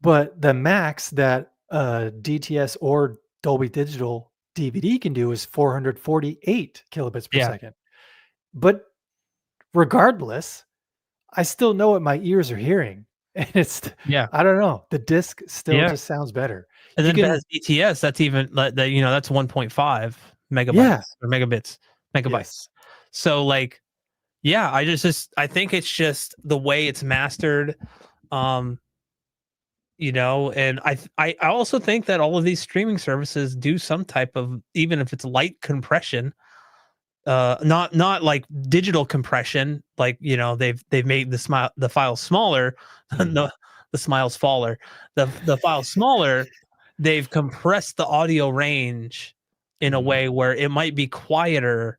But the max that DTS or Dolby Digital DVD can do is 448 kilobits per yeah, second. But regardless, I still know what my ears are hearing. And yeah, I don't know, the disc still yeah. just sounds better. And You then if it can, has DTS, that's even that's 1.5 yeah, megabytes or megabytes. yes, So like, yeah, I think it's just the way it's mastered. Um, and I also think that all of these streaming services do some type of, even if it's light compression, not like digital compression, like they've made the file smaller, mhm, the smiles faller, the file smaller. They've compressed the audio range in a mhm, way where it might be quieter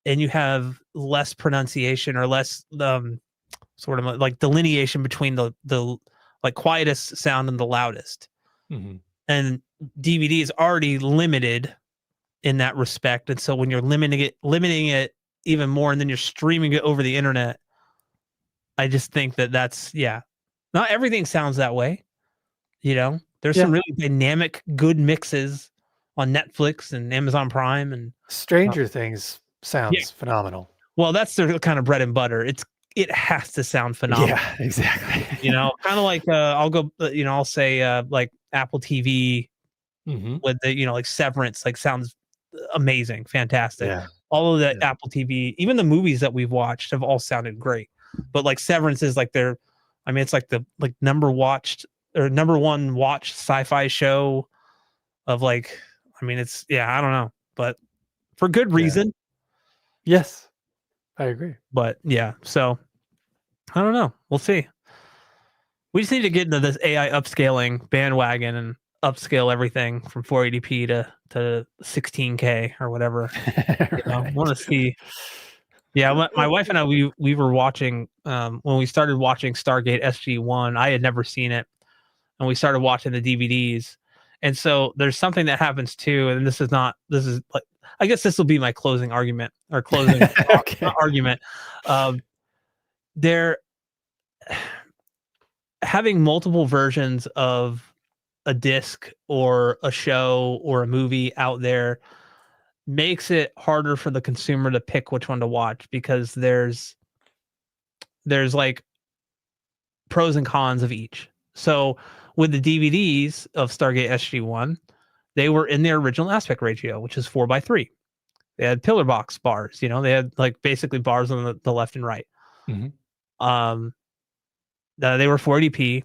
and you have less pronunciation or less sort of like delineation between the like quietest sound and the loudest. Mhm. and DVD is already limited in that respect. And so when you're limiting it even more, and then you're streaming it over the internet, I just think that that's yeah. Not everything sounds that way, you know. There's some Yeah. really dynamic, good mixes on Netflix and Amazon Prime, and uh, Stranger Things yeah. sounds phenomenal. Well, that's their kind of bread and butter. It has to sound phenomenal, Yeah, exactly. you know. Kind of like I'll go, I'll say like Apple TV Mhm. with the like Severance, like sounds amazing, fantastic. Yeah. All of the Yeah. Apple TV, even the movies that we've watched have all sounded great. But like Severance is like their, I mean, it's like the like number one watched sci-fi show of like, I mean, it's yeah, I don't know, but for good Yeah. reason. Yes, I agree. But yeah, so I don't know. We'll see. We just need to get into this AI upscaling bandwagon and upscale everything from 480p to 16K or whatever. You know, want Right. to see. Yeah, my wife and I we were watching when we started watching Stargate SG-1. I had never seen it, and we started watching the DVDs. And so there's something that happens too, and this is like I guess this will be my closing argument or closing not Okay. argument. They're having multiple versions of a disc or a show or a movie out there makes it harder for the consumer to pick which one to watch because there's like pros and cons of each. So with the DVDs of Stargate SG-1, they were in their original aspect ratio, which is 4:3. They had pillar box bars, they had like basically bars on the left and right. Mhm. Um, they were 480p,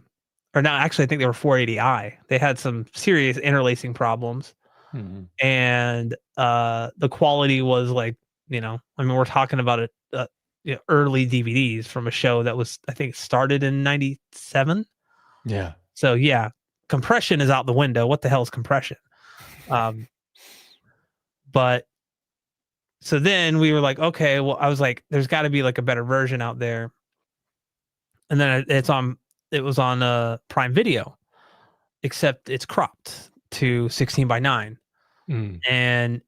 or no, actually, I think they were 480i. They had some serious interlacing problems, Mhm. and the quality was like, I mean, we're talking about early DVDs from a show that was, I think, started in '97. Yeah. So yeah, compression is out the window. What the hell is compression? Um, but so then we were like, okay, well, I was like, there's got to be like a better version out there. And then it was on Prime Video, except it's cropped to 16:9, Mm. and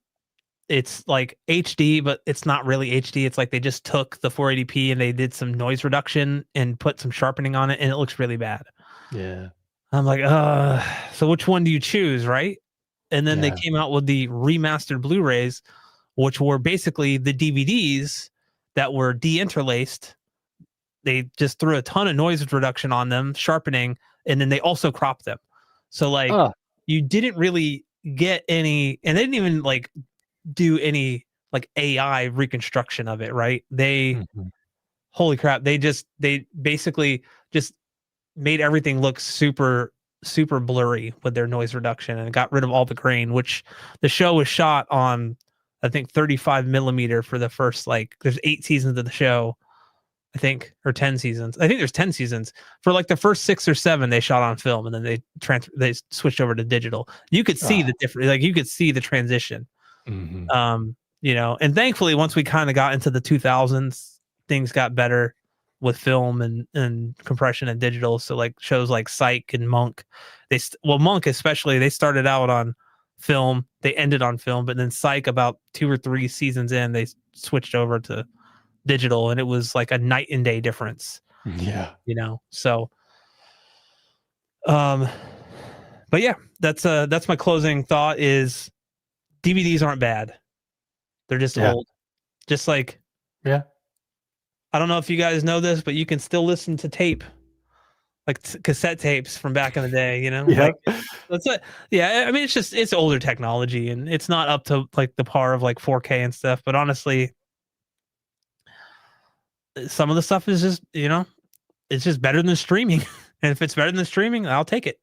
it's like HD, but it's not really HD. It's like they just took the 480p and they did some noise reduction and put some sharpening on it, and it looks really bad. Yeah. I'm like, so which one do you choose, right? And then they Yeah. came out with the remastered Blu-rays, which were basically the DVDs that were de-interlaced. They just threw a ton of noise reduction on them, sharpening, and then they also cropped them. So like Oh. you didn't really get any, and they didn't even like do any like AI reconstruction of it, right? Mhm. Holy crap, they basically just made everything look super blurry with their noise reduction and got rid of all the grain, which the show was shot on, I think, 35 millimeter for the first, like, there's 8 seasons of the show, I think, or 10 seasons. I think there's 10 seasons. For like the first 6 or 7, they shot on film, and then they switched over to digital. You could see Ah. the different, like you could see the transition. Mhm. And thankfully once we kind of got into the 2000s, things got better with film and compression and digital. So like shows like Psych and Monk, Monk especially, they started out on film, they ended on film, but then Psych, about 2 or 3 seasons in, they switched over to digital, and it was like a night and day difference. Yeah. So um but yeah, that's my closing thought is DVDs aren't bad, they're just Yeah. old. Just like, Yeah. I don't know if you guys know this, but you can still listen to tape, like cassette tapes from back in the day, Yep. like that's it. Yeah. I mean, it's older technology and it's not up to like the par of like 4K and stuff. But honestly, some of the stuff is just, it's just better than streaming. And if it's better than streaming, I'll take it.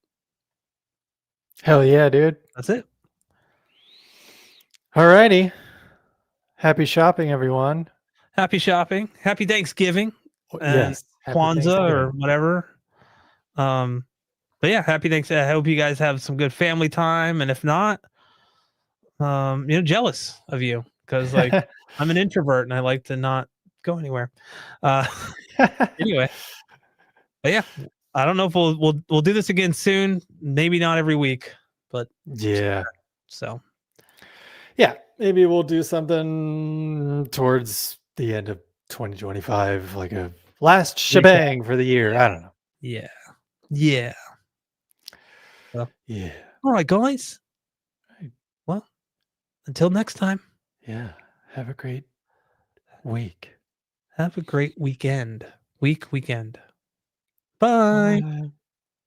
Hell yeah, dude. That's it. Alrighty. Happy shopping, everyone. Happy shopping. Happy Thanksgiving and Yes. Happy Kwanzaa or Thanksgiving. whatever. Um, but yeah, happy Thanksgiving. I hope you guys have some good family time. And if not, jealous of you because like I'm an introvert and I like to not go anywhere. Uh, anyway, but yeah, I don't know if we'll do this again soon. Maybe not every week, but Yeah. so Yeah. Maybe we'll do something towards the end of 2025, like a last recap. shebang for the year. I don't know. Yeah, yeah. Well, Yeah. all right, guys. Right. Well, until next time. Yeah. Have a great week. Have a great weekend. Weekend. Bye. Bye.